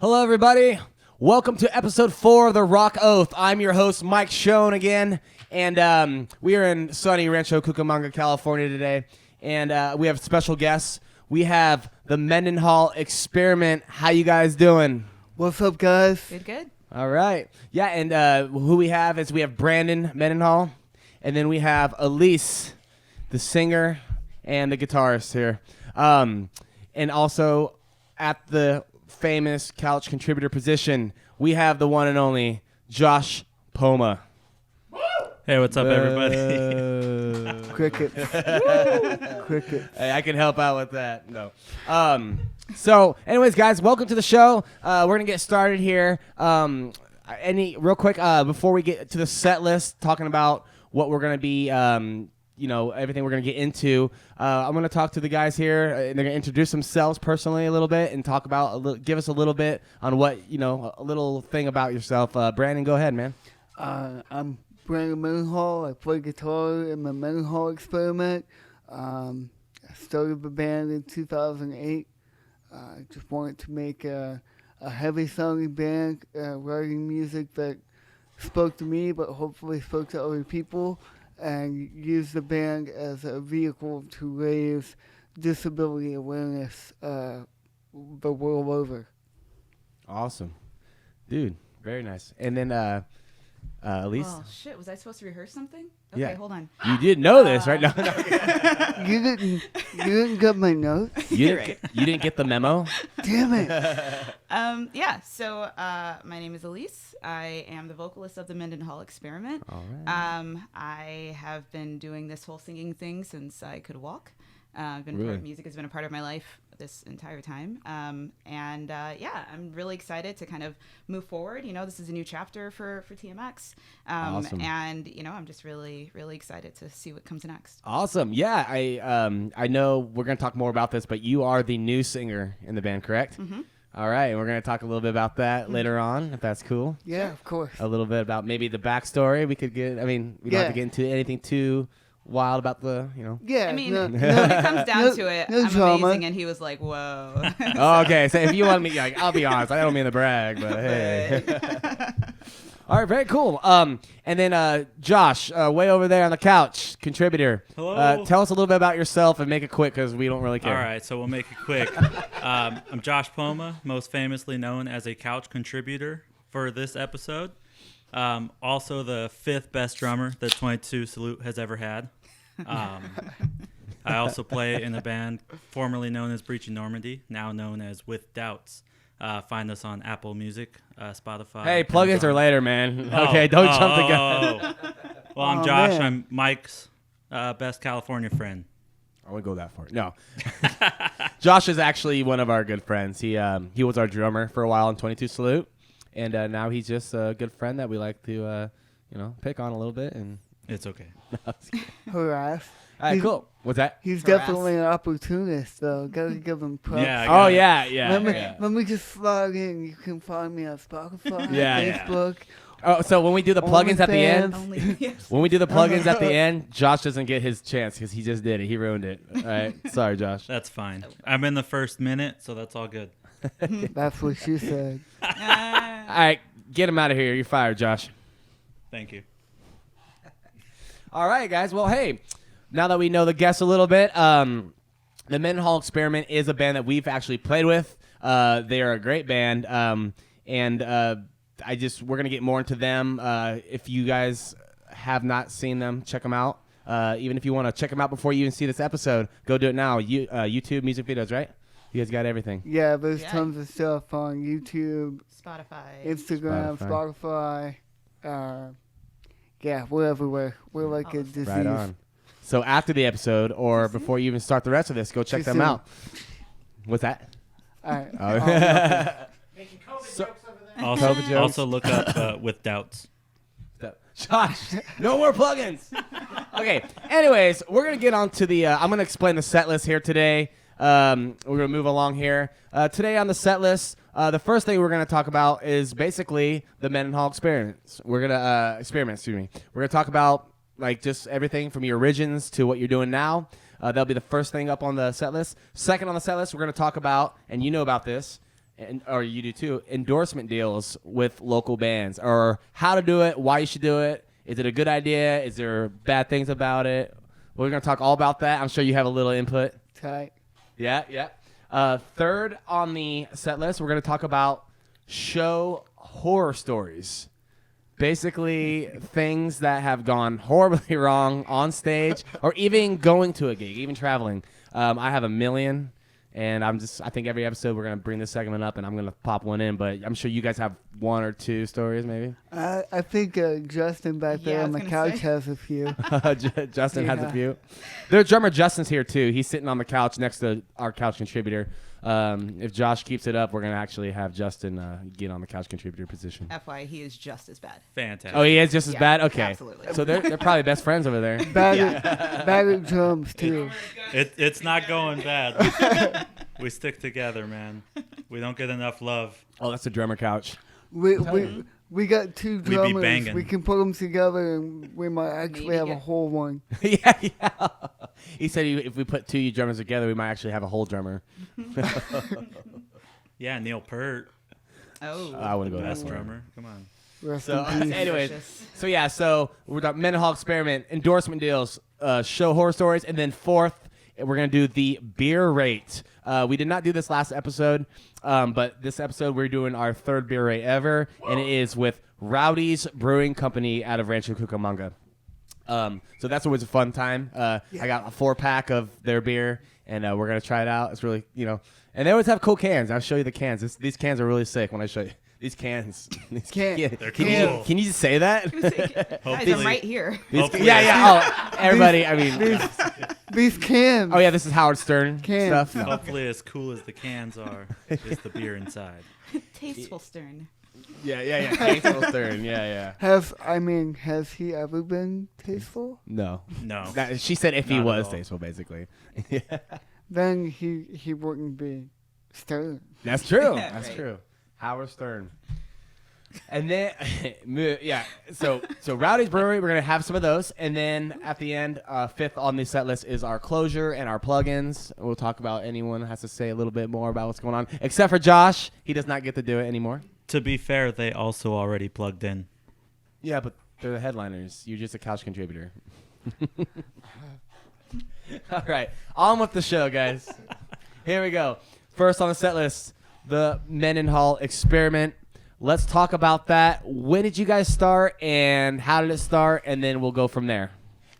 Hello, everybody. Welcome to Episode 4 of The Rock Oath. I'm your host, Mike Schoen, again, and we are in sunny Rancho Cucamonga, California today, and we have special guests. We have the Mendenhall Experiment. How you guys doing? What's up, guys? Good. All right. Yeah, and who we have is we have Brandon Mendenhall, and then we have Alyce, the singer and the guitarist here. And also at the famous couch contributor position, we have the one and only Josh Poma. Hey, what's up, everybody? Cricket. Cricket. Hey, I can help out with that. No. So, anyways, guys, welcome to the show. We're gonna get started here. Real quick before we get to the set list, talking about what we're gonna be, everything we're gonna get into. I'm gonna talk to the guys here. And they're gonna introduce themselves personally a little bit and talk about, give us a little bit on what a little thing about yourself. Brandon, go ahead, man. I'm Brandon Mendenhall. I play guitar in the Mendenhall Experiment. I started the band in 2008. I just wanted to make a heavy-sounding band, writing music that spoke to me, but hopefully spoke to other people, and use the band as a vehicle to raise disability awareness the world over. Awesome, dude. Very nice. And then Alyce. Oh shit! Was I supposed to rehearse something? Okay, Yeah. hold on. You did know this, right? No. You didn't get my notes? You didn't get the memo? Damn it. So my name is Alyce. I am the vocalist of the Mendenhall Experiment. All right. I have been doing this whole singing thing since I could walk. Really? Music has been a part of my life this entire time. I'm really excited to kind of move forward. This is a new chapter for TMX. Awesome. And, I'm just really, really excited to see what comes next. Awesome. Yeah, I know we're going to talk more about this, but you are the new singer in the band, correct? Mm-hmm. All right, and we're going to talk a little bit about that later on, if that's cool. Yeah, of course. A little bit about maybe the backstory. We could get, we don't have to get into anything too wild about the, Yeah. I mean, no, when it comes down to it, no I'm drama. amazing, and he was like, whoa. Oh, okay, so if you want me, I'll be honest. I don't mean to brag, but hey. All right, very cool. And then Josh, way over there on the couch, contributor. Hello. Tell us a little bit about yourself and make it quick because we don't really care. All right, so we'll make it quick. I'm Josh Poma, most famously known as a couch contributor for this episode. Also the 5th best drummer that 22 Salute has ever had. I also play in a band formerly known as Breaching Normandy, now known as With Doubts. Find us on Apple Music, Spotify. Hey, plugins are later, man. Okay, don't jump the gun. Well, I'm Josh. Man. I'm Mike's best California friend. I wouldn't go that far. No. Josh is actually one of our good friends. He was our drummer for a while in 22 Salute, and now he's just a good friend that we like to pick on a little bit. And it's okay. Harass. All right, cool. What's that? He's definitely an opportunist, though. Gotta give him props. Yeah. Let me just slide in. You can find me on Spotify, Yeah. Facebook. Oh, so when we do the plugins at the end, Yes. when we do the plugins at the end, Josh doesn't get his chance because he just did it. He ruined it. All right. Sorry, Josh. That's fine. I'm in the first minute, so that's all good. That's what she said. All right. Get him out of here. You're fired, Josh. Thank you. All right, guys. Well, hey, now that we know the guests a little bit, the Mendenhall Experiment is a band that we've actually played with. They are a great band, and we're gonna get more into them. If you guys have not seen them, check them out. Even if you want to check them out before you even see this episode, go do it now. YouTube music videos, right? You guys got everything. Yeah, there's tons of stuff on YouTube, Spotify, Instagram, Spotify. We're everywhere. We're like a disease. Right on. So after the episode, or before you even start the rest of this, go check them out. What's that? All right. Making COVID jokes over Also, there. also look up With Doubts. Josh, no more plugins. Okay. Anyways, we're gonna get on to the. I'm gonna explain the set list here today. We're gonna move along here. Today on the set list, the first thing we're gonna talk about is basically the Mendenhall Experiment. We're gonna We're gonna talk about like just everything from your origins to what you're doing now. That'll be the first thing up on the set list. Second on the set list, we're gonna talk about, and you know about this, or you do too, endorsement deals with local bands, or how to do it, why you should do it. Is it a good idea? Is there bad things about it? We're going to talk all about that. I'm sure you have a little input. Tight. Yeah. Third on the set list, we're going to talk about show horror stories. Basically, things that have gone horribly wrong on stage or even going to a gig, even traveling. I have a million, and I think every episode we're going to bring this segment up, and I'm going to pop one in, but I'm sure you guys have one or two stories maybe. I think Justin back there Yeah, I on was the gonna couch say. has a few. Justin has a Yeah. few. Their drummer Justin's here too. He's sitting on the couch next to our couch contributor. If Josh keeps it up, we're gonna actually have Justin get on the couch contributor position. FY, he is just as bad. Fantastic. Oh, he is just as Yeah, bad. Okay, absolutely. so they're probably best friends over there. Bag of drums too. It's not going bad. We stick together, man. We don't get enough love. Oh, that's a drummer couch. We got two be drummers. banging. We can put them together, and we might actually Maybe have a get- whole one. yeah. He said if we put two drummers together, we might actually have a whole drummer. Yeah, Neil Peart, Oh. I wouldn't go that best far. drummer. Come on. Rest So, in peace. anyways, Delicious. so we're talking Mendenhall Experiment, endorsement deals, show horror stories, and then fourth, we're gonna do the beer rate. We did not do this last episode, but this episode we're doing our third beer rate ever, and it is with Rowdy's Brewing Company out of Rancho Cucamonga. So that's always a fun time. I got a 4-pack of their beer, and we're gonna try it out. It's really, and they always have cool cans. I'll show you the cans. These cans are really sick when I show you. These cans. They're Can you, cool. can you just say that? Guys, Hopefully- I'm right here. Hopefully Yeah. Oh, everybody. I mean, These cans. oh yeah, this is Howard Stern Cans. stuff. No. Hopefully, as cool as the cans are, is the beer inside. Tasteful Stern. Yeah. Tasteful Stern. Yeah. Has he ever been tasteful? No. No. She said if he Not at was all. tasteful, basically. Then he wouldn't be stern. That's true. Yeah, That's right. true. Howard Stern. And then, yeah. So Rowdy's Brewery, we're gonna have some of those, and then at the end, fifth on the set list is our closure and our plugins. We'll talk about anyone has to say a little bit more about what's going on, except for Josh. He does not get to do it anymore. To be fair, they also already plugged in. Yeah, but they're the headliners. You're just a couch contributor. All right, on with the show, guys. Here we go. First on the set list, the Mendenhall Experiment. Let's talk about that. When did you guys start, and how did it start? And then we'll go from there.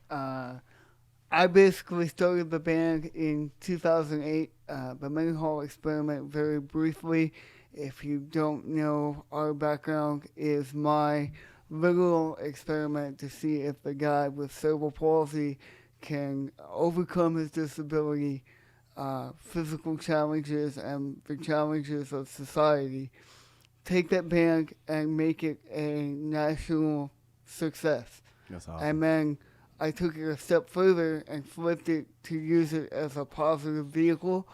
I basically started the band in 2008, the Mendenhall Experiment, very briefly. If you don't know, our background is my literal experiment to see if the guy with cerebral palsy can overcome his disability, physical challenges, and the challenges of society. Take that band and make it a national success. That's awesome. And then I took it a step further and flipped it to use it as a positive vehicle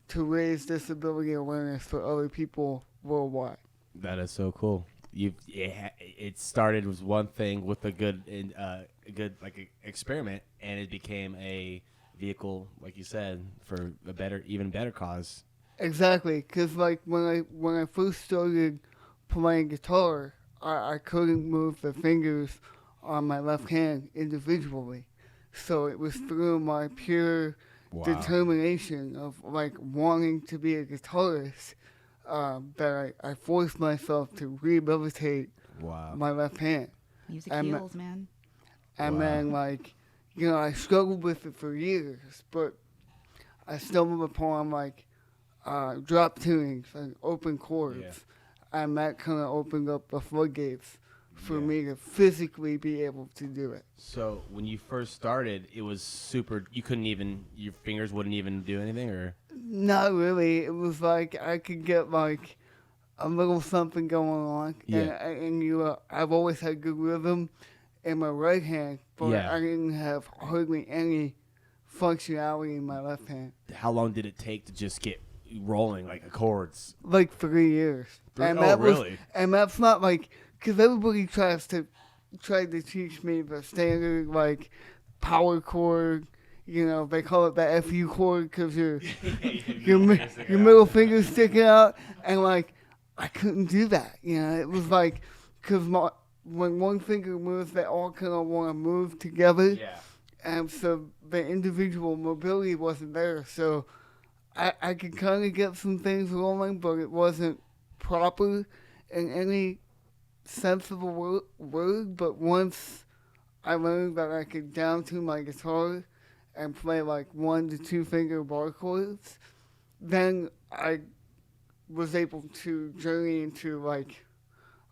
to raise disability awareness for other people worldwide. That is so cool. It started as one thing with a good experiment, and it became a vehicle, like you said, for a even better cause. Exactly, because like when I first started playing guitar, I couldn't move the fingers on my left hand individually, so it was through my pure determination of like wanting to be a guitarist that I forced myself to rehabilitate my left hand. Music I'm- heals, man. And Wow. then, like, I struggled with it for years, but I stumbled upon, like, drop tunings and open chords. Yeah. And that kind of opened up the floodgates for Yeah. me to physically be able to do it. So when you first started, it was super. You couldn't even. Your fingers wouldn't even do anything, or Not really. It was like I could get, like, a little something going on. Yeah. And I've always had good rhythm in my right hand, but Yeah. I didn't have hardly any functionality in my left hand. how long did it take to just get rolling like chords? Like 3 years. And Oh, that was- really? and that's not like, because everybody tried to teach me the standard, like, power chord, they call it the FU chord because your middle finger's sticking out, and like I couldn't do that. It was like because when one finger moves, they all kind of want to move together. Yeah. And so the individual mobility wasn't there. So I could kind of get some things rolling, but it wasn't proper in any sense of the word. But once I learned that I could down tune my guitar and play like 1 to 2 finger bar chords, then I was able to journey into like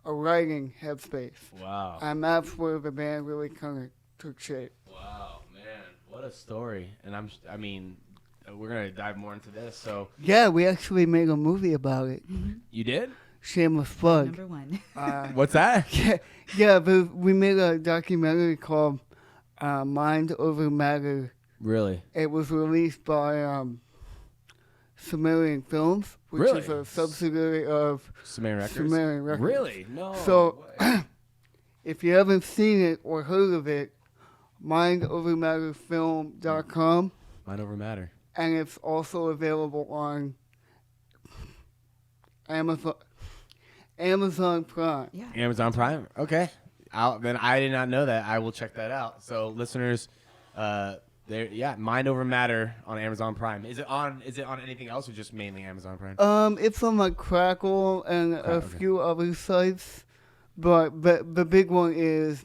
a writing headspace. Wow. And that's where the band really kind of took shape. Wow, man, what a story! And I mean, we're gonna dive more into this. So Yeah, we actually made a movie about it. you did? Shameless plug. Number one. What's that? Yeah, but we made a documentary called Mind Over Matter. Really? It was released by Sumerian Films, which Really? is a subsidiary of Sumerian Records? Sumerian Records. Really? No. So, way. if you haven't seen it or heard of it, mindovermatterfilm.com, Mind over matter. and it's also available on Amazon Prime. Yeah. Amazon Prime. Okay. Then I did not know that. I will check that out. So listeners, Mind Over Matter on Amazon Prime. Is it on anything else or just mainly Amazon Prime? It's on like Crackle and a okay. few other sites, but the big one is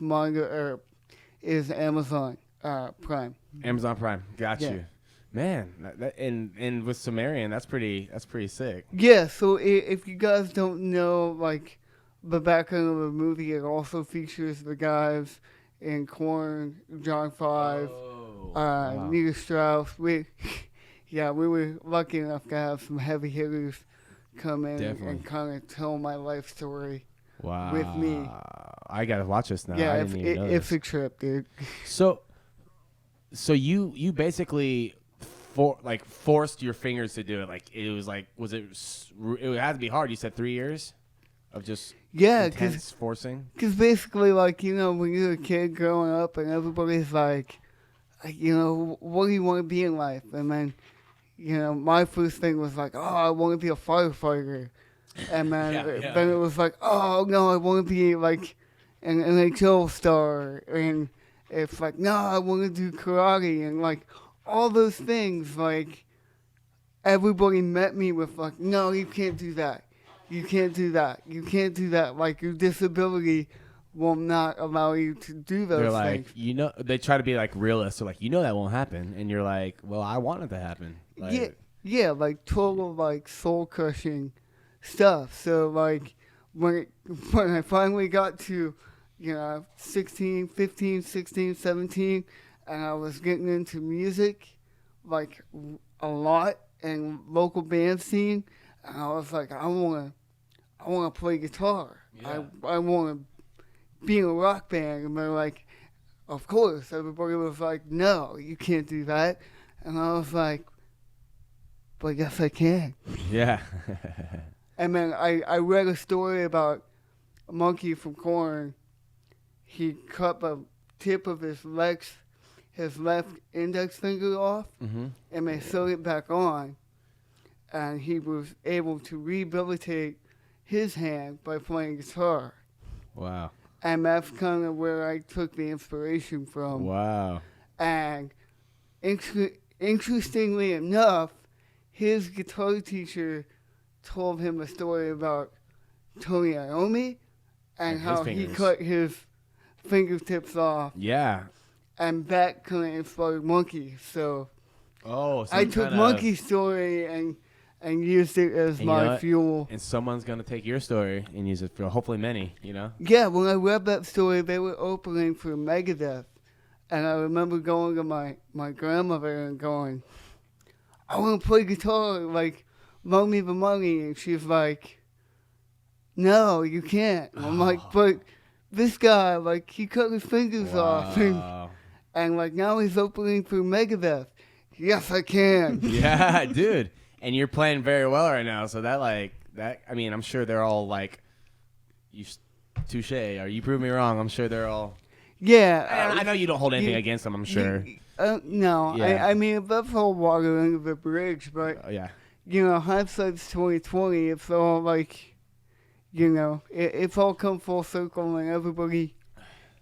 Amazon Prime. Amazon Prime. Got Yeah. you. Man, and with Sumerian, that's pretty sick. Yeah, so if you guys don't know, like, the background of the movie, it also features the guys in Korn, John Five, Wow. Nita Strauss. We were lucky enough to have some heavy hitters come in Definitely. and kind of tell my life story Wow. with me. I gotta watch this now. I Yeah, didn't even know it's this. a trip, dude. So you basically forced your fingers to do it. Like it was like it had to be hard. You said 3 years of just Yeah, intense forcing. Because basically, like, when you're a kid growing up and everybody's like, what do you want to be in life? And then, my first thing was like, oh, I want to be a firefighter. And then, then it was like, oh, no, I want to be like an NHL star. And it's like, no, I want to do karate. And like all those things, like everybody met me with like, no, you can't do that. You can't do that. You can't do that. Like, your disability will not allow you to do those They're like, things. they try to be like realists. So like, that won't happen. And you're like, well, I want it to happen. Like, Yeah, like total like soul crushing stuff. So like when I finally got to 15, 16, 17, and I was getting into music like a lot and local band scene, and I was like, I want to play guitar. Yeah. I want to be in a rock band. And they're like, of course. Everybody was like, no, you can't do that. And I was like, but yes, I can. yeah. And then I read a story about a monkey from Korn. He cut the tip of his left index finger off, Mm-hmm. and they sewed it back on. And he was able to rehabilitate his hand by playing guitar. Wow. And that's kind of where I took the inspiration from. Wow. And interestingly enough, his guitar teacher told him a story about Tony Iommi and And his how he fingers. cut his fingertips off. Yeah. And that kind of inspired Monkey. So Oh, so I you took kinda- Monkey's story and used it as And you know my what? fuel. And someone's gonna take your story and use it for hopefully many. Yeah, when I read that story, they were opening for Megadeth. And I remember going to my grandmother and going, I want to play guitar, like, loan me the money. And she's like, no, you can't. And I'm like, but this guy, like, he cut his fingers off. Wow. And, like, now he's opening for Megadeth. Yes, I can. Yeah, dude. And you're playing very well right now. So I mean, I'm sure they're all like, touche, or you prove me wrong. I'm sure they're all. Yeah. I know you don't hold anything you- against them. I'm sure. No. Yeah. I mean, that's all water under the bridge, but, Oh, yeah. hindsight's 2020. It's all like, it's all come full circle, and everybody,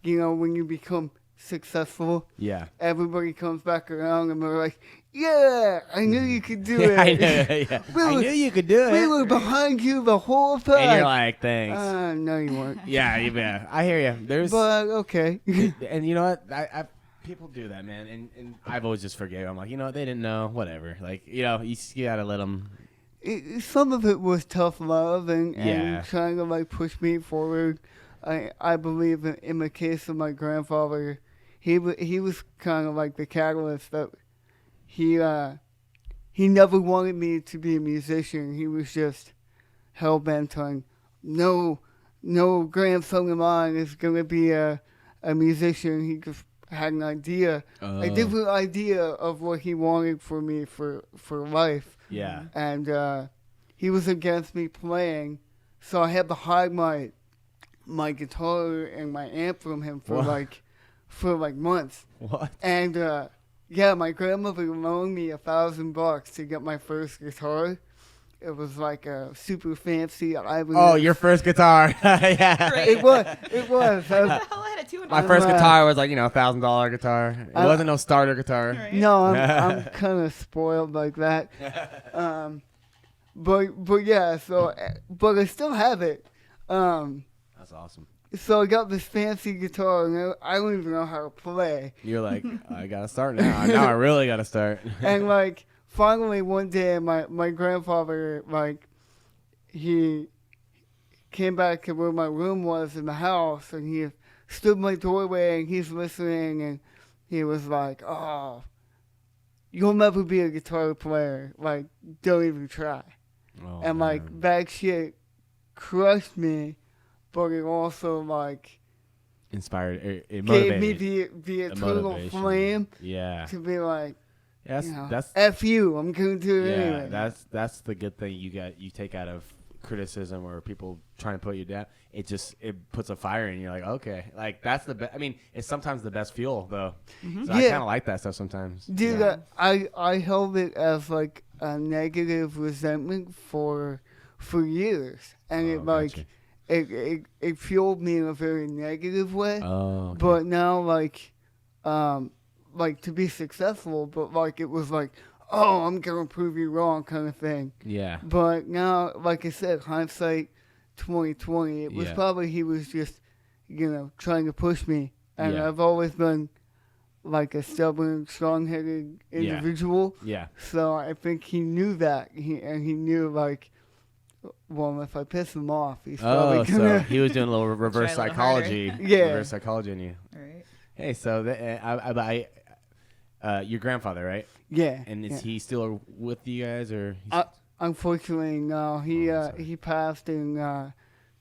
when you become successful, Yeah. everybody comes back around and they're like, yeah, I knew you could do it. I knew, yeah. I knew you could do it. We were behind you the whole time. And you're like, thanks. No, you weren't. Yeah. I hear you. There's, But, okay. and you know what? I people do that, man. And I've always just forgave. I'm like, you know what? They didn't know. Whatever. Like, you gotta let them. Some of it was tough love and Yeah. trying to, like, push me forward. I believe in the case of my grandfather, he was kind of like the catalyst that he never wanted me to be a musician. He was just hell-bent on, no grandson of mine is going to be a musician. He just had an idea, a different idea of what he wanted for me for life. Yeah. And he was against me playing, so I had to hide my guitar and my amp from him for What? months. What? And my grandmother loaned me $1,000 to get my first guitar. It was like a super fancy Ibanez. Oh, your first guitar. Yeah. Great. It was. What the hell? I had a $200. My first guitar was like, $1,000 guitar. It I- wasn't no starter guitar. Right. No, I'm kind of spoiled like that. But yeah, but I still have it. That's awesome. So I got this fancy guitar, and I don't even know how to play. You're like, I gotta start now. Now I really gotta start. And like, finally one day, my grandfather, like, he came back to where my room was in the house, and he stood in my doorway, and he's listening, and he was like, "Oh, you'll never be a guitar player. Like, don't even try." Oh, And like, man. that shit crushed me, but it also like Inspired. It gave motivated. me the eternal motivation. flame Yeah. to be like, Yeah, that's F you, I'm gonna do it yeah. anyway. That's the good thing you take out of criticism or people trying to put you down. It puts a fire in you. You're like, okay, like that's the best. I mean, it's sometimes the best fuel though. So I Yeah. kind of like that stuff sometimes. Dude, Yeah. I held it as like a negative resentment for years, and it gotcha. it fueled me in a very negative way. Oh. Okay. But now like to be successful, but like it was like, oh, I'm gonna prove you wrong kind of thing. Yeah. But now, like I said, hindsight 2020, it was Yeah. probably he was just, trying to push me. And Yeah. I've always been like a stubborn, strong-headed individual. Yeah. So I think he knew that. He knew like, well, if I piss him off, he's probably Oh, gonna. so he was doing a little reverse Try a little harder. psychology. Yeah. Reverse psychology in you. All right. Hey, so your grandfather, right? Yeah. And is yeah. he still with you guys, or? He's, Unfortunately, no. He Oh, sorry. he passed in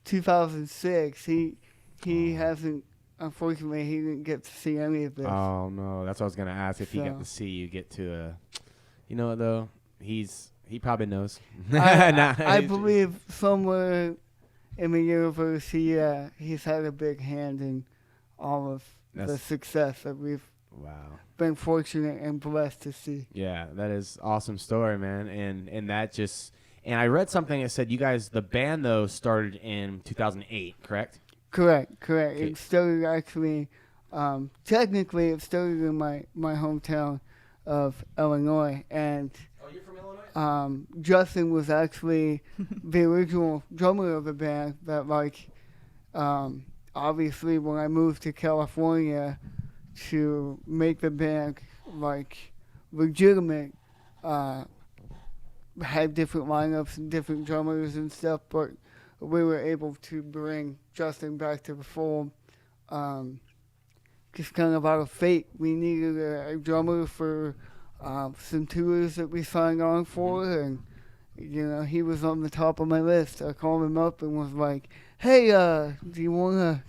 2006. He hasn't. Unfortunately, he didn't get to see any of this. oh no, that's what I was gonna ask. If he got So- to see you get to you know what though? He probably knows. I believe somewhere in the universe, he's had a big hand in all of the That's- success that we've Wow. been fortunate and blessed to see. Yeah, that is awesome story, man. And that just and I read something that said you guys the band though started in 2008, correct? Correct. Okay. It started actually, technically, it started in my hometown of Illinois, and Oh, you're from Illinois? Justin was actually the original drummer of the band. That obviously when I moved to California to make the band legitimate, had different lineups and different drummers and stuff, but we were able to bring Justin back to the fold. Just kind of out of fate, we needed a drummer for some tours that we signed on for, and he was on the top of my list. I called him up and was like, "Hey, do you wanna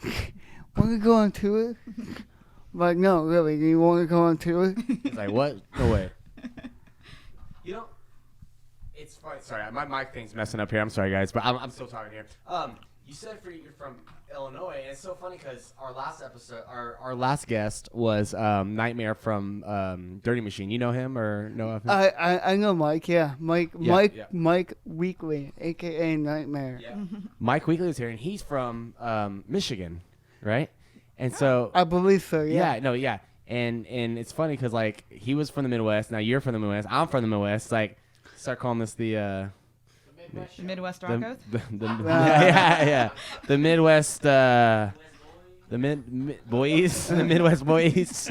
go on tour?" Like, no, really, do you want to go on tour? It's like what? No way. You know, it's fine. Sorry, my mic thing's messing up here. I'm sorry, guys, but I'm still talking here. You said you're from Illinois, and it's so funny because our last episode, our last guest was Nightmare from Dirty Machine. You know him or know of him? I know Mike. Yeah, Mike. Yeah. Mike Weekly, aka Nightmare. Yeah. Mike Weekly is here, and he's from Michigan, right? And so I believe so. Yeah. yeah. And it's funny because like he was from the Midwest. Now you're from the Midwest. I'm from the Midwest. Like start calling this the Midwest Rockos. yeah. The Midwest. The mid boys. The Midwest boys.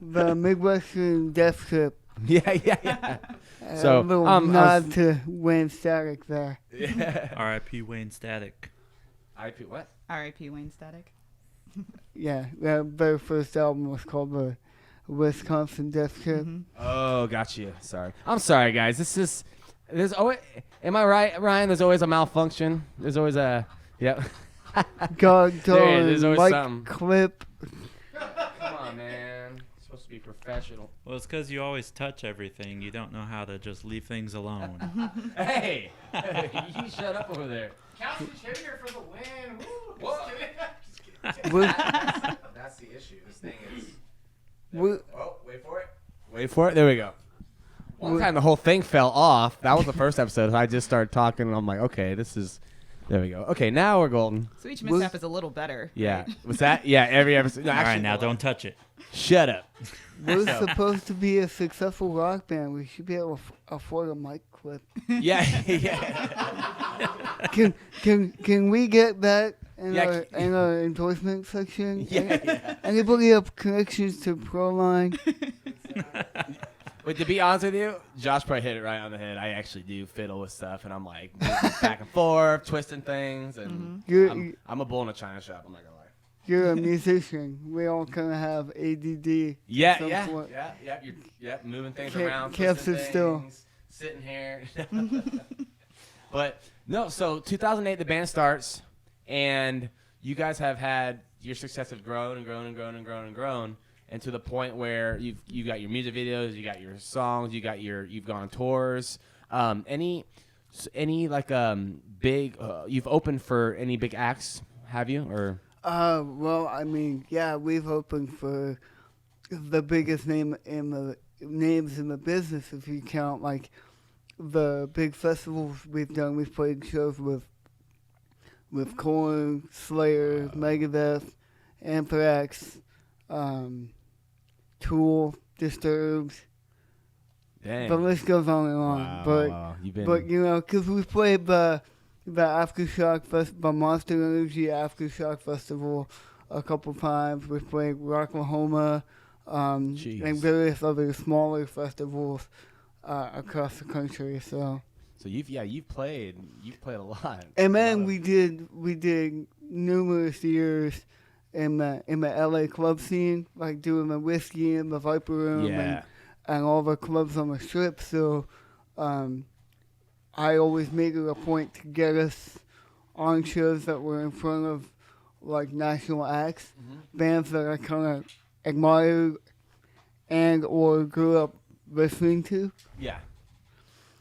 the Midwestern Death Trip. Yeah. So a little nod to Wayne Static there. Yeah. R.I.P. Wayne Static. R.I.P. What? R.I.P. Wayne Static. Yeah, their very first album was called the Wisconsin Death Trip. Mm-hmm. Oh, gotcha. Sorry. I'm sorry, guys. There's always. Am I right, Ryan? There's always a malfunction. There's always a. Yep. God There's always Mike something. Clip. Come on, man. It's supposed to be professional. Well, it's because you always touch everything. You don't know how to just leave things alone. Hey, you shut up over there. Couch contributor for the win. Woo. Whoa. Just kidding. That's the issue. This thing is. What- Oh, wait for it. Wait for it. There we go. One time the whole thing fell off. That was the first episode. I just started talking, and I'm like, okay, this is. There we go. Okay, now we're golden. So each mishap is a little better. Yeah. Right? Was that? Yeah, every episode. No, All actually, right, now don't touch it. Shut up. We're supposed to be a successful rock band. We should be able to afford a mic clip. Yeah. Can we get that in Yeah, our endorsement section? Yeah. Anybody have connections to Proline? Wait, to be honest with you, Josh probably hit it right on the head. I actually do fiddle with stuff, and I'm like moving back and forth, twisting things, and I'm a bull in a china shop. I'm not gonna lie. You're a musician. We all kind of have ADD. Yeah, some yeah, point. yeah. You're moving things Can't- around, can't twisting sit still. things, sitting here. But no, so 2008, the band starts, and you guys have had your success has grown and grown and grown and grown and grown. And to the point where you got your music videos, you got your songs, you've gone on tours. Any like big you've opened for any big acts? Have you or? Well, I mean, yeah, we've opened for the biggest names in the business. If you count like the big festivals we've done, we've played shows with Korn, Slayer, Megadeth, Anthrax. Tool, Disturbed. Dang. The list goes on and on. Wow. You've been... But you know, because we played the Aftershock the Monster Energy Aftershock Festival a couple times. We played Rocklahoma, and various other smaller festivals across the country. So you've played a lot. And then we did numerous years in the LA club scene, like doing the Whiskey and the Viper Room and all the clubs on the Strip. So I always made it a point to get us on shows that were in front of like national acts, bands that I kind of admired and or grew up listening to. Yeah.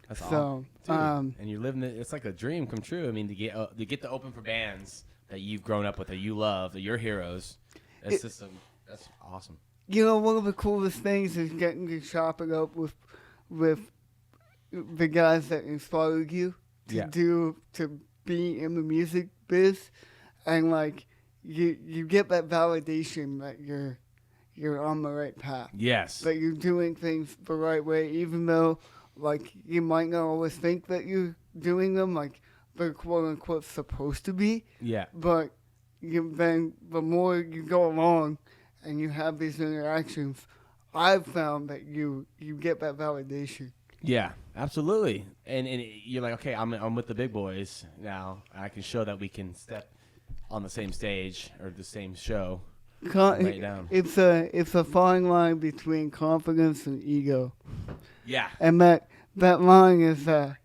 That's so, awesome. And you're living it. It's like a dream come true. I mean, to get to open for bands that you've grown up with, that you love, that you're heroes. That's awesome. You know, one of the coolest things is getting to chop it up with the guys that inspired you to be in the music biz, and like you get that validation that you're on the right path. Yes. That you're doing things the right way, even though like you might not always think that you're doing them like they're quote unquote supposed to be. Yeah. But then the more you go along and you have these interactions, I've found that you get that validation. Yeah, absolutely. And you're like, okay, I'm with the big boys now. I can show that we can step on the same stage or the same show. Lay it down. It's a fine line between confidence and ego. Yeah. And that line is a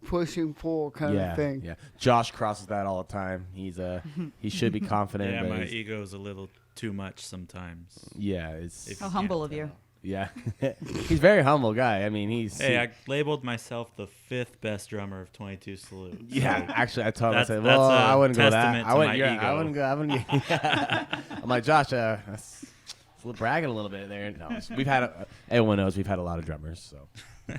push and pull kind of thing. Yeah. Josh crosses that all the time. He should be confident. Yeah, but my ego's a little too much sometimes. Yeah, it's How humble of you. Yeah. He's a very humble guy. I mean, Hey, I labeled myself the 5th best drummer of 22 Salute. yeah, actually, I told him, I That's- said, that's well, a I wouldn't go that. testament I to wouldn't, my I ego. wouldn't go. I wouldn't I'm like, Josh, that's bragging a little bit there. No, we've had, everyone knows we've had a lot of drummers, so.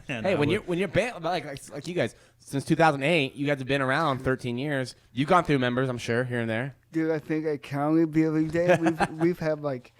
And Hey, I when would- you're band, like you guys, since 2008, you guys have been around 13 years. You've gone through members, I'm sure, here and there. Dude, I think I counted the other day. We've had like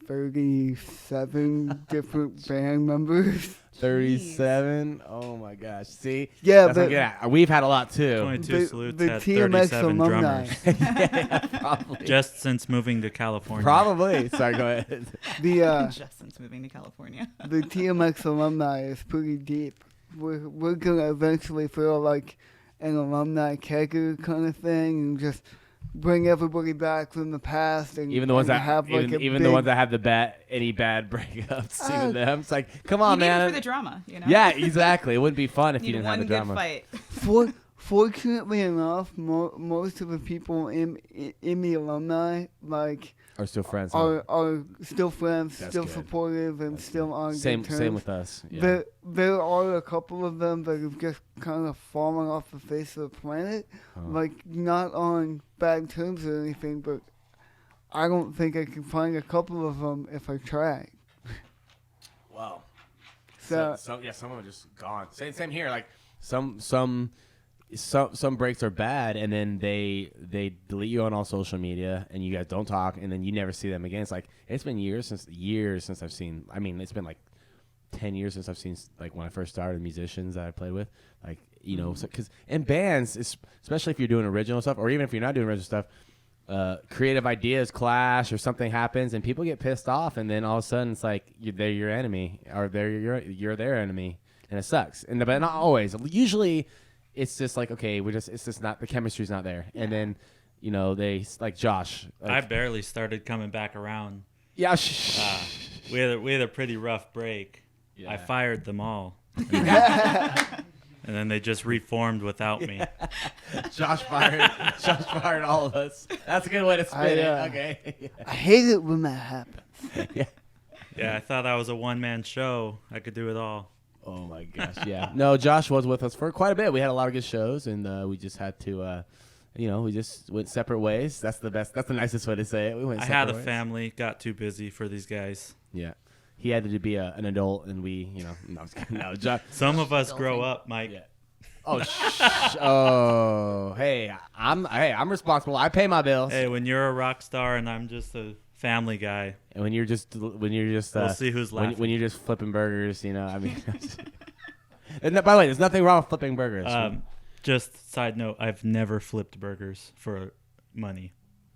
37 different band members. 37. Oh my gosh. See? Yeah, That's what I'm getting at. We've had a lot too. 22 Salutes the had TMX 37 alumni. drummers Yeah, probably. just since moving to California. Probably. Sorry, go ahead. The Just since moving to California. the TMX alumni is pretty deep. We're gonna eventually throw like an alumni kegger kind of thing and just bring everybody back from the past and Even the ones and that have like even a the big, ones that have any bad breakups, Uh, even them. It's like, come You on, need it man. for the drama, you know? Yeah, exactly. It wouldn't be fun if You you need didn't have one the good drama. fight. Fortunately enough, most of the people in the alumni like Are still friends. huh? are still friends, That's still good. supportive, and That's still on Same good terms. same with us. Yeah. There are a couple of them that have just kind of fallen off the face of the planet, Huh. like not on bad terms or anything, but I don't think I can find a couple of them if I try. Wow. So Some of them are just gone. Same here. Like some breaks are bad, and then they delete you on all social media, and you guys don't talk, and then you never see them again. It's like it's been years since I've seen. I mean, it's been like 10 years since I've seen like when I first started musicians that I played with. Like because in bands, especially if you're doing original stuff, or even if you're not doing original stuff. Creative ideas clash or something happens and people get pissed off, and then all of a sudden it's like they're your enemy or you're their enemy, and it sucks. But not always. Usually it's just like, okay, it's just not, the chemistry's not there. And then they, like Josh, I like, barely started coming back around. yeah, We had a pretty rough break. Yeah. I fired them all. And then they just reformed without me. Josh fired all of us. That's a good way to spin it. Okay. I hate it when that happens. Yeah. Yeah, I thought I was a one-man show. I could do it all. Oh my gosh, yeah. No, Josh was with us for quite a bit. We had a lot of good shows, and we just had to, we just went separate ways. That's the best. That's the nicest way to say it. We went. I separate had a ways. family, got too busy for these guys. Yeah, he had to be an adult, and we, no, Josh. Some of us grow up, Mike. Yeah. Oh, hey, I'm responsible. I pay my bills. Hey, when you're a rock star and I'm just a family guy, And when you're just we'll see who's laughing. when you're just flipping burgers, I mean. And by the way, there's nothing wrong with flipping burgers. Just side note, I've never flipped burgers for money.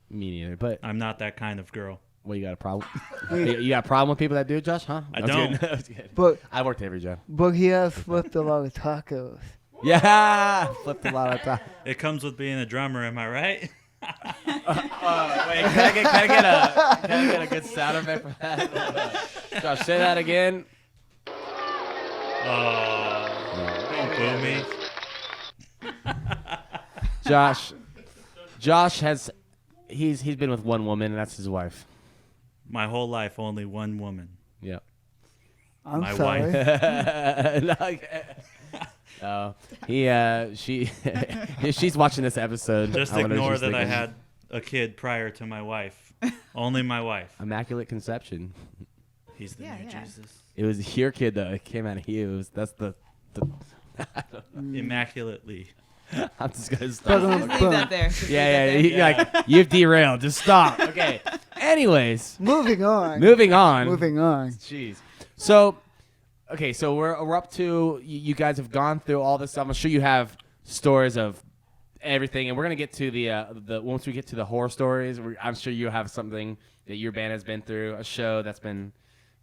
Me neither. But I'm not that kind of girl. you got a problem? You got a problem with people that do it, Josh? Huh? I was don't. kidding. I was kidding. But I worked every job. he has flipped a lot of tacos. Yeah, flipped a lot of time. It comes with being a drummer, am I right? Wait, can I get a good sound effect for that? Josh, say that again. Oh, don't boo me. Josh has he's been with one woman, and that's his wife. My whole life, only one woman. Yeah. I'm My sorry. She's watching this episode. Just I wonder if ignore she's that I thinking, had a kid prior to my wife. Only my wife. Immaculate conception. He's the Yeah, new yeah. Jesus. It was your kid though. It came out of you. That's the Immaculately. I'm just gonna Just stop. Just leave that there. Just leave Yeah, that yeah. there. Like you've derailed. Just stop. Okay. Anyways, Moving on. moving on. Moving on. Jeez. So, okay, so we're up to you guys have gone through all this stuff. I'm sure you have stories of everything, and we're gonna get to the once we get to the horror stories. I'm sure you have something that your band has been through, a show that's been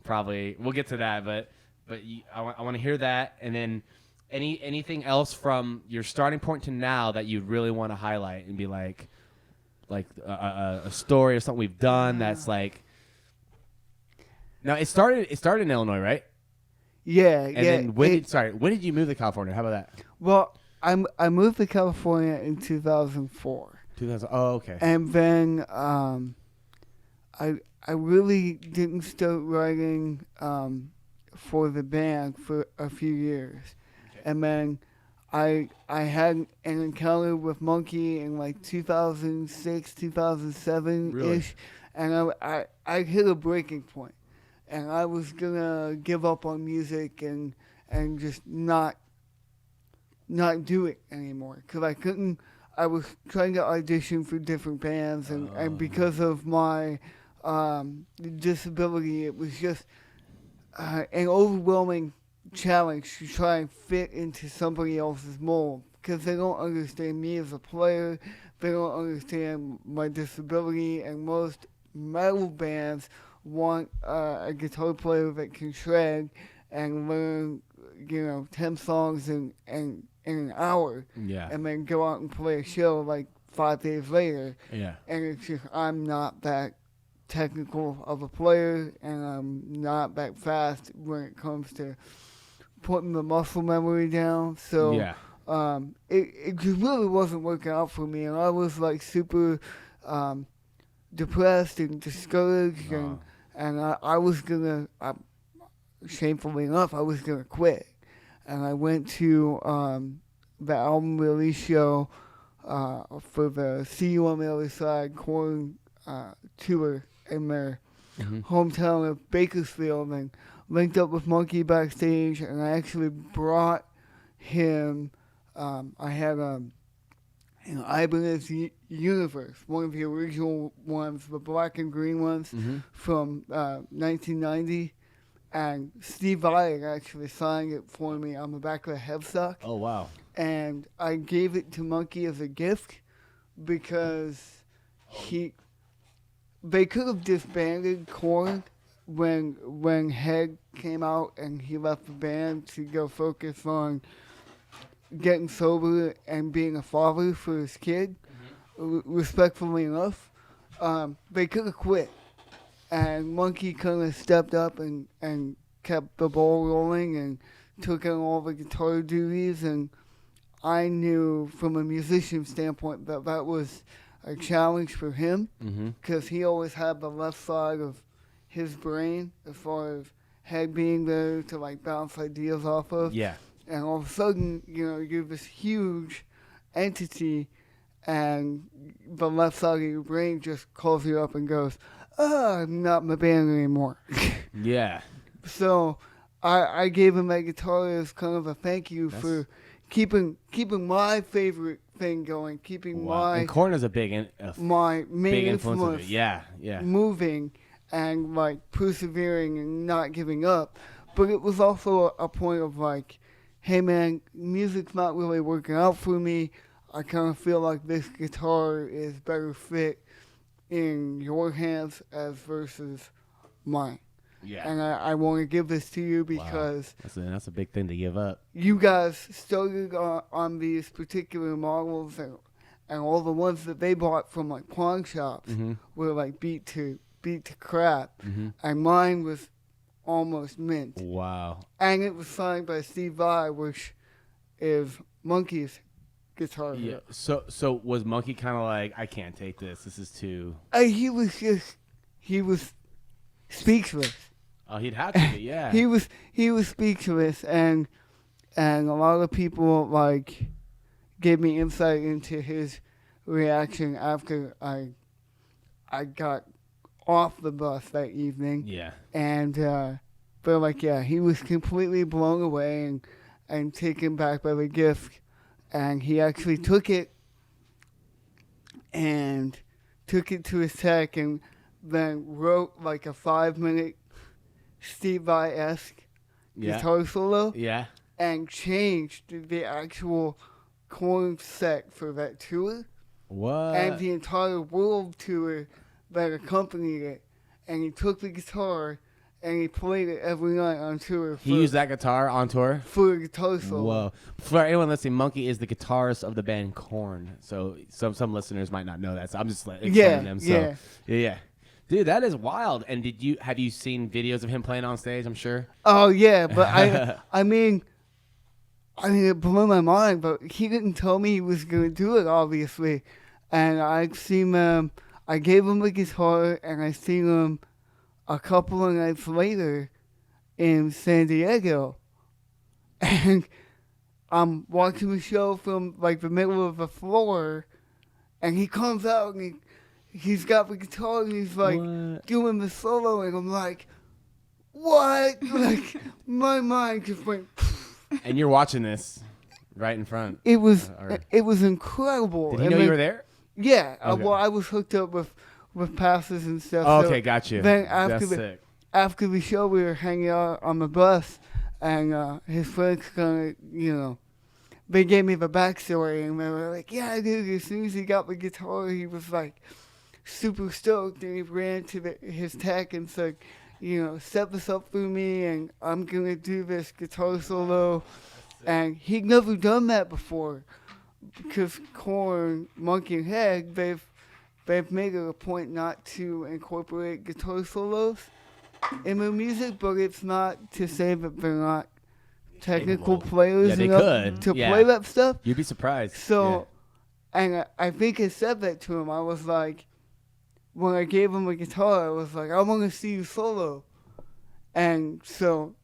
probably. We'll get to that, but I want to hear that, and then anything else from your starting point to now that you really want to highlight and be like a story or something we've done that's like. Now it started in Illinois, right? Yeah, And yeah. then when did you move to California? How about that? Well, I moved to California in 2004, 2000. Oh, okay. and then I I really didn't start writing for the band for a few years. And then I had an encounter with Monkey in like 2006, 2007-ish. Really? And I hit a breaking point. And I was going to give up on music and just not do it anymore. Because I was trying to audition for different bands. And because of my disability, it was just an overwhelming challenge to try and fit into somebody else's mold, because they don't understand me as a player, they don't understand my disability, and most metal bands want a guitar player that can shred and learn 10 songs in an hour, and then go out and play a show like 5 days later. And it's just, I'm not that technical of a player, and I'm not that fast when it comes to putting the muscle memory down. So it just really wasn't working out for me, and I was like super depressed and discouraged, and I was gonna, shamefully enough, I was gonna quit. And I went to the album release show for the See You on the Other Side Korn tour in their hometown of Bakersfield, and linked up with Monkey backstage, and I actually brought him. I had an Ibanez Universe, one of the original ones, the black and green ones from 1990, and Steve Vai actually signed it for me on the back of a headstock. Oh, wow. And I gave it to Monkey as a gift because they could have disbanded Korn when Head came out and he left the band to go focus on getting sober and being a father for his kid. Respectfully enough, they could have quit, and Monkey kind of stepped up and kept the ball rolling and took on all the guitar duties. And I knew from a musician standpoint that was a challenge for him, because he always had the left side of his brain as far as Head being there to like bounce ideas off of. And all of a sudden, you're this huge entity, and the left side of your brain just calls you up and goes, I'm not in the band anymore. So I gave him that guitar as kind of a thank you for keeping my favorite thing going, keeping my... And Korn is a big my main big influence of influence moving and like persevering and not giving up. But it was also a point of like, hey man, music's not really working out for me. I kind of feel like this guitar is better fit in your hands as versus mine. And I want to give this to you because that's a big thing to give up. You guys started on these particular models, and all the ones that they bought from like pawn shops were like beat to crap, and mine was almost mint. Wow. And it was signed by Steve Vai, which is Monkey's guitar. So was Monkey kind of like, I can't take this. This is too... He was speechless. Oh, he'd have to be, he was speechless, and a lot of people like gave me insight into his reaction after I got off the bus that evening. And they're like, he was completely blown away and taken back by the gift, and he actually took it to his tech, and then wrote like a 5-minute Steve Vai-esque guitar solo, and changed the actual Korn set for that tour. And the entire world tour that accompanied it. And he took the guitar and he played it every night on tour. He used that guitar on tour? For a guitar solo. Whoa. For anyone listening, Monkey is the guitarist of the band Korn. So some listeners might not know that. So I'm just explaining them. So, yeah. Dude, that is wild. And have you seen videos of him playing on stage, I'm sure? Oh, yeah. But I mean, it blew my mind. But he didn't tell me he was going to do it, obviously. And I gave him the guitar, and I seen him a couple of nights later in San Diego, and I'm watching the show from like the middle of the floor, and he comes out and he's got the guitar and he's like What? doing the solo, and I'm like, what? Like my mind just went. And you're watching this right in front. It was or- incredible. Did he And know then- you were there? Yeah. Okay. Well, I was hooked up with passes and stuff. Oh, so okay, got you. then That's sick. after the show, we were hanging out on the bus, and his friends kind of, they gave me the backstory, and they were like, yeah, dude, as soon as he got the guitar, he was like super stoked, and he ran to his tech and said, set this up for me, and I'm going to do this guitar solo. And he'd never done that before, because Korn, Monkey and Head, they've made it a point not to incorporate guitar solos in their music, but it's not to say that they're not technical Capable. players Yeah, they enough could. to Yeah. play that stuff. You'd be surprised. So, and I think I said that to him. I was like, when I gave him a guitar, I was like, I want to see you solo. And so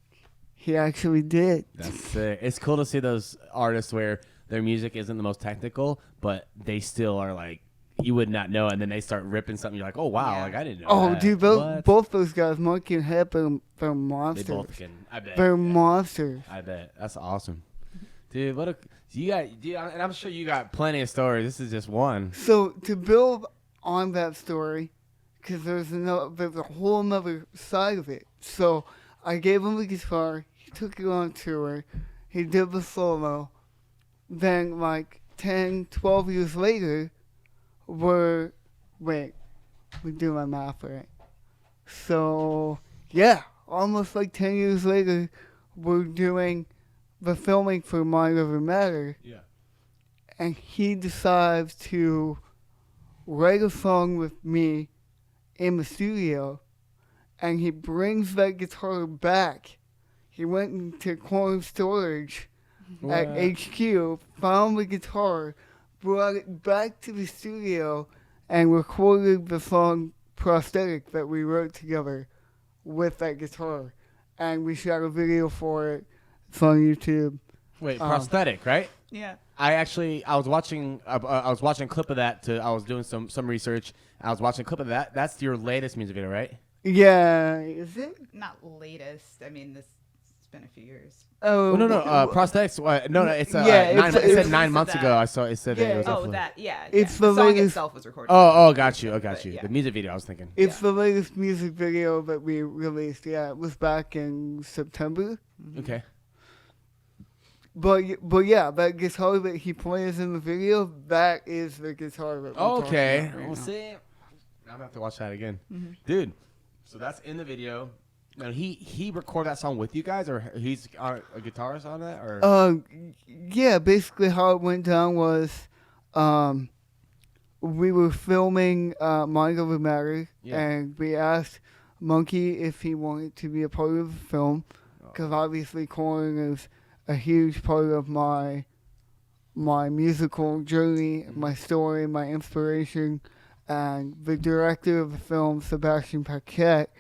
he actually did. That's sick. It's cool to see those artists where their music isn't the most technical, but they still are like, you would not know, and then they start ripping something. You're like, oh wow, Yeah. like I didn't know. Oh, that. dude, What? both those guys, Monkey and Head, they're They monsters. both can. I bet. They're monsters. I bet. That's awesome, dude. What a you got, dude, and I'm sure you got plenty of stories. This is just one. So to build on that story, because there's a whole another side of it. So I gave him the guitar. He took it on tour. He did the solo. Then like 10, 12 years later, we're doing my math right. So yeah, almost like 10 years later, we're doing the filming for Mind Over Matter. Yeah. And he decides to write a song with me in the studio, and he brings that guitar back. He went into Korn storage at HQ, found the guitar, brought it back to the studio, and recorded the song Prosthetic that we wrote together with that guitar. And we shot a video for it. It's on YouTube. Wait, prosthetic, right? Yeah. I was watching a clip of that. I was doing some research. I was watching a clip of that. That's your latest music video, right? Yeah, is it? Not latest. I mean, it's been a few years. Oh, no. Prosthetics. No. It's Yeah, it said it's- 9 months that. ago. I saw it said that it was Yeah. up Oh, for- that, yeah. It's yeah. the song latest- itself was recorded. Oh, got you. But, yeah. The music video. I was thinking. It's the latest music video that we released. Yeah, it was back in September. Okay. But yeah, that guitar that he plays in the video, that is the guitar that we're Okay. talking about right We'll now. see. I'm gonna have to watch that again, Mm-hmm. dude. So that's in the video. Now he recorded that song with you guys, or he's a guitarist on that, or Yeah, basically how it went down was, we were filming Mind Over Matter, Yeah. and we asked Monkey if he wanted to be a part of the film, because obviously Korn is a huge part of my musical journey, my story, my inspiration, and the director of the film, Sebastian Paquette,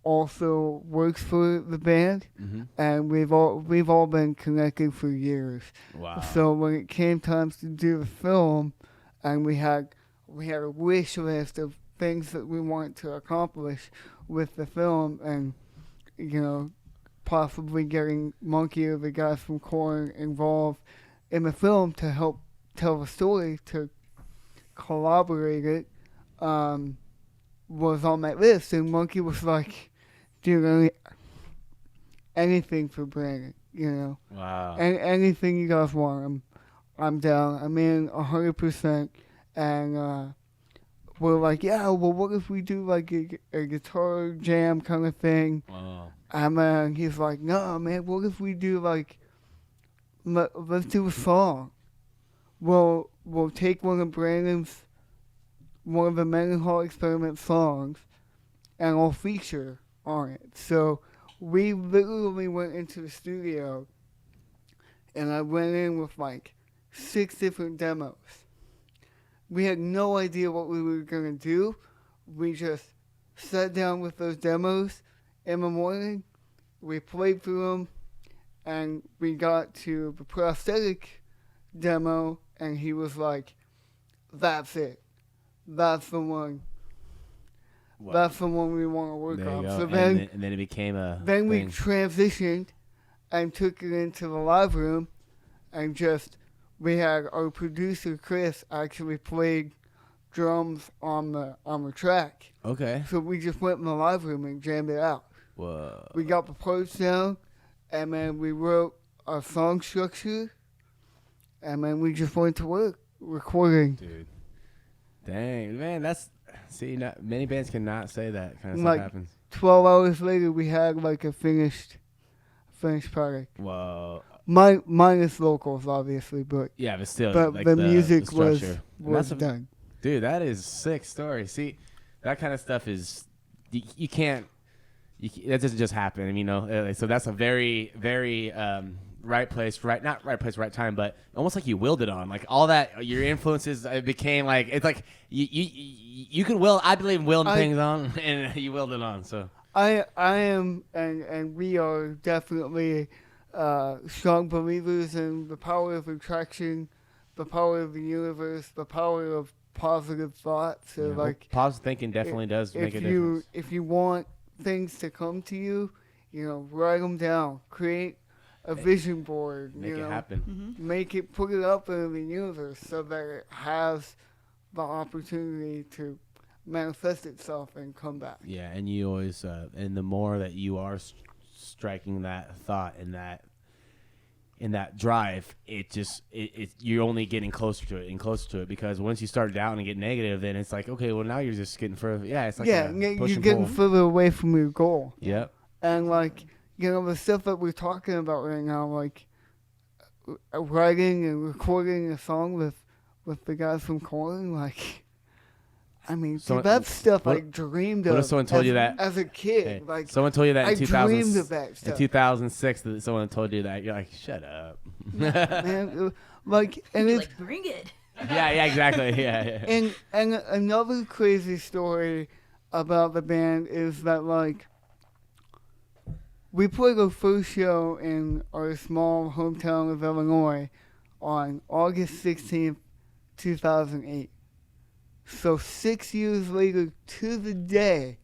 also works for the band, and we've all been connected for years. wow. So when it came time to do the film, and we had a wish list of things that we wanted to accomplish with the film, and possibly getting Monkey or the guys from Korn involved in the film to help tell the story, to collaborate it, was on that list. And Monkey was like, dude, anything for Brandon, Wow. and anything you guys want, I'm down. I'm in 100%. And we're like, yeah, well, what if we do like a guitar jam kind of thing? Wow. And he's like, no, man, what if we do like, let's do a song. We'll take one of the Mendenhall Experiment songs, and I'll feature on it. So we literally went into the studio, and I went in with like 6 different demos. We had no idea what we were going to do. We just sat down with those demos in the morning. We played through them, and we got to the prosthetic demo, and he was like, "That's it. That's the one. Wow. That's the one we want to work There you on." go. So And then it became a then we thing. transitioned and took it into the live room, and we had our producer Chris actually played drums on the track. Okay. So we just went in the live room and jammed it out. Whoa. We got the parts down, and then we wrote our song structure, and then we just went to work recording. Dude. Dang, man, not many bands cannot say that kind of stuff Like- happens. 12 hours later, we had like a finished product. Whoa. Minus vocals, obviously, but Yeah, but still, but like the music the was structure. And that's a- done. Dude, that is a sick story. See, that kind of stuff is you can't. That doesn't just happen. I mean, so that's a very, very right place, not right place, right time, but almost like you willed it on. Like all that, your influences became like it's like you can will. I believe in willing things on, and you willed it on. So I am, and we are definitely strong believers in the power of attraction, the power of the universe, the power of positive thoughts. So like positive thinking definitely does make a difference. If you want things to come to you, write them down, create a vision board, Make it happen. put it up in the universe so that it has the opportunity to manifest itself and come back. Yeah, and you always, and the more that you are striking that thought and that drive, you're only getting closer to it and closer to it, because once you start down and get negative, then it's like, okay, well now you're just getting further. Yeah, it's like you're push and getting pull. further away from your goal. Yep. And like, the stuff that we're talking about right now, like writing and recording a song with the guys from Corn, like, I mean, that's stuff I dreamed of. What if someone told you that as a kid? Hey, like, someone told you that I in 2000, dreamed of that stuff. in 2006 that someone told you that, you're like, shut up. Man, like, and Be it's like, bring it. yeah, exactly. Yeah. and another crazy story about the band is that, like, we played our first show in our small hometown of Illinois on August 16th, 2008. So 6 years later to the day,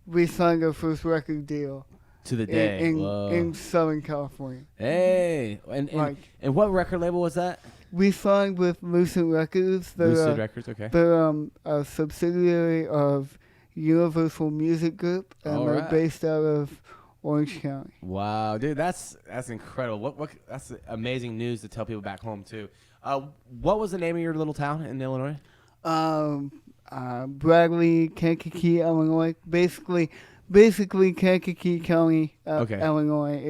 we signed our first record deal To the day. Whoa. in Southern California. Hey, and what record label was that? We signed with Lucid Records. Lucid Records, okay. They're a subsidiary of Universal Music Group, and All they're right. based out of Orange County. Wow, dude, that's incredible. What that's amazing news to tell people back home too. What was the name of your little town in Illinois? Bradley, Kankakee, Illinois. Basically Kankakee County, Okay. Illinois.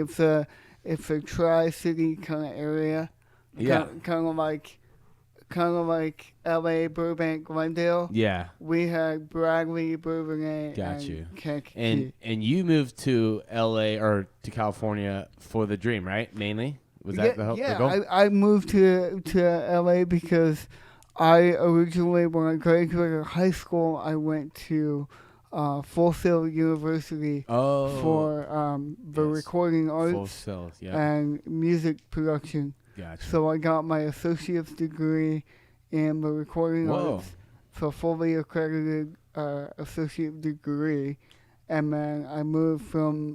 It's a tri-city kind of area. Yeah. Kind of like L.A., Burbank, Glendale. Yeah. We had Bradley, Burbank, Got and you. Kankakee. And you moved to L.A. or to California for the dream, right? Mainly, was that the goal? I moved to L.A. because I originally, when I graduated high school, I went to Full Sail University for the yes. recording Full arts Sail, yeah. and music production. Gotcha. So I got my associate's degree in the recording Whoa. arts, so fully accredited associate degree, and then I moved from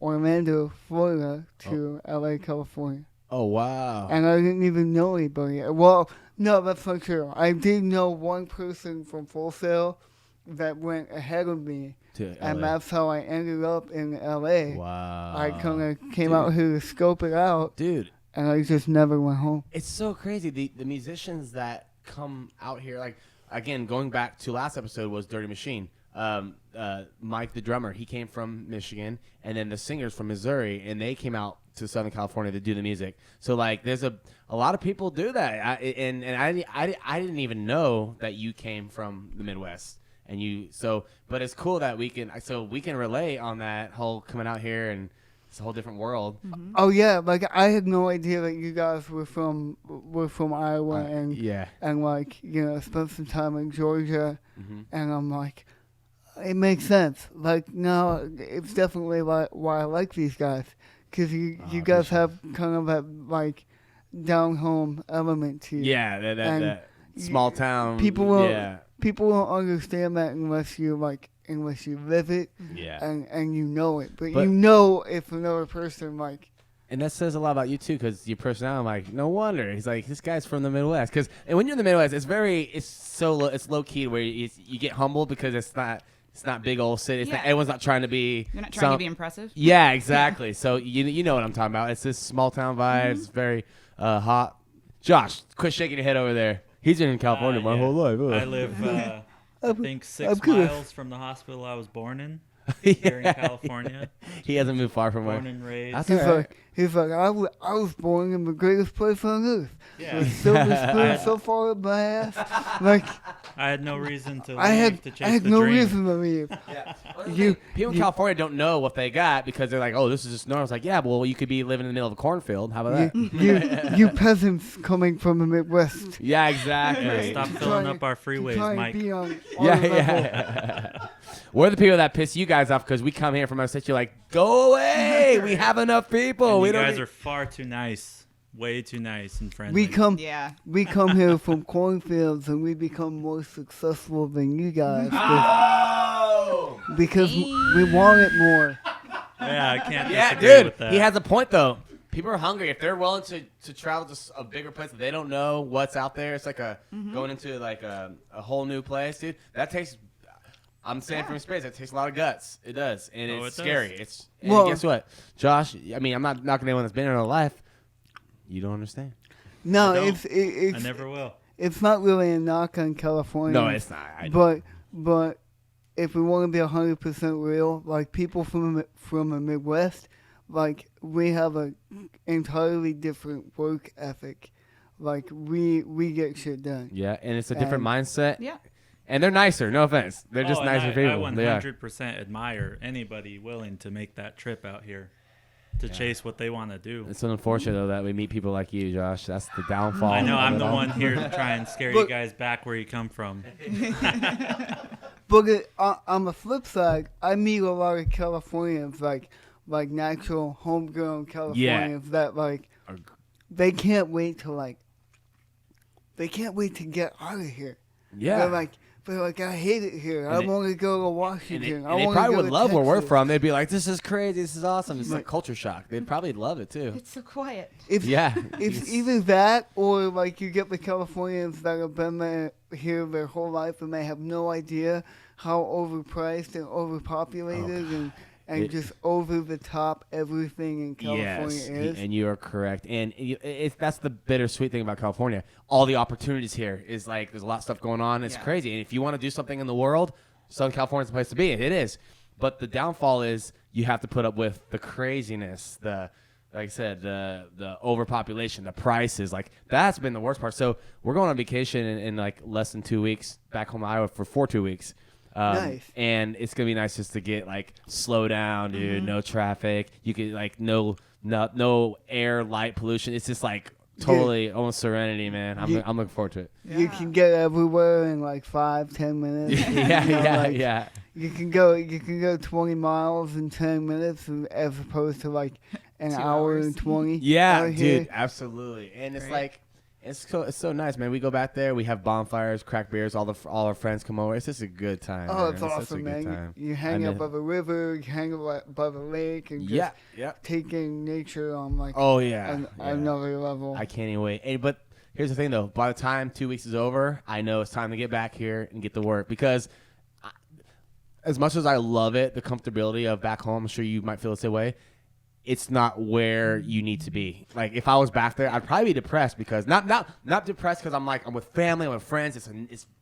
Orlando, Florida, to L.A., California. Oh wow. And I didn't even know anybody. Well, no, that's not true. I did know one person from Full Sail that went ahead of me, and that's how I ended up in L.A. Wow. I kind of came out here to scope it out, dude. and I just never went home. It's so crazy. The musicians that come out here, like, again, going back to last episode was Dirty Machine. Mike, the drummer, he came from Michigan, and then the singers from Missouri, and they came out to Southern California to do the music. So, like, there's a lot of people do that. I didn't even know that you came from the Midwest. But it's cool that we can relate on that whole coming out here and It's a whole different world. Oh yeah, like I had no idea that you guys were from Iowa Yeah. and like spent some time in Georgia, Mhm. and I'm like, it makes sense. Like now, it's definitely why I like these guys, because you I guys appreciate have kind of that like down home element to you. Yeah, And that small town. people won't Yeah. people won't understand that unless you live it Yeah. and you know it. But But- you know if another person like. And that says a lot about you too, because your personality. I'm like, no wonder he's like, this guy's from the Midwest. And when you're in the Midwest, it's low key where you get humbled because it's not big old city. Yeah. Everyone's not trying to be. You're not trying to be impressive. Yeah, exactly. So you know what I'm talking about. It's this small town vibe. It's very hot. Josh, quit shaking your head over there. He's been in California my Yeah. whole life. I live, I think, 6 I'm good. miles from the hospital I was born in here in California. He hasn't moved far from Born where. and raised. That's He's all right. like, I was born in the greatest place on earth. Yeah. With silver spoon so far up my ass. Like, I had no reason to leave I to chase had the no dream. reason to leave. People in California don't know what they got because they're like, oh, this is just normal. It's like, yeah, well, you could be living in the middle of a cornfield. How about that? You peasants coming from the Midwest. Yeah, Yeah, exactly. stop Trying filling to- up our to freeways, try and Mike. be on Yeah, our level. yeah. We're the people that piss you guys off because we come here from our city. You're like, go away. We have enough people. And We you don't guys need- are far too nice. Way too nice and friendly. We come Yeah. here from cornfields and we become more successful than you guys Oh! because we want it more. Yeah, I can't Yeah, disagree dude. with that. He has a point, though. People are hungry. If they're willing to travel to a bigger place that they don't know what's out there, it's like going into like a whole new place, dude. That takes. I'm saying from experience, it takes a lot of guts. It does, and Oh, it's it does. scary. And Well- guess what, Josh? I mean, I'm not knocking anyone that's been in their life. You don't understand. No, I don't. I it's never will. it's not really a knock on California. No, it's not. I know. But if we want to be 100% real, like people from the Midwest, like we have a entirely different work ethic. Like we get shit done. Yeah, and it's a different mindset. Yeah. And they're nicer. No offense. They're just and nicer people. I They are. 100% admire anybody willing to make that trip out here to chase what they want to do. It's unfortunate though that we meet people like you, Josh. That's the downfall. I know of I'm it the all. one here to try and scare you Look- guys back where you come from. But on the flip side, I meet a lot of Californians, like natural homegrown Californians that like they can't wait to get out of here. Yeah. They're like, I hate it here. I And want to go to And Washington. they, I and they want probably to go would to love where we're Texas." from. They'd be like, "This is crazy. This is awesome." It's like culture shock. They'd probably love it too. It's so quiet. It's, Yeah. It's either that or like you get the Californians that have been here their whole life and they have no idea how overpriced and overpopulated and It- just over the top everything in California Yes, is. and you are correct. And that's the bittersweet thing about California. All the opportunities here is like there's a lot of stuff going on. It's Yeah. crazy. And if you want to do something in the world, Southern California's the place to be. It is. But the downfall is you have to put up with the craziness, like I said, the overpopulation, the prices. Like that's been the worst part. So we're going on vacation in like less than 2 weeks back home in Iowa for 2 weeks. Nice. And it's gonna be nice just to get like slow down, dude. No traffic. You could like no air, light pollution. It's just like totally almost serenity, man. I'm looking forward to it. You can get everywhere in like 5-10 minutes. yeah, You know, yeah, like, yeah. You can go 20 miles in 10 minutes as opposed to like an 2 hour hours. and 20. Yeah, out here. dude, absolutely. And it's Right. like it's so nice, man. We go back there, we have bonfires, crack beers, all our friends come over. It's just a good time. Oh, man. it's such a awesome, good man. time. You hang I out miss- by the river, you hang out by the lake, and just yeah. taking nature on like Oh yeah. yeah. another level. I can't even wait. Hey, but here's the thing, though. By the time 2 weeks is over, I know it's time to get back here and get to work because as much as I love it, the comfortability of back home, I'm sure you might feel the same way. It's not where you need to be. Like if I was back there, I'd probably be depressed because not depressed because I'm with family, I'm with friends.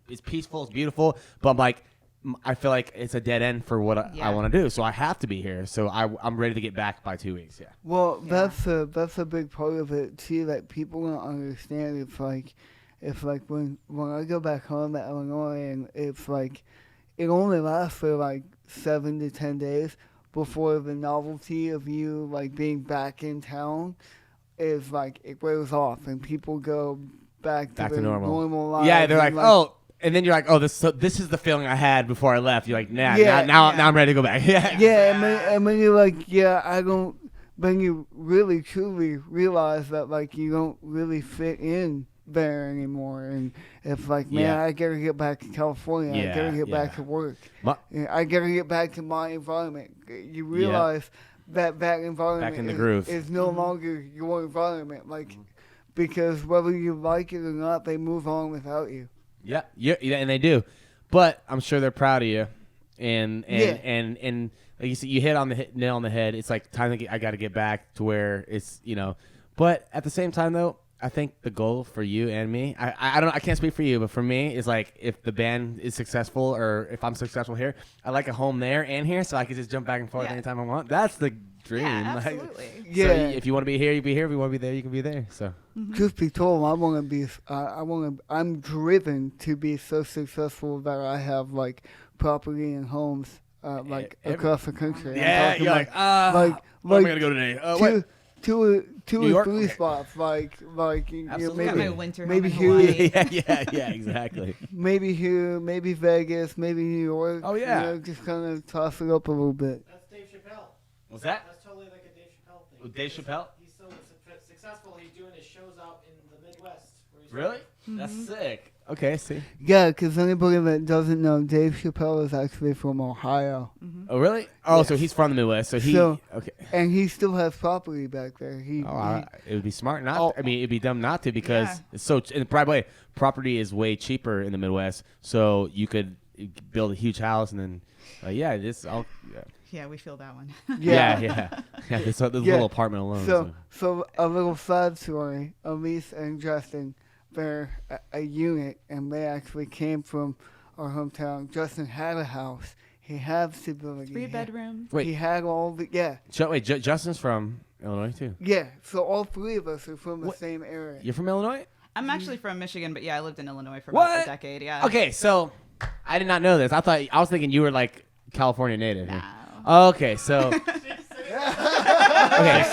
It's peaceful, it's beautiful, but I'm like I feel like it's a dead end for what I Yeah. want to do. So I have to be here. So I'm ready to get back by 2 weeks. Yeah. Well, Yeah. that's a big part of it too that people don't understand. It's like when I go back home to Illinois and it's like it only lasts for like 7 to 10 days, before the novelty of you like being back in town is like it wears off and people go back to to normal. lives. Yeah, they're and, like, oh, and then you're like, oh, this is the feeling I had before I left. You're like, nah, Yeah. now I'm ready to go back. Yeah. Yeah, and when you're like, yeah, I don't. When you really truly realize that like you don't really fit in there anymore, and it's like, man, Yeah. I gotta get back to California. I gotta get back to work. I gotta get back to my environment. You realize that environment Back in the groove. is no longer your environment, like because whether you like it or not, they move on without you. Yeah, and they do, but I'm sure they're proud of you, and like you see, you hit on the nail on the head. It's like time I got to get back to where it's but at the same time though, I think the goal for you and me, I can't speak for you, but for me is like if the band is successful or if I'm successful here, I like a home there and here, so I can just jump back and forth anytime I want. That's the dream. Yeah, Like, absolutely. Yeah. So if you want to be here, you be here. If you want to be there, you can be there. So. Truth be told, I'm driven to be so successful that I have like property and homes across the country. Yeah, you're like, where am I gonna go today? Two New or York? three spots, like Absolutely. Got my maybe winter maybe home in here, Hawaii. yeah, exactly. maybe here, maybe Vegas, maybe New York. Oh, yeah. just kind of toss it up a little bit. That's Dave Chappelle. What's that? That's totally like a Dave Chappelle thing. With Dave Chappelle? He's so successful, he's doing his shows out in the Midwest. Where he's Really? That's sick. Okay, see. Yeah, because anybody that doesn't know, Dave Chappelle is actually from Ohio, Oh, really? Oh, Yeah. so he's from the Midwest. So he. So- Okay. and he still has property back there. It would be smart not. Oh. I mean, it'd be dumb not to because Yeah. it's so. And by the way, property is way cheaper in the Midwest, so you could build a huge house and then, this all. Yeah, we feel that one. Yeah. This little apartment alone. So a little side story: Alyce and Justin, they're a unit, and they actually came from our hometown. Justin had a house. He had stability. 3 bedrooms. Wait. He had all the Justin's from Illinois too. Yeah. So all three of us are from the same area. You're from Illinois? I'm actually from Michigan, but yeah, I lived in Illinois for What? about a decade. Yeah. Okay, so I did not know this. I was thinking you were like California native. No. Okay, so They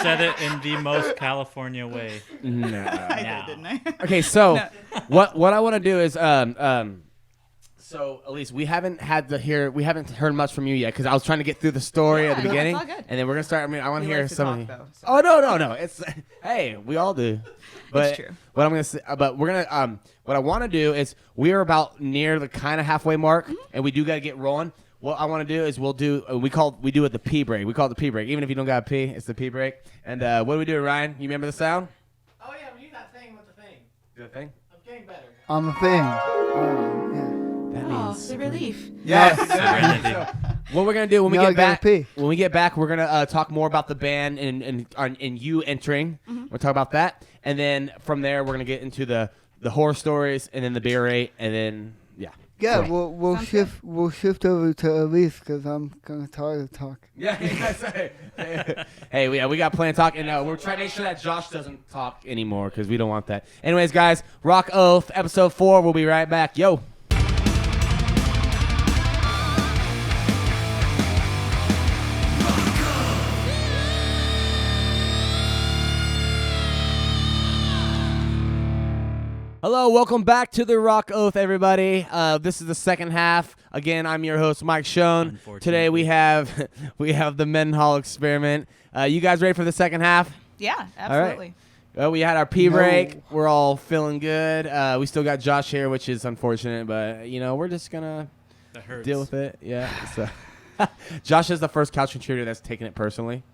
said it in the most California way. no. I did, didn't I? Okay, so No. what I want to do is so Alyce, we haven't heard much from you yet because I was trying to get through the story at the Yeah, beginning, it's all good. and then we're gonna start. I mean, I want to We hear like to some talk, of you. though, so. Oh no! It's hey, we all do. But true. what I'm gonna say, but we're gonna what I want to do is we are about near the kind of halfway mark, and we do gotta get rolling. What I want to do is we do it the pee break. We call it the pee break. Even if you don't got a pee, it's the pee break. And what do we do, Ryan? You remember the sound? Oh yeah, we do that thing with the thing. Do the thing. I'm getting better. On the thing. That Oh, means the relief. yes. Serenity. What we're gonna do when we Now I get gotta back? pee. When we get back, we're gonna talk more about the band and you entering. We'll talk about that, and then from there we're gonna get into the horror stories, and then the beer rate, and then Yeah, Cool. we'll Sounds shift over to Alyce because I'm kind of tired of talking. yeah. Hey, we got plenty of talk, and we're trying to make sure that Josh doesn't talk anymore because we don't want that. Anyways, guys, Rock Oath episode 4. We'll be right back. Yo. Hello, welcome back to the Rock Oath, everybody. This is the second half. Again, I'm your host, Mike Schoen. Today we have the Mendenhall Experiment. You guys ready for the second half? Yeah, absolutely. Well, we had our pee No. break. We're all feeling good. We still got Josh here, which is unfortunate, but we're just gonna That hurts. deal with it. Yeah. So, Josh is the first couch contributor that's taken it personally.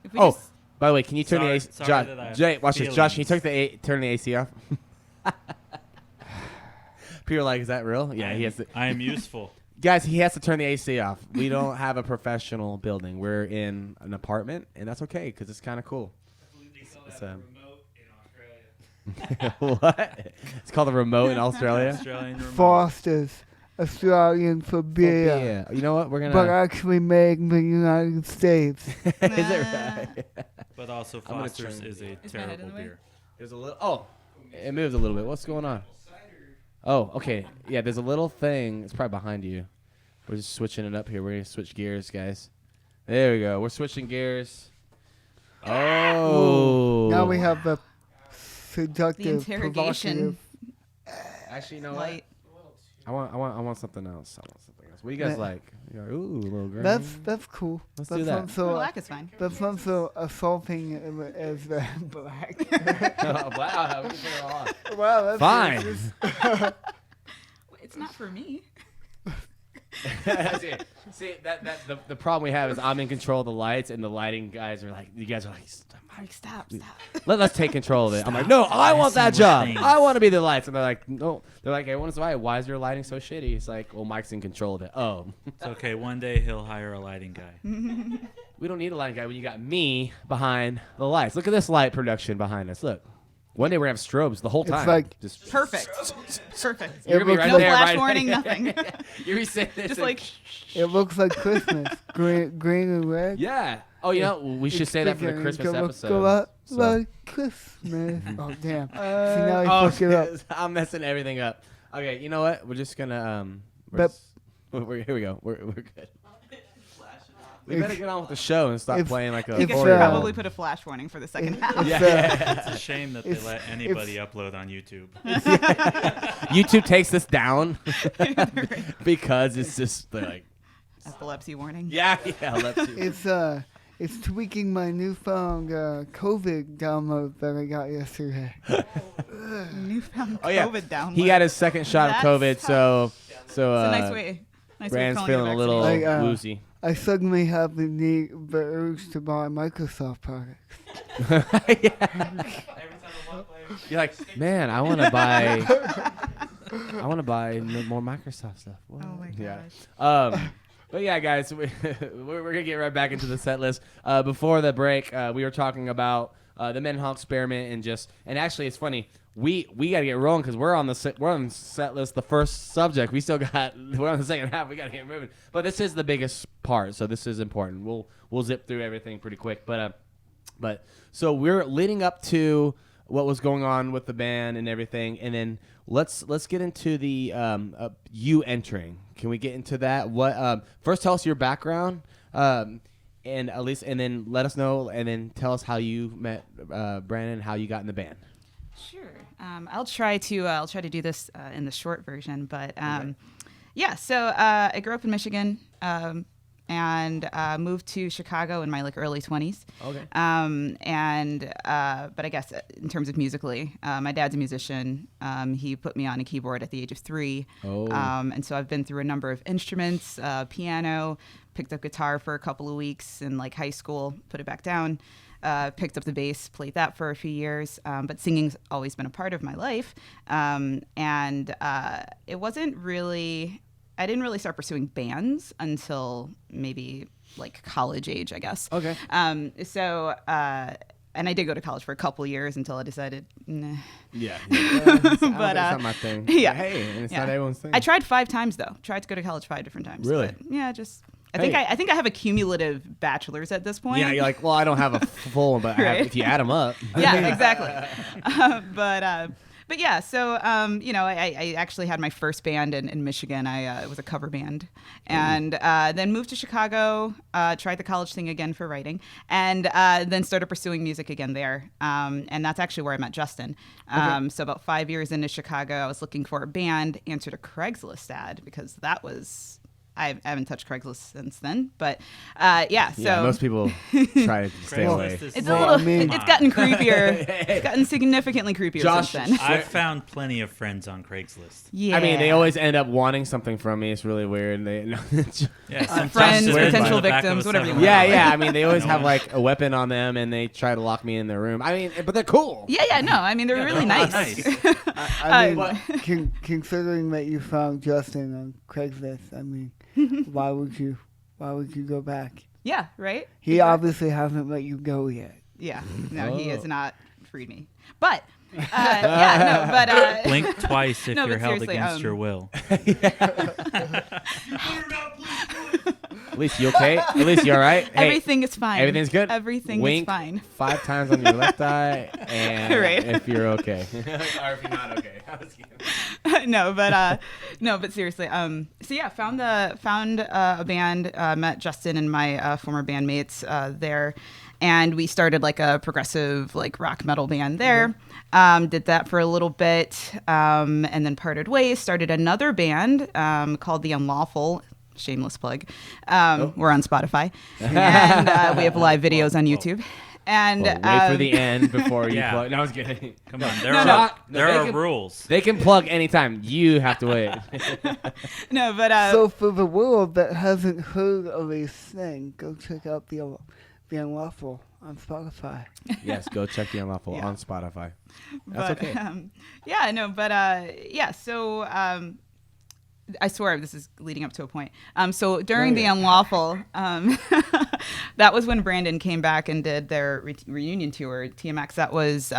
If we Oh, just- by the way, can you turn the Sorry- AC? sorry Josh, that I have Jay, watch this. Josh, can you feelings. turn the AC off? People are like, is that real? Yeah, he has to. I am useful. Guys, he has to turn the AC off. We don't have a professional building. We're in an apartment, and that's okay because it's kind of cool. It's, what? It's called the remote in Australia. Australian remote. Foster's Australian for beer, Yeah. You know what? We're but gonna. actually made in the United States. Is it right? But also I'm gonna Foster's turn- is a Is my head in terrible the way? beer. There's a little. Oh, it moved a little bit. What's going on? Oh, okay. Yeah, there's a little thing. It's probably behind you. We're just switching it up here. We're gonna switch gears, guys. There we go. We're switching gears. Oh. Now we have the The seductive, interrogation Actually, you know light. what? I want something else. What do you guys Ma- like? You're like, ooh, little girl. That's cool. Let's that's do that. not so, Black is fine. that's not so assaulting as black. Oh, wow. We can put it all on. Wow, that's Fine. It's not for me. See, the problem we have is I'm in control of the lights, and the lighting guys are like, you guys are like, Stop. let's take control of it. I'm like, no, I want that messing job. with things. I want to be the lights. And they're like, no. They're like, everyone's why is your lighting so shitty? It's like, well, Mike's in control of it. Oh. It's okay. One day he'll hire a lighting guy. We don't need a lighting guy when you got me behind the lights. Look at this light production behind us. Look. One day we're going to have strobes the whole time. like- just Perfect. You're gonna be right No there, flash right? warning, nothing. You're be sitting there Just saying, like, It looks like Christmas. green and red. yeah. Oh, you know, we should say that for the Christmas episode. Go out So- like Christmas. Oh, damn. See, now I fucked it up. I'm messing everything up. Okay, you know what? We're just gonna But- here we go. We're good. We better get on with the show and stop if- playing like a. you if, could four-year-old. probably put a flash warning for the second half. Yeah. It's a shame that they It's- let anybody upload on YouTube. YouTube takes this down because it's just they're like, Epilepsy warning. yeah, let's see. It's tweaking my newfound COVID download that I got yesterday. Newfound Oh yeah, COVID download. he got his second shot of That's COVID, so It's a nice uh, way. Nice way of Brand's calling it feeling a little Like, woozy. I suddenly have the urge to buy Microsoft products. You're like, man, I want to buy. I want to buy more Microsoft stuff. What? Oh my Yeah. gosh. But yeah, guys, we're gonna get right back into the set list. Before the break, we were talking about the Mendenhall Experiment and actually, it's funny. We gotta get rolling because we're on the set list. The first subject. We're on the second half. We gotta get moving. But this is the biggest part, so this is important. We'll zip through everything pretty quick. But so we're leading up to what was going on with the band and everything, and then let's get into the you entering. Can we get into that? What first tell us your background, and Alyce, and then let us know, and then tell us how you met Brandon, how you got in the band. Sure. I'll try to do this in the short version, but yeah. So I grew up in Michigan and moved to Chicago in my early 20s. Okay. But I guess in terms of musically, my dad's a musician. He put me on a keyboard at the age of 3. Oh. And so I've been through a number of instruments, piano, picked up guitar for a couple of weeks in high school, put it back down. Picked up the bass, played that for a few years, but singing's always been a part of my life. It wasn't really, I didn't really start pursuing bands until maybe college age, I guess. Okay. And I did go to college for a couple years until I decided, nah. Yeah. It's But, not my thing. yeah. Hey, and it's Yeah. not everyone's thing. I tried 5 times though. Tried to go to college 5 different times. Really? But, yeah, just Hey. I think I have a cumulative bachelor's at this point. Yeah, you're like, well, I don't have a full one, but I have, Right. if you add them up. Yeah, exactly. But yeah, so I actually had my first band in Michigan. It was a cover band, and then moved to Chicago. Tried the college thing again for writing, and then started pursuing music again there. And that's actually where I met Justin. So about 5 years into Chicago, I was looking for a band. Answered a Craigslist ad because that was. I haven't touched Craigslist since then, but yeah. So Yeah, most people try to stay away. Craigslist is it's Well, a little. I mean- It's gotten creepier. It's gotten significantly creepier Josh- since then. I've found plenty of friends on Craigslist. Yeah. I mean, they always end up wanting something from me. It's really weird. Yeah, friends, swears by potential the back of a victims, whatever you 7-Eleven. want. yeah. I mean, they always No have one- a weapon on them, and they try to lock me in their room. I mean, but they're cool. Yeah, no. I mean, they're really they're nice. nice. I mean, considering that you found Justin on Craigslist, I mean, why would you go back? Yeah, right? He obviously hasn't let you go yet. Yeah. No, he Oh. has not freed me. But, yeah, no, but. Blink twice if No, you're but held seriously, against your will. Alyce, you okay? Alyce, you all right? Hey, Everything is fine. everything's good? Everything Wink is fine. 5 times on your left eye, and Right. if you're okay. Or if you're not okay. I was kidding. no, but seriously. So yeah, found a band. Met Justin and my former bandmates there, and we started like a progressive like rock metal band there. Did that for a little bit, and then parted ways. Started another band called The Unlawful. Shameless plug. We're on Spotify, and we have live videos on YouTube. And Well, wait for the end before you Yeah. plug. No, I was kidding. Come on, there No, are no. there They are can- rules. They can plug anytime. You have to wait. no, but So for the world that hasn't heard Alyce sing, go check out the Unlawful on Spotify. Yes, go check The Unlawful Yeah. on Spotify. That's but okay. yeah, no, but yeah. So I swear this is leading up to a point. So during the Unlawful, that was when Brandon came back and did their reunion tour, TMX. That was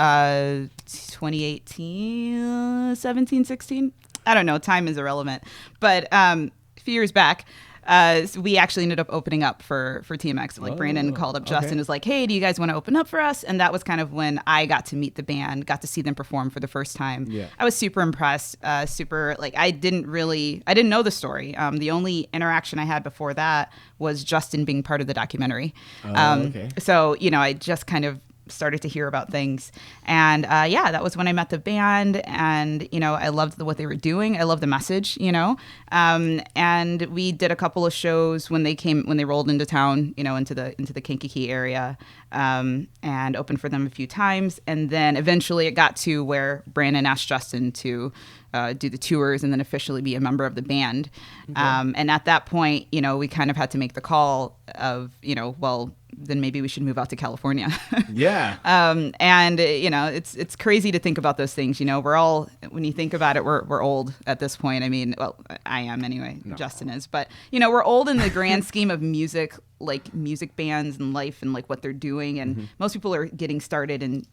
2018, 17, 16. I don't know. Time is irrelevant. But a few years back, so we actually ended up opening up for TMX. Like Brandon called up Justin, okay. was like, "Hey, do you guys want to open up for us?" And that was kind of when I got to meet the band, got to see them perform for the first time. Yeah. I was super impressed. Super like I didn't know the story. The only interaction I had before that was Justin being part of the documentary. Okay. So I just kind of started to hear about things, and yeah, that was when I met the band, and I loved what they were doing. I loved the message, and we did a couple of shows when they rolled into town, into the Kankakee area, and opened for them a few times, and then eventually it got to where Brandon asked Justin to do the tours and then officially be a member of the band. And at that point, we kind of had to make the call of, well, then maybe we should move out to California. Yeah. And it's crazy to think about those things. We're all, when you think about it, we're old at this point. I mean, well, I am anyway. No. Justin is, but we're old in the grand scheme of music, like music bands and life and like what they're doing. And most people are getting started and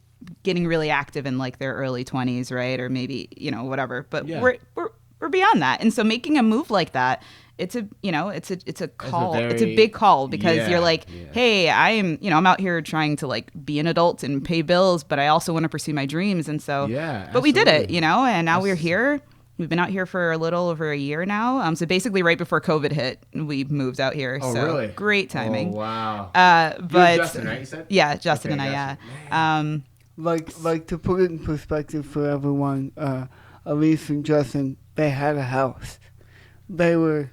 getting really active in like their early 20s, right? Or maybe whatever. But Yeah. we're beyond that. And so making a move like that, it's a call. It's a very- big call because Yeah, you're like, yeah. hey, I'm out here trying to like be an adult and pay bills, but I also want to pursue my dreams. And so, Yeah, but we did it, absolutely. and now we're here. We've been out here for a little over a year now. So basically, right before COVID hit, we moved out here. Oh, so really? great timing. Oh, wow. But Justin, right, you said? yeah, Justin Okay, and I, gotcha. yeah. Like to put it in perspective for everyone, Alyce and Justin, they had a house. They were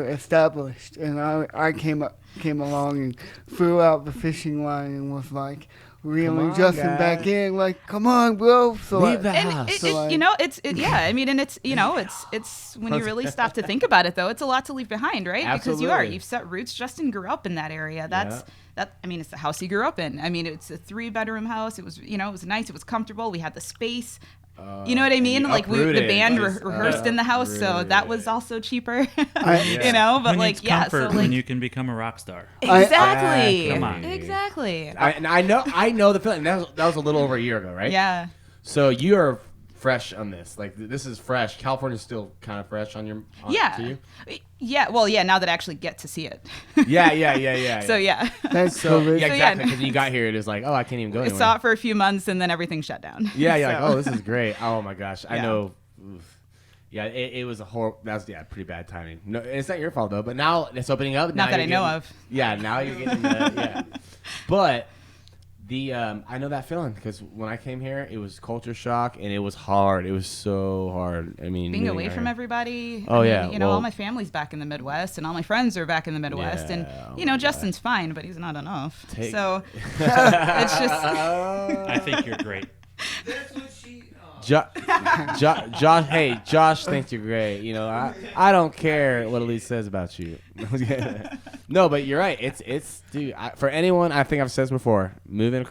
established, and I came along and threw out the fishing line and was like reeling on, Justin guys. back in, like, come on, bro. So Leave the And house. So, like- yeah. I mean, and it's when you really stop to think about it, though, it's a lot to leave behind, right? Because Absolutely. you've set roots. Justin grew up in that area. I mean, it's the house he grew up in. I mean, it's a 3-bedroom house. It was, it was nice. It was comfortable. We had the space. You know what I and mean? you Like the uprooted. band Just rehearsed in the house, so that was uprooted. also cheaper. Yeah. But Who like, needs yeah, comfort so like when you can become a rock star? exactly, Come on. exactly. I know the feeling. That was a little over a year ago, right? Yeah. So you are fresh on this. Like this is fresh. California's still kind of fresh on to Yeah. you? Yeah. Well, yeah. Now that I actually get to see it. Yeah. So yeah. thanks, So COVID. yeah, So, yeah. exactly. Because when you got here, it was like, oh, I can't even go I anywhere. saw it for a few months and then everything shut down. Yeah, you're like, So- oh, this is great. Oh my gosh, I Yeah. know. Oof. Yeah, it was a horrible. That's pretty bad timing. No, it's not your fault though. But now it's opening up. Not now that I you're know getting- of. Yeah, now you're getting the yeah. But I know that feeling because when I came here, it was culture shock and it was hard. It was so hard. I mean, Being moving away out from here. everybody. Oh, I mean, yeah, all well- my family's back in the Midwest and all my friends are back in the Midwest. Yeah, And oh my Justin's fine, but he's not enough. Take- So it's just I think you're great. That's what she. Josh, hey, Josh thinks you're great. I don't care what Alyce says about you. No, but you're right. It's dude. For anyone, I think I've said this before. Moving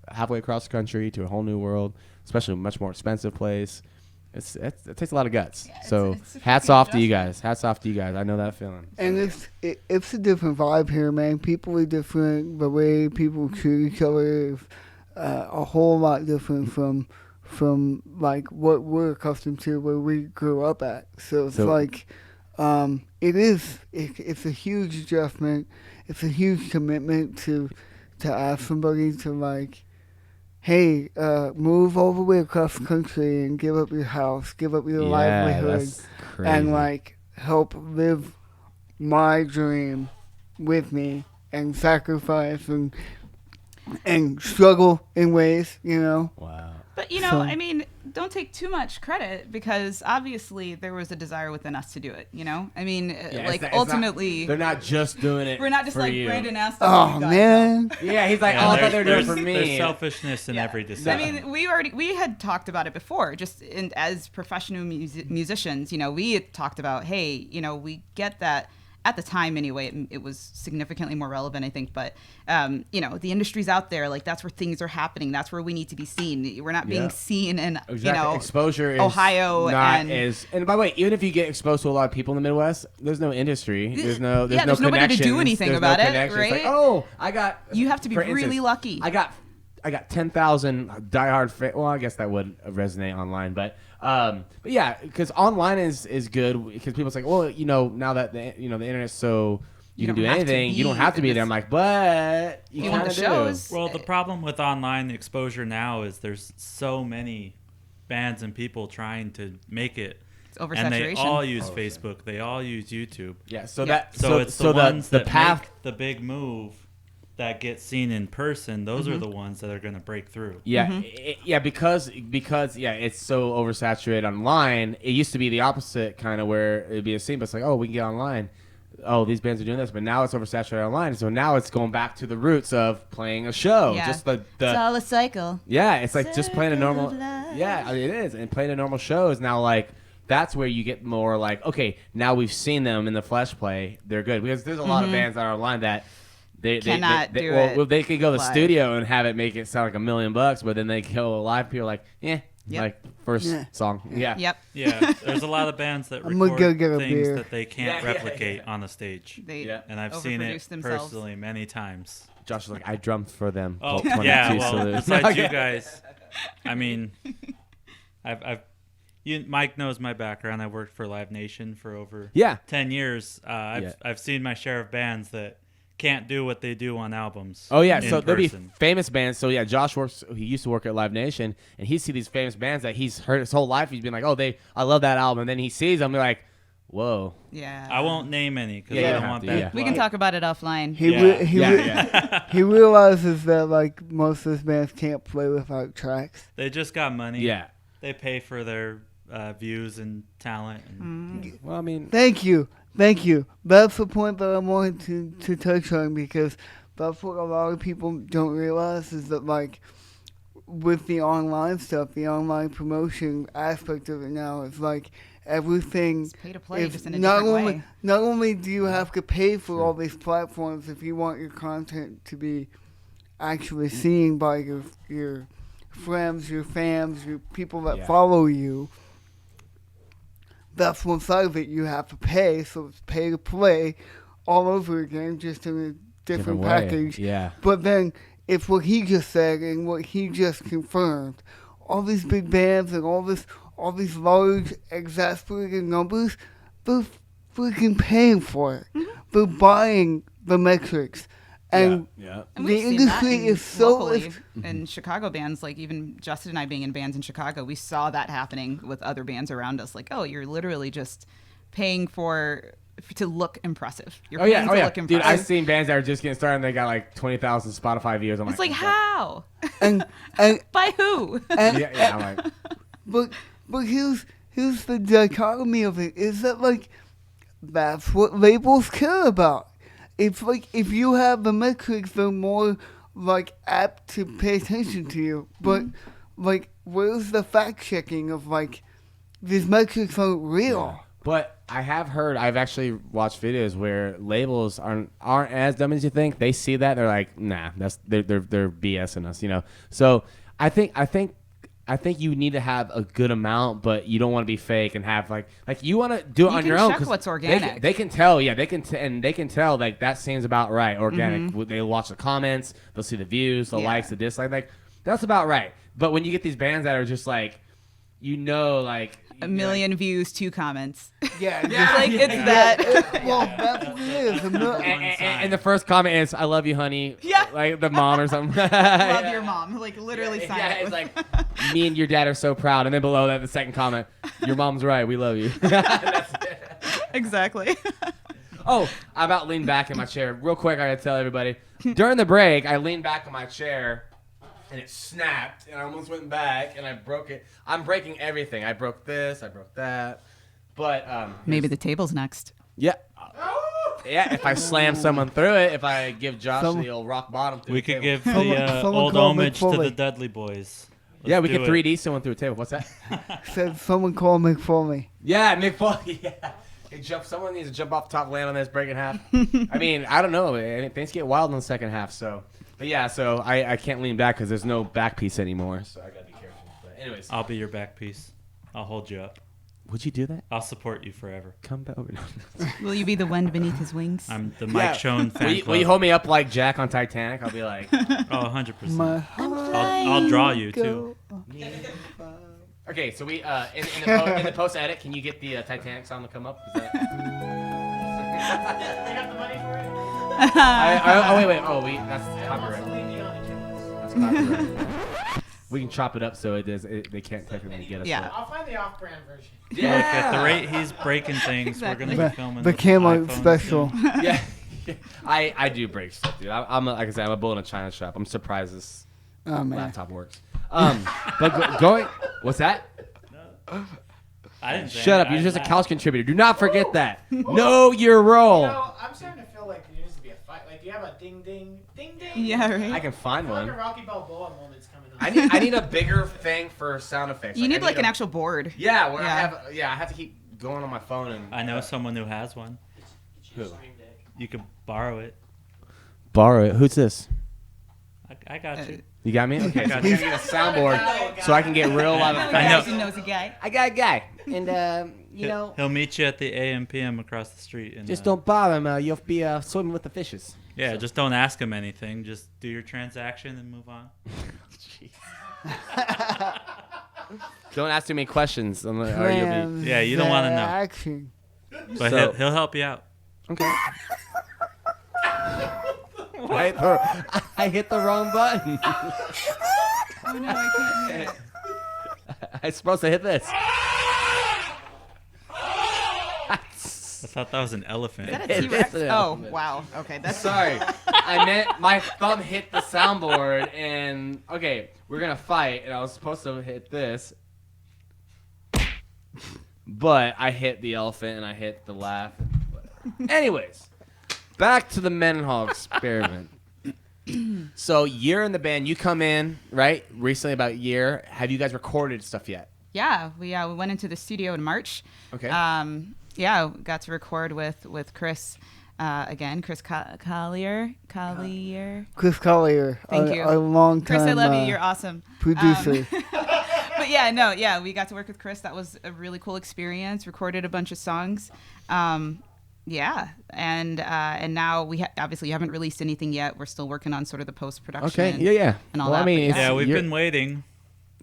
halfway across the country to a whole new world, especially a much more expensive place, it takes a lot of guts. Yeah, so it's a hats freaking off to you adjustment. guys. Hats off to you guys. I know that feeling. And it's a different vibe here, man. People are different. The way people treat each other is a whole lot different from like what we're accustomed to, where we grew up at. So it's So- like it's a huge adjustment. It's a huge commitment to ask somebody to like, hey, move all the way across the country and give up your house, give up your livelihood, that's crazy. and like help live my dream with me and sacrifice and struggle in ways, you know. Wow. But, you know, So- I mean, don't take too much credit because obviously there was a desire within us to do it, you know? I mean, Yeah, like, it's not- ultimately, they're not just doing it. we're not just for like you. Brandon asked us. Oh you guys man, Yeah, he's like, Yeah, oh, I thought they were doing it there's- for me. There's selfishness in Yeah. every I decision. mean, we had talked about it before, just as professional musicians, you know, we had talked about, hey, you know, we get that. At the time, anyway, it was significantly more relevant, I think. But, you know, the industry's out there. Like, that's where things are happening. That's where we need to be seen. We're not being Yeah. seen in, Exactly. you know, Exposure is Ohio not and- and by the way, even if you get exposed to a lot of people in the Midwest, there's no industry. There's no Yeah, there's nobody to do connections, anything there's about no it, connections. It's like, right? oh, I got. You have to be for really instance, lucky. I got 10,000 diehard. Well, I guess that would resonate online, but yeah, because online is good because people say, well, you know, now that the internet's so you can don't do have to anything, you don't be have to be in there. this- I'm like, but you You want kind the of do. shows? Well, the problem with online exposure now is there's so many bands and people trying to make it, It's and they oversaturation. all use Facebook, they all use YouTube. Yeah, so Yeah. that So it's the ones that path. make the big move that get seen in person. Those Mm-hmm. are the ones that are going to break through. Yeah, yeah, because yeah, it's so oversaturated online. It used to be the opposite, kind of where it'd be a scene, but it's like, oh, we can get online. Oh, these bands are doing this, but now it's oversaturated online. So now it's going back to the roots of playing a show. Yeah. Just the It's all a cycle. yeah, it's like just playing a Circle normal. of life. Yeah, I mean, it is, and playing a normal show is now like. That's where you get more like, okay, now we've seen them in the flesh play. They're good because there's a lot of bands that are online that they Cannot they, do well, it well, they could go to the live. studio and have it make it sound like $1 million, but then they go live. People are like, Yep. like first Yeah. song, yeah, Yep. Yeah, there's a lot of bands that I'm gonna record go get a things beer. that they can't Yeah, yeah, replicate on the stage. They Yeah. And I've seen it overproduce themselves. personally many times. Josh is like, I drummed for them. Oh, Bolt 22 yeah. Well, Salute. besides you guys, I mean, Mike knows my background. I worked for Live Nation for over Yeah. 10 years. Yeah. I've seen my share of bands that can't do what they do on albums. Oh yeah, in so there'll be person. famous bands. So yeah, Josh works. He used to work at Live Nation, and he'd see these famous bands that he's heard his whole life. He's been like, oh, I love that album. And then he sees them, and like, whoa. Yeah. I won't name any because Yeah, you I don't don't have want to, that. yeah. We can talk about it offline. he Yeah. re- he Yeah, re- yeah. he realizes that like most of his bands can't play without tracks. They just got money. Yeah. They pay for their views and talent. And Well, I mean, Thank you. That's the point that I wanted to touch on because that's what a lot of people don't realize is that like with the online stuff, the online promotion aspect of it now is like everything. It's pay to play, If just in a not different only way. not only do you have to pay for Sure. all these platforms if you want your content to be actually seen by your friends, your fans, your people that Yeah. follow you. That's one side of it. You have to pay, so it's pay to play all over again, just in a different way. package. Yeah. But then it's what he just said and what he just confirmed. All these big bands and all these large exasperated numbers, they're freaking paying for it. Mm-hmm. They're buying the metrics. And yeah. And the we've seen that industry in is so locally in Chicago bands, like even Justin and I being in bands in Chicago, we saw that happening with other bands around us. Like, oh, you're literally just paying to look impressive. You're Oh paying yeah, to look Dude, impressive. I've seen bands that are just getting started and they got like 20,000 Spotify views. I'm it's like, what the- how? and By who? and Yeah, I'm like, but here's the dichotomy of it is that like that's what labels care about. It's like if you have the metrics, they're more like apt to pay attention to you. But like, where's the fact checking of like these metrics aren't real? But I've actually watched videos where labels aren't as dumb as you think. They see that, they're like, nah, they're BSing us, you know. So I think you need to have a good amount, but you don't want to be fake and have like you want to do it You on can your own. check 'cause what's organic. They can tell, yeah, they can tell like that seems about right, organic. They watch the comments, they'll see the views, the Yeah. likes, the dislikes, like that's about right. But when you get these bands that are just like, you know, like a million views, 2 comments. Yeah, Like it's that. well, that's what it is. And the first comment is, "I love you, honey." Yeah. Like the mom or something. Love your mom. Like literally sign it. It's like, me and your dad are so proud. And then below that, the second comment, your mom's right. We love you. That's it. Exactly. Oh, I about leaned back in my chair. Real quick, I gotta tell everybody. During the break, I leaned back in my chair, and it snapped, and I almost went back, and I broke it. I'm breaking everything. I broke this. I broke that. But Maybe the table's next. yeah. Yeah, if I slam someone through it, if I give Josh the old rock bottom through We the could table. give the Someone old call homage to McFoley. the Dudley Boys. Yeah, we Let's could do it. 3D someone through a table. What's that? Said someone call McFoley. Yeah, Mick Foley. Yeah. Hey, someone needs to jump off the top, land on this, break it in half. I mean, I don't know. Things get wild in the second half. So, but yeah, so I can't lean back because there's no back piece anymore. So I gotta be careful. But anyways, I'll be your back piece. I'll hold you up. would you do that? I'll support you forever. Come back over. Will you be the wind beneath his wings? I'm the Mike Schoen fan Will you club. hold me up like Jack on Titanic? I'll be like, Oh, 100%. My heart I'll draw you too. okay. So we in the post edit, can you get the Titanic song to come up? Is that... They got the money for it? wait. Oh, that's copyright. Celine Dion and Chipmunks. That's copyright. We can chop it up so it does. They can't technically get us. Yeah. but- I'll find the off-brand version. Look, at the rate he's breaking things, Exactly. we're going to be filming the with camo iPhones special. soon. Yeah, I do break stuff, dude. I'm like I said, I'm a bull in a china shop. I'm surprised this Oh man. laptop works. But going, what's that? I didn't say Shut up! it. You're just a I- couch contributor. Do not forget that. Know your role. You know, I'm starting to feel like there needs to be a fight. Like, do you have a ding ding ding ding? Yeah, right. I can find I feel like a one. Rocky Balboa moment's coming up. I need a bigger thing for sound effects. You need I like an a- actual board. Yeah, where Yeah. I have to keep going on my phone and I know someone who has one. Who? You could borrow it. borrow it. Who's this? I got you. You got me? Okay, so I Got gotta you. get a soundboard so I can get real live effects. I know. He knows a guy. I got a guy, and you know, He'll meet you at the AM/PM across the street. And, just don't bother him. You'll be swimming with the fishes. Yeah, just don't ask him anything. Just do your transaction and move on. Don't ask too many questions, or you'll be Yeah, you don't wanna know. Action. But So- he'll help you out. okay. I hit the wrong button. Oh no, I can't hear it. I'm supposed to hit this. I thought that was an elephant. Is that It a T-Rex? is an Oh, elephant. wow. Okay, that's Sorry, I meant my thumb hit the soundboard, and okay, we're gonna fight, and I was supposed to hit this, but I hit the elephant and I hit the laugh. Anyways, back to the Mendenhall Experiment. So you're in the band. You come in right recently, about a year. Have you guys recorded stuff yet? Yeah, we went into the studio in March. Okay. Yeah, got to record with Chris again, Chris Collier. Chris Collier. Thank you. A long time Chris, I love you. You're awesome. producer. But yeah, no, yeah, we got to work with Chris. That was a really cool experience. Recorded a bunch of songs. Yeah, and now we obviously haven't released anything yet. We're still working on sort of the post production. Okay. Yeah. And all well, that, I mean, but it's- Yeah, we've you're- been waiting.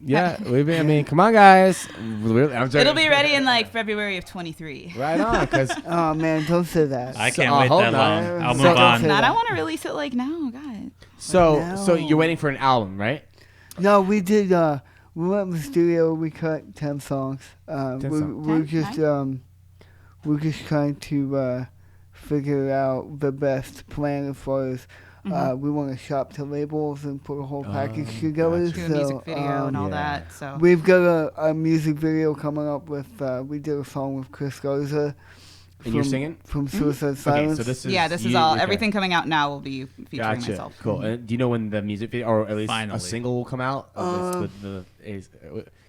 Yeah, we've been. I mean, come on, guys. Really, I'm joking. It'll be ready in like February of 23. Right on, because Oh man, don't say that. I So- can't wait hold that on. long. I'll So- move on. Say Not, I that. want to release it like now. God. so No. you're waiting for an album, right? No, we did. We went in the studio. We cut 10 songs. 10 We're songs. just we're just trying to figure out the best plan as far as we want to shop to labels and put a whole package together. gotcha. Do a So, music video and all yeah. that. So we've got a music video coming up with. We did a song with Chris Garza. And you're singing? From Suicide Okay, Silence. so this is yeah, this is you- all. okay. Everything coming out now will be featuring Gotcha. myself. Cool. Do you know when the music video, or at least Finally. a single, will come out? Because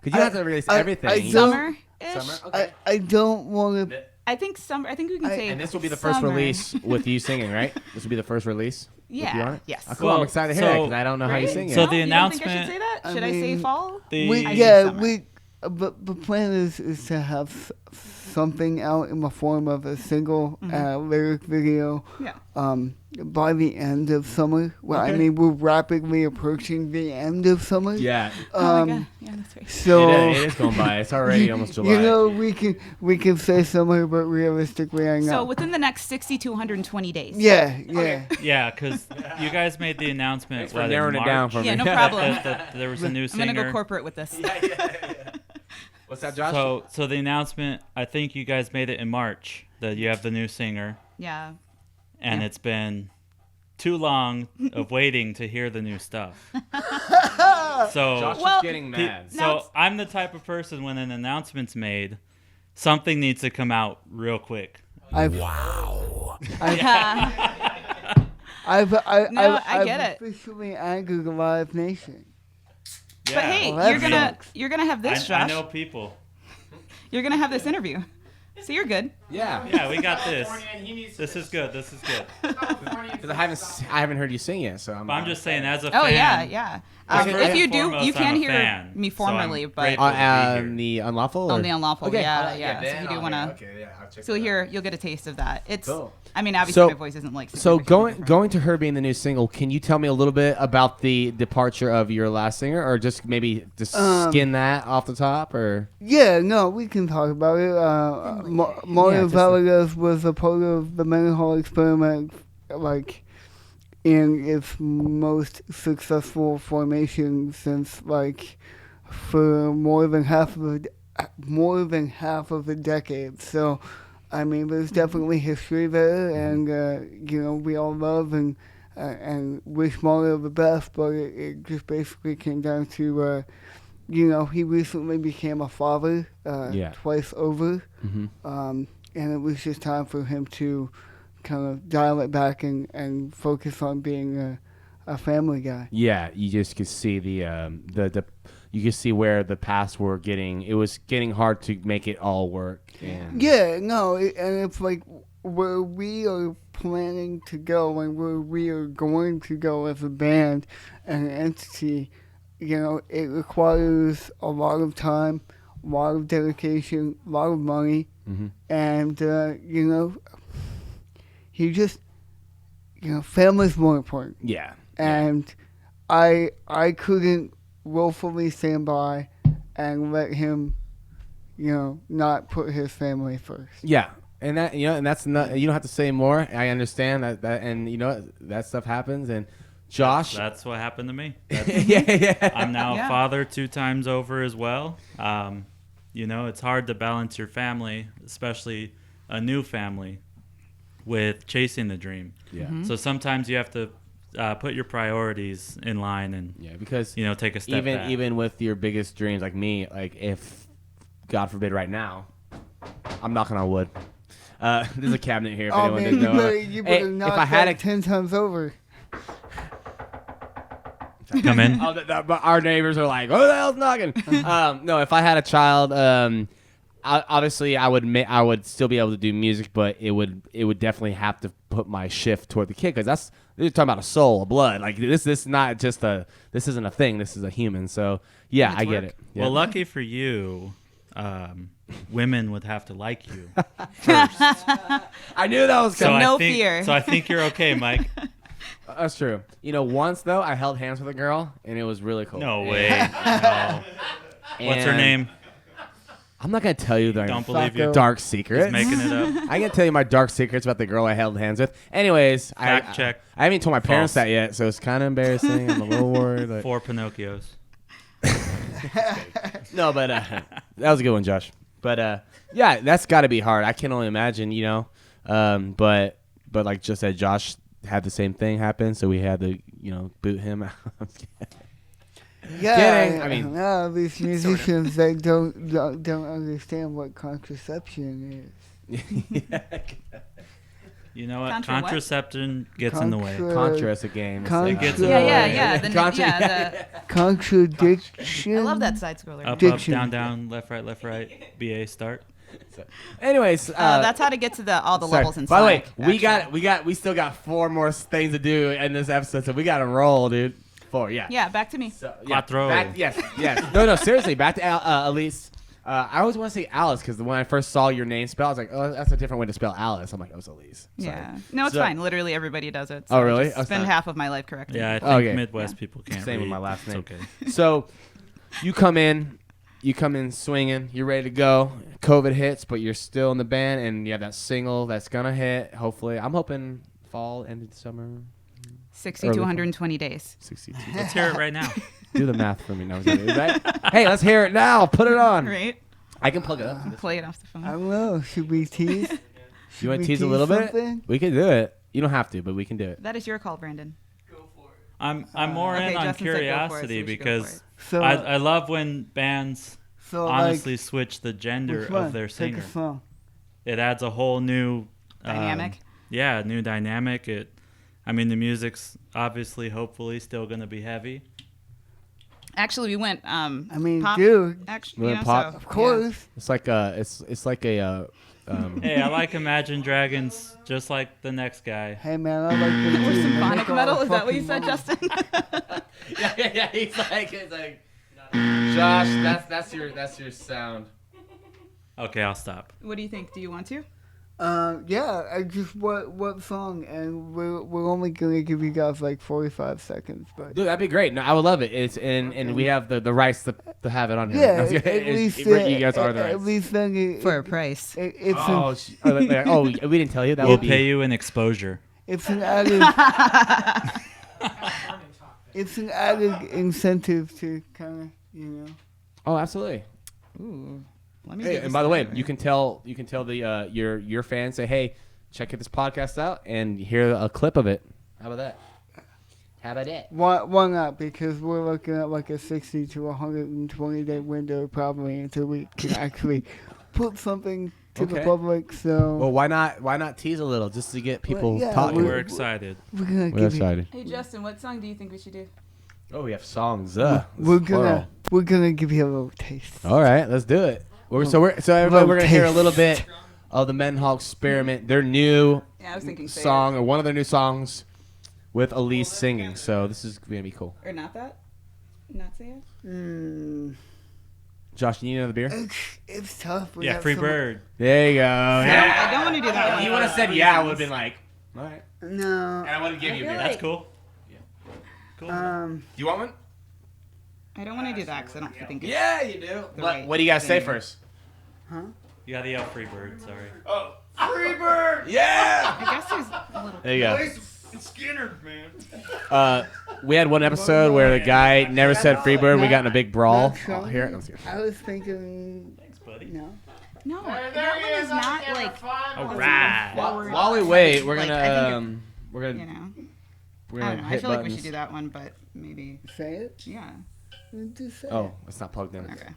you I- have to release everything. I don't- Summer. Summer. Okay. I don't want to. I think summer. I think we can say. And this will be the first summer. release with you singing, right? This will be the first release. with you Yeah, on it? yes. Oh, cool. I'm Well, excited to hear it so- because I don't know how you Right? sing it. So No, the you don't think I announcement- should say that? I Should I say mean, fall? The- I Yeah, summer. But the plan is to have something out in the form of a single lyric video. Yeah. By the end of summer. Well, I Okay. mean, we're rapidly approaching the end of summer. yeah. Oh my God. Yeah. that's right. So It is going by. It's already almost July. you know, we can say something, but realistically, I know. So within the next 60 to 120 days. yeah. Yeah, because you guys made the announcement. Thanks for what, in narrowing it down March? for me. Yeah, no problem. That there was a new I'm singer. gonna go corporate with this. What's that, Josh? So the announcement, I think you guys made it in March that you have the new singer, Yeah. and it's been too long of waiting to hear the new stuff. So Josh Well, is getting mad. Now so I'm the type of person when an announcement's made, something needs to come out real quick. I've No, I get it. officially angered the Live Nation. But Yeah. hey, Well, you're that gonna have this, I Josh. know people. You're gonna have this interview, so you're good. Yeah. Yeah, we got this. California, and he needs This is good. This is good. California. Because I haven't heard you sing yet, so But I'm just saying, as a Oh fan. yeah, yeah. First If you and do, foremost, you I'm can a hear fan, me so I'm formally, but grateful to be here. the unlawful. on or- the unlawful, Okay. yeah, yeah. So then if you do I'll wanna, hear it. Okay, yeah, I'll check so that out. you'll get a taste of that. It's, Cool. I mean, obviously So- my voice isn't like. So significantly different. going to her being the new single, can you tell me a little bit about the departure of your last singer, or just maybe just skin that off the top, or? Yeah, no, we can talk about it. Mario just Valdez was a part of the Mendenhall Experiment, like, in its most successful formation since, like, for more than half of a decade. So, I mean, there's definitely history there, and you know, we all love and wish Mario the best. But it just basically came down to, you know, he recently became a father twice over, and it was just time for him to kind of dial it back and focus on being a family guy. Yeah, you just could see the you could see where the past were getting. It was getting hard to make it all work. And Yeah, no, and it's like where we are planning to go and where we are going to go as a band and an entity, you know, it requires a lot of time, a lot of dedication, a lot of money, and, you know, he just, you know, family's more important. yeah. And I couldn't willfully stand by and let him, you know, not put his family first. Yeah, and that and that's not. You don't have to say more. I understand that, and you know that stuff happens. And Josh, That's what happened to me. yeah. I'm now Yeah. a father 2 times over as well. You know, it's hard to balance your family, especially a new family, with chasing the dream. Yeah. So sometimes you have to put your priorities in line and Yeah, because you know, take a step back. even with your biggest dreams, like me, like if God forbid, right now, I'm knocking on wood. There's a cabinet here. If Oh anyone man, didn't know. you Hey, better knock if I had that 10 times over. Come in. but our neighbors are like, "Oh, the hell's knocking?" No, if I had a child, obviously I would still be able to do music, but it would definitely have to put my shift toward the kid, because you're talking about a soul, a blood. Like this is not just this isn't a thing. This is a human. So yeah, It's I get work. it. Yeah. Well, lucky for you, women would have to like you first. I knew that was coming. no I think, fear. So I think you're okay, Mike. That's true. You know, once though, I held hands with a girl, and it was really cool. No way. No. What's her And name? I'm not gonna tell you the Don't believe you. dark secrets. Just making it up. I can tell you my dark secrets about the girl I held hands with. Anyways, Fact check. I haven't even told my parents False. that yet, so it's kind of embarrassing. I'm a little worried. But 4 Pinocchios. no, but that was a good one, Josh. But yeah, that's got to be hard. I can only imagine, you know. But like just said, Josh had the same thing happen, so we had to, you know, boot him out. Yeah, Kidding. I mean, these musicians they don't understand what contraception is. You know what? Contra what? Contraception gets in the way. Contra is a game. It's Contra. like, It gets yeah. The, Contra- yeah, Contradiction. I love that side scroller. Up, Diction. up, down, left, right, BA, start. Anyways, That's how to get to all the sorry. levels in By the way, Sonic, we still got 4 more things to do in this episode, so we got to roll, dude. 4, yeah. Yeah, back to me. So, yeah, Quattro. yes. No, seriously, back to Alyce. I always want to say Alice, because when I first saw your name spelled, I was like, oh, that's a different way to spell Alice. I'm like, oh, it's Alyce. Sorry. Yeah. No, it's So- fine. Literally everybody does it. Oh, really? I just Oh, spend sorry. half of my life correcting. Yeah, I think Okay. Midwest people can't Same with read. my last It's name. okay. So, you come in swinging, you're ready to go. COVID hits, but you're still in the band, and you have that single that's gonna hit. Hopefully, I'm hoping fall, end of the summer. 60 to 120 days. 62. Let's hear it right now. Do the math for me. No, hey, let's hear it now. Put it on. Right? I can plug it up. Play it off the I phone. don't know. Should we tease? You want to we tease a tease little bit? something? We can do it. You don't have to, but we can do it. That is your call, Brandon. I'm more Okay, in on Justin said go for it, curiosity so we should go for because it. So, I love when bands so honestly like, switch the gender which one? of their Pick singer. a song. It adds a whole new Dynamic. Yeah, new dynamic. I mean, the music's obviously, hopefully, still gonna be heavy. Actually, we went. I mean, pop, dude, Actually, We you went know, pop? so, of course. It's like a. Hey, I like Imagine Dragons just like the next guy. Hey man, I like the Yeah. Or tune. symphonic Make all metal. the Is that what you fucking said, money. Justin? yeah. He's like, Josh, that's your sound. Okay, I'll stop. What do you think? Do you want to? Yeah, I just what song, and we're only gonna give you guys like 45 seconds, but Dude, that'd be great. No, I would love it. It's and we have the rights to have it on here. yeah, No, at least you guys are the at rights. least then For a price. it's Oh, we didn't tell you that We'll would be. pay you an exposure. it's an added it's an added incentive to kind of Oh, absolutely. Ooh. Let me Hey, get and this by the way, together. you can tell the your fans, say, hey, check this podcast out and hear a clip of it. How about that? How about it? why not? Because we're looking at like a 60 to 120 day window probably until we can actually put something to the Okay. public. So Well, why not tease a little just to get people yeah, talking? We're excited. we're gonna We're give you. excited. Hey, Justin, what song do you think we should do? Oh, we have songs. We're gonna give you a little taste. All right, let's do it. So everybody, we're gonna hear a little bit of the Mendenhall Experiment, their new Yeah, I was thinking Say It. song, or one of their new songs, with Alyce singing. So this is gonna be cool. Or not that? Not Say It? Mm, Josh, you need another beer? it's tough. We Yeah, have free so bird. There you go. Yeah. I don't want to do that one. If you would have said yeah, I would have been like, all right. No. And I would have given you a beer. That's cool. Cool. Do you want one? I don't want to do that because I don't think it's... Yeah, you do. right What do you guys say thing. first? You got the yell free bird. Sorry. Oh, free bird! Yeah. I guess there's a little... There you go. Skinner, man. We had one episode where the guy never said Freebird. We got in a big brawl. Oh, here it comes. I was thinking. Thanks, buddy. No. No, that one is not like... All right. While we wait, we're Like, gonna I think we're You gonna know? we're I gonna don't know. I hit feel like we buttons. should do that one, but maybe... Say it. Yeah. Just say Oh, it. it's not plugged in. Okay.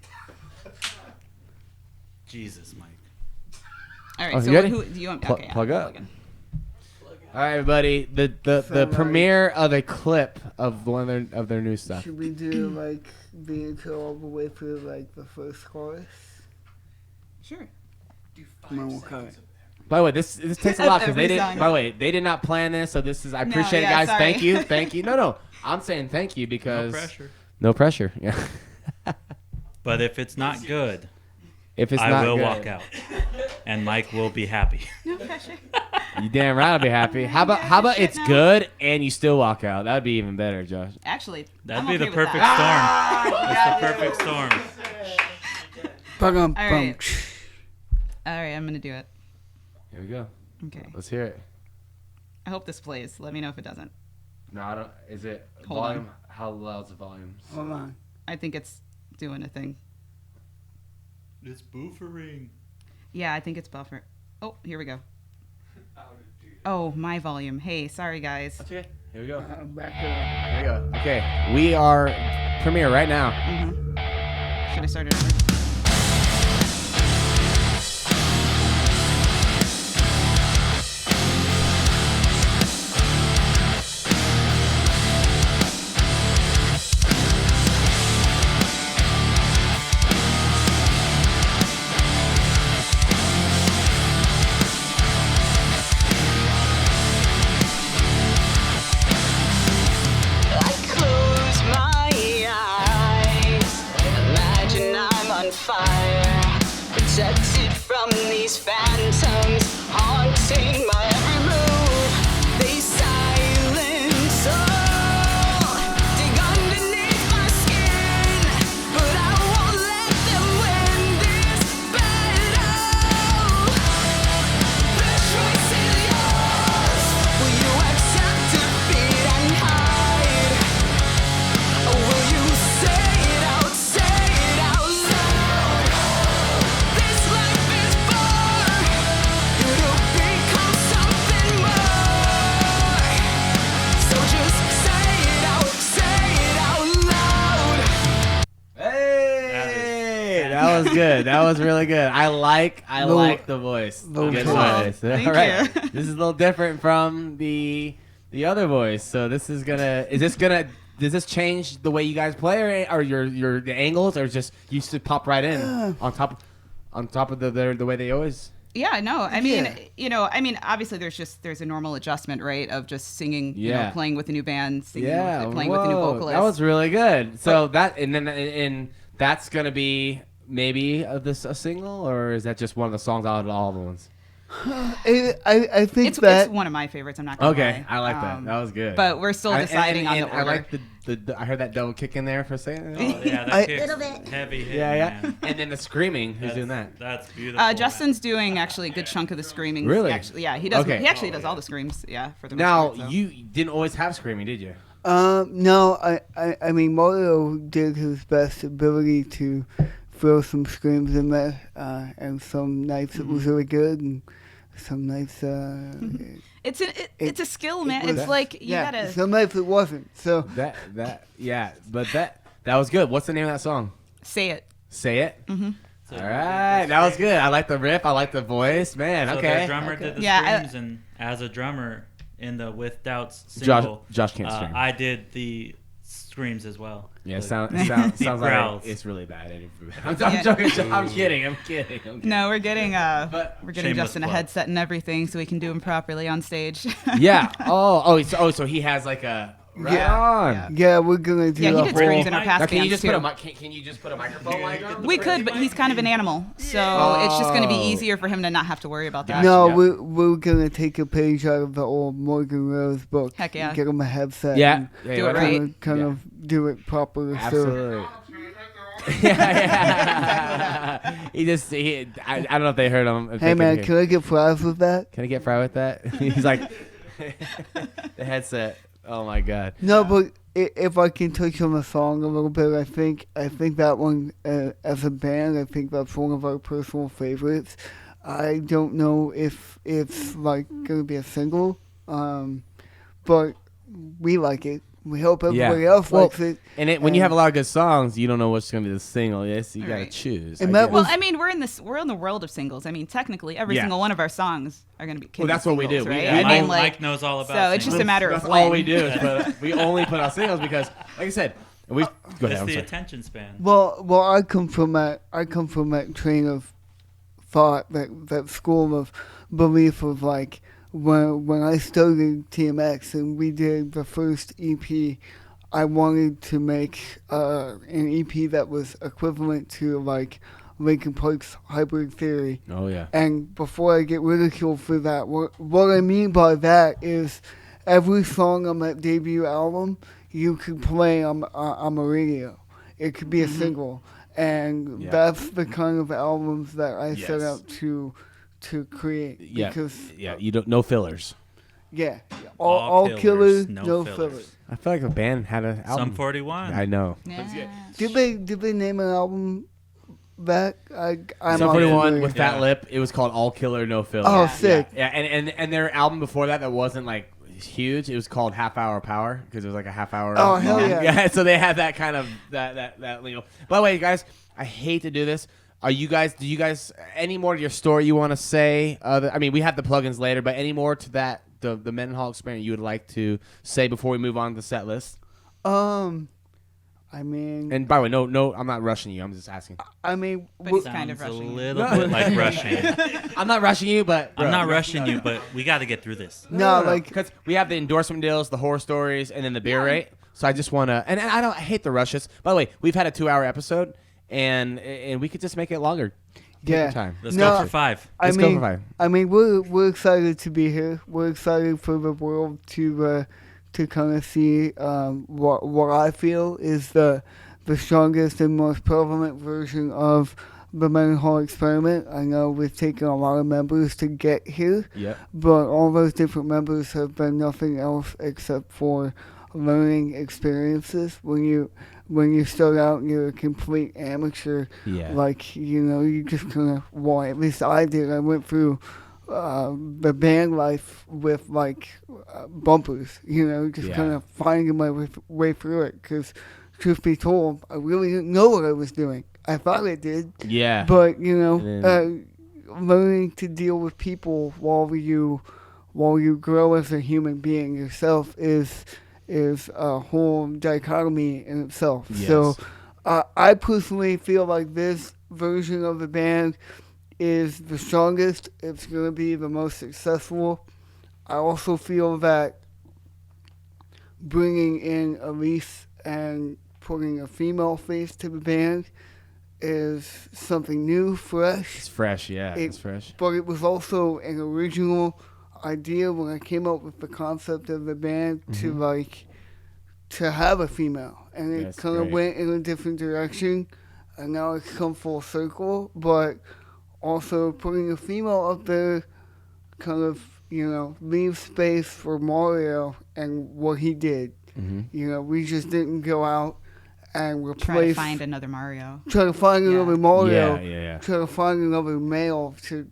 Jesus, Mike. All right, Oh, so you ready? who do you want? Pl- Okay, yeah, plug I'll up. in. All right, everybody. The like- premiere of a clip of one of their new stuff. Should we do like the intro all the way through like the first chorus? Sure. No, we'll cut it. By the way, this takes a lot because they Every didn't. song. By the way, they did not plan this, so this is. I No, appreciate yeah, it, guys. sorry. Thank you. No, I'm saying thank you No because pressure. no pressure. Yeah. But if it's not good, If it's I not will good, walk out, and Mike will be happy. No pressure. you damn right I'll be happy. How about shit it's now. good and you still walk out? That'd be even better, Josh. Actually, That'd I'm be okay the with perfect that. storm. That's the perfect storm. Bum, All right. All right, I'm gonna do it. Here we go. Okay. Let's hear it. I hope this plays. Let me know if it doesn't. No, I don't. Is it Hold volume? How loud's the volume? Hold on. I think it's doing a thing. It's boofering. Yeah, I think it's buffer. Oh, here we go. Oh, my volume. Hey, sorry guys. Okay. Here we go. Back Here we go. Okay, we are premiere right now. Should I start it over? I close my eyes, imagine I'm on fire, protected from these phantoms, haunting my every move. They silence all, dig underneath my skin, but good. That was really good. I like the voice. Little Good tone. voice. Thank All right. you. This is a little different from the other voice. So does this change the way you guys play, or your the angles, or just used to pop right in on top of the way they always? Yeah, no, I mean, obviously there's a normal adjustment, right, of just singing, playing with a new band, singing playing with a new vocalist. That was really good. So that's gonna be maybe a single, or is that just one of the songs out of all the ones? I think it's one of my favorites. I'm not gonna lie. I like that. That was good. But we're still deciding on the order. I like the I heard that double kick in there for a second. Oh, yeah, that kick's heavy hit. Yeah. And then the screaming. Who's doing that? That's beautiful. Justin's doing actually a good chunk of the screaming. Really? Actually, yeah, he does. Okay. He actually does all the screams. Yeah, for the most Now part, so. you didn't always have screaming, did you? No, I mean, Mario did his best ability to throw some screams in there, and some nights it was really good, and some nights It's a skill, man. was- It's like you gotta. some nights it wasn't. So But that was good. What's the name of that song? Say it. Say it. Mm-hmm. So All right, that was good. I like the riff. I like the voice, man. So Okay. the drummer did the Yeah, screams, and as a drummer in the With Doubts single, Josh can't scream. I did the screams as well. Yeah, The sounds deep like growls. it's really bad. I'm Yeah. joking. I'm kidding. No, we're getting But- Justin Shameless a plug. headset and everything so we can do them properly on stage. Yeah. So he has like a right on. yeah, we're gonna do Yeah, he a did whole. screams in our Now, past Now, can you bands just too. put a can you just put a microphone like on? We could, but he's kind of an animal, so it's just going to be easier for him to not have to worry about that. No, Yeah. we're gonna take a page out of the old Morgan Rose book. Heck yeah. Get him a headset. Yeah. and Do it why right. not? Kind Yeah. of do it properly. Absolutely. yeah. I don't know if they heard him. if So, they hey man, hear. can I get fries with that? Can I get fried with that? He's like, the headset. Oh my god. No, but if I can touch on the song a little bit, I think that one as a band, I think that's one of our personal favorites. I don't know if it's like gonna be a single, but we like it. We hope everybody else likes it. And when you have a lot of good songs, you don't know what's going to be the single. Yes, you got to Right. choose. And I that guess. Well, I mean, we're in the world of singles. I mean, technically, every Yeah. single one of our songs are going to be. Well, that's what we do. singles, We- right? yeah, I mean, Mike knows all about So it's just a singles. matter That's of all when. we do. Is we only put out singles because, like I said, we go ahead. It's I'm the sorry. attention span. Well, I come from that train of thought, that school of belief of like when I started TMX and we did the first EP, I wanted to make an EP that was equivalent to like Linkin Park's Hybrid Theory. Oh yeah. And before I get ridiculed for that, what I mean by that is every song on that debut album you could play on a radio. It could be a single, and Yeah. that's the kind of albums that I set Yes. out to create. Yeah. Because You don't no fillers. all killers, killers, no no fillers. fillers. I feel like a band had an album. Some 41. I know. Yeah. Did they name an album that? I'm Some not 41 familiar. with Fat Yeah. Lip. It was called All Killer No Filler. Oh, sick. Yeah, and their album before that wasn't like huge. It was called Half Hour Power because it was like a half hour. Oh, hell long. yeah. Yeah, so they had that kind of that lingo. By the way, guys, I hate to do this. Do you guys any more to your story you want to say? I mean, we have the plugins later, but any more to that the Mendenhall Experiment you would like to say before we move on to the set list? I mean, And by the way, no, I'm not rushing you. I'm just asking. I mean, But he's kind of Sounds a rushing. little bit like rushing. I'm not rushing you, but I'm not rushing you, but we got to get through this. no, like because we have the endorsement deals, the horror stories, and then the beer rate. So I just want to, and I hate the rushes. By the way, we've had a 2-hour episode, and we could just make it longer. Take your yeah. time. Let's No, go for 5. Let's go for 5. I mean, we're excited to be here. We're excited for the world to kind of see what I feel is the strongest and most prevalent version of the Mendenhall Experiment. I know we've taken a lot of members to get here, Yep. but all those different members have been nothing else except for learning experiences. When you start out and you're a complete amateur, Yeah. like, you just kind of, well, at least I did. I went through the band life with like bumpers, just Yeah. kind of finding my way through it. Because truth be told, I really didn't know what I was doing. I thought I did, Yeah. but learning to deal with people while you grow as a human being yourself is a whole dichotomy in itself. Yes. So I personally feel like this version of the band is the strongest. It's going to be the most successful. I also feel that bringing in Alyce and putting a female face to the band is something new, fresh. It's fresh, yeah. It's fresh. But it was also an original idea when I came up with the concept of the band to have a female, and it kind of went in a different direction, and now it's come full circle. But also putting a female up there kind of leaves space for Mario and what he did. We just didn't go out and replace. Try to find another Mario. Try to find another Mario. Yeah. Try to find another male to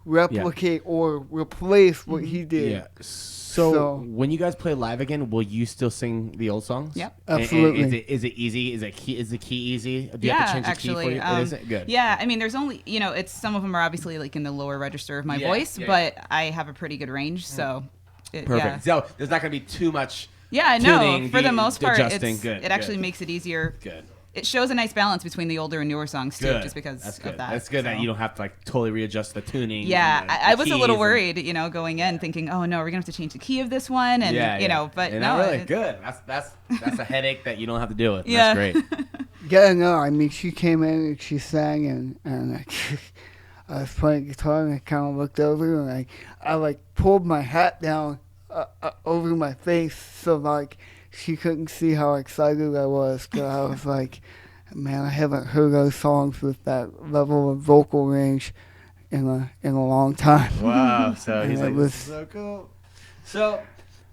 replicate or replace what he did. Yeah. So when you guys play live again, will you still sing the old songs? Yep. Absolutely. And is it easy? Is the key easy? Do you have to change the key for you? It isn't good. Yeah, I mean, there's only it's some of them are obviously like in the lower register of my voice, but I have a pretty good range, so. Perfect. So there's not going to be too much. Yeah, no. tuning, For the most part, adjusting. it actually makes it easier. Good. It shows a nice balance between the older and newer songs too, just because That's good. of that. That's good that you don't have to like totally readjust the tuning. Yeah, the I was a little keys worried, going in, thinking, oh no, we're gonna have to change the key of this one, and but and no, not really good. That's a headache that you don't have to deal with. Yeah. That's great. Yeah, no, I mean, she came in and she sang, and I was playing guitar, and I kind of looked over, and I pulled my hat down over my face, so like she couldn't see how excited I was, because I was like, man, I haven't heard those songs with that level of vocal range in a long time. Wow. So he's like, this is so cool. So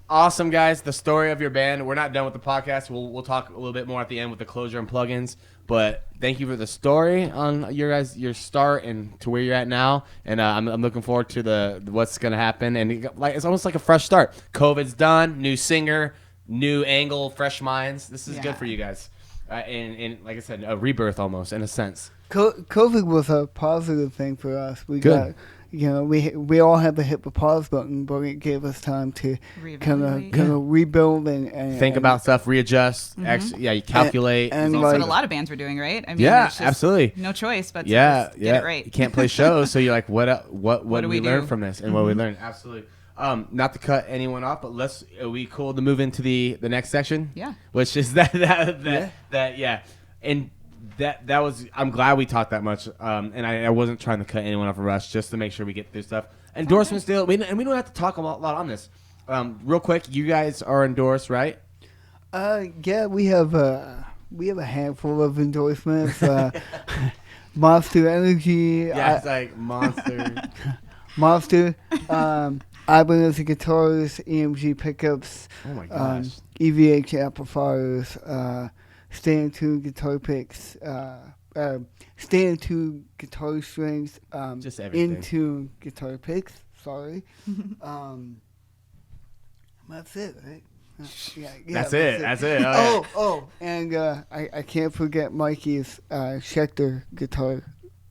awesome, guys. The story of your band. We're not done with the podcast. We'll talk a little bit more at the end with the closure and plugins. But thank you for the story on your start and to where you're at now. And I'm looking forward to what's gonna happen. And it's almost like a fresh start. COVID's done. New singer, new angle, fresh minds. This is good for you guys. And like I said, a rebirth almost in a sense. COVID was a positive thing for us. We got, we all have to hit the pause button, but it gave us time to kind of rebuild and think about stuff, readjust. You calculate. And that's what a lot of bands were doing, right? I mean, absolutely. No choice but to get it right. You can't play shows, so you're like, what do we learn do? from this, and what we learn? Absolutely. Not to cut anyone off, but are we cool to move into the next section? Yeah. Which is that and that was, I'm glad we talked that much. And I wasn't trying to cut anyone off a rush, just to make sure we get through stuff. Endorsements deal, and we don't have to talk a lot on this. Real quick, you guys are endorsed, right? Yeah, we have a handful of endorsements. Monster Energy. Yeah, it's like Monster. Monster. Ibanez guitars, EMG pickups. Oh my gosh. EVH amplifiers. Stand tune guitar picks. Stand tune guitar strings. Just everything. In tune guitar picks. Sorry. That's it, right? That's it. Oh, and I can't forget Mikey's Schecter guitar.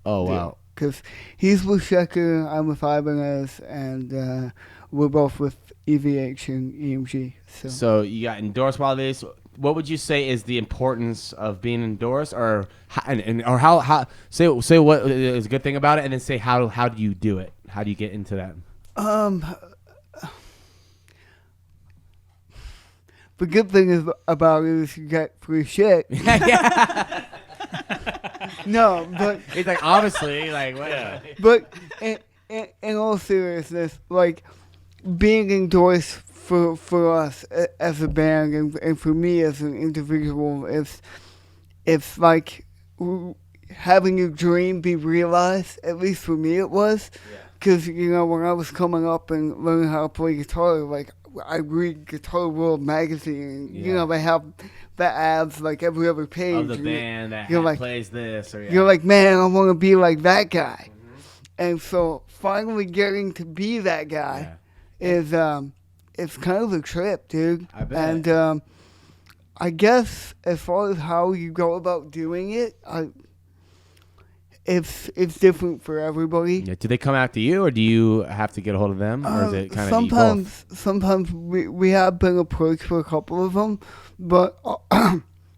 Oh wow. Because he's with Schecter, I'm with Ibanez, and we're both with EVH and EMG. So you got endorsed while this. What would you say is the importance of being endorsed, or how say what is a good thing about it, and then say how do you do it? How do you get into that? The good thing about it is you get free shit. No, but it's like obviously like what? Yeah. But in all seriousness, like being endorsed for us as a band and for me as an individual, it's like having your dream be realized. At least for me, it was. Because when I was coming up and learning how to play guitar, like I read Guitar World magazine. They have the ads like every other page of the band that plays this. Or, You're like, man, I want to be like that guy. And so finally getting to be that guy is it's kind of a trip, dude. I bet. And I guess as far as how you go about doing it, it's different for everybody. Yeah. Do they come after you, or do you have to get a hold of them, or is it kind of sometimes we have been approached for a couple of them, but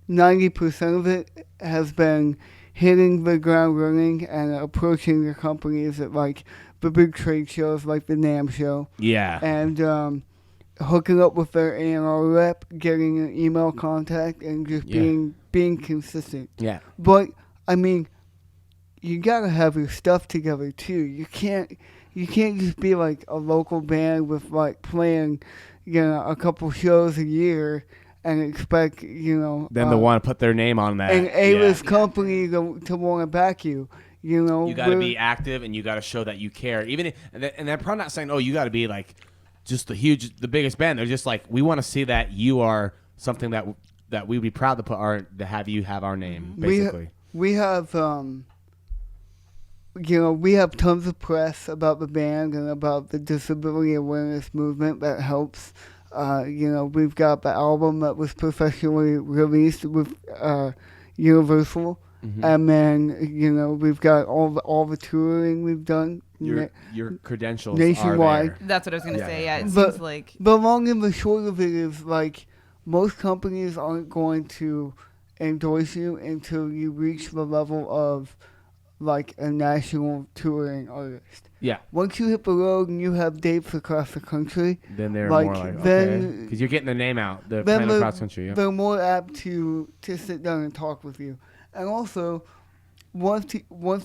90% of it has been hitting the ground running and approaching the companies at like the big trade shows like the NAMM show. Yeah. And hooking up with their A&R rep, getting an email contact, and just being consistent. Yeah. But I mean, you gotta have your stuff together too. You can't just be like a local band with like playing, a couple shows a year and expect them to want to put their name on that. An A-list company to want to back you. You got to be active, and you got to show that you care. And they're probably not saying, "Oh, you got to be like just the biggest band." They're just like, "We want to see that you are something that we'd be proud to have you have our name." Basically, we have we have tons of press about the band and about the disability awareness movement that helps. We've got the album that was professionally released with Universal. Mm-hmm. And then, we've got all the touring we've done. Your credentials nationwide. Are there. That's what I was going to say. Yeah, it seems like. The long and the short of it is, like, most companies aren't going to endorse you until you reach the level of, like, a national touring artist. Yeah. Once you hit the road and you have dates across the country, then they're more like, okay. Because you're getting their name out. They're playing across country. Yeah. They're more apt to sit down and talk with you. And also, once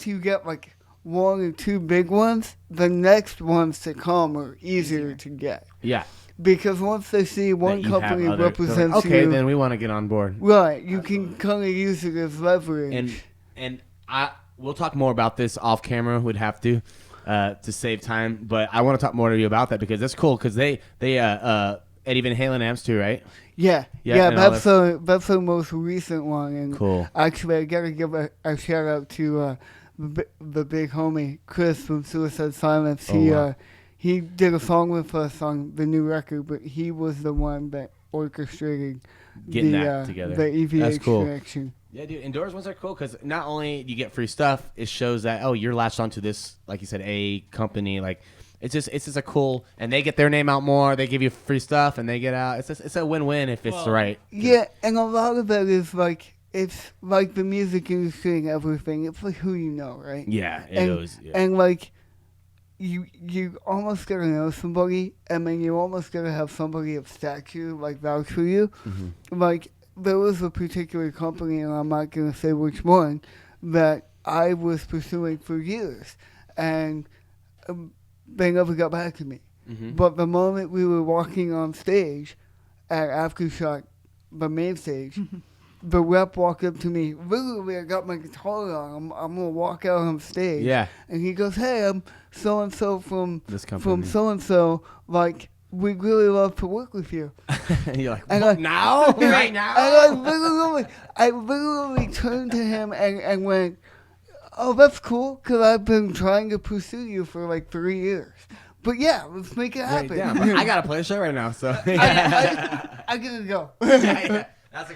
you get like one or two big ones, the next ones to come are easier to get. Yeah. Because once they see one company represents like, okay, you, then we want to get on board. Right. You can kind of use it as leverage. And we'll talk more about this off camera. We'd have to save time. But I want to talk more to you about that because that's cool. Because they Eddie Van Halen amps too, right? Yeah. That's the most recent one. And cool. Actually, I gotta give a shout out to the big homie Chris from Suicide Silence. He did a song with us on the new record, but he was the one that orchestrated getting that together. The EVH connection. Yeah, dude. Endorsements are cool because not only do you get free stuff, it shows that you're latched onto this, like you said, a company like. It's just a cool, and they get their name out more. They give you free stuff, and they get out. It's a win-win if it's right. Yeah, and a lot of that is like it's like the music industry and everything. It's like who you know, right? Yeah, it is. Yeah. And like you almost gotta know somebody, and then you almost gotta have somebody of stature like vouch for you. Mm-hmm. Like there was a particular company, and I'm not gonna say which one, that I was pursuing for years, and. They never got back to me. Mm-hmm. But the moment we were walking on stage at Aftershock, the main stage, the rep walked up to me. Literally, I got my guitar on. I'm going to walk out on stage. Yeah. And he goes, "Hey, I'm so-and-so from this company. From so-and-so. Like, we'd really love to work with you." And you're like, and now? Right now? And I literally turned to him and went, "Oh, that's cool, because I've been trying to pursue you for like 3 years. But yeah, let's make it happen." I got to play a show right now, so. I gotta go. That's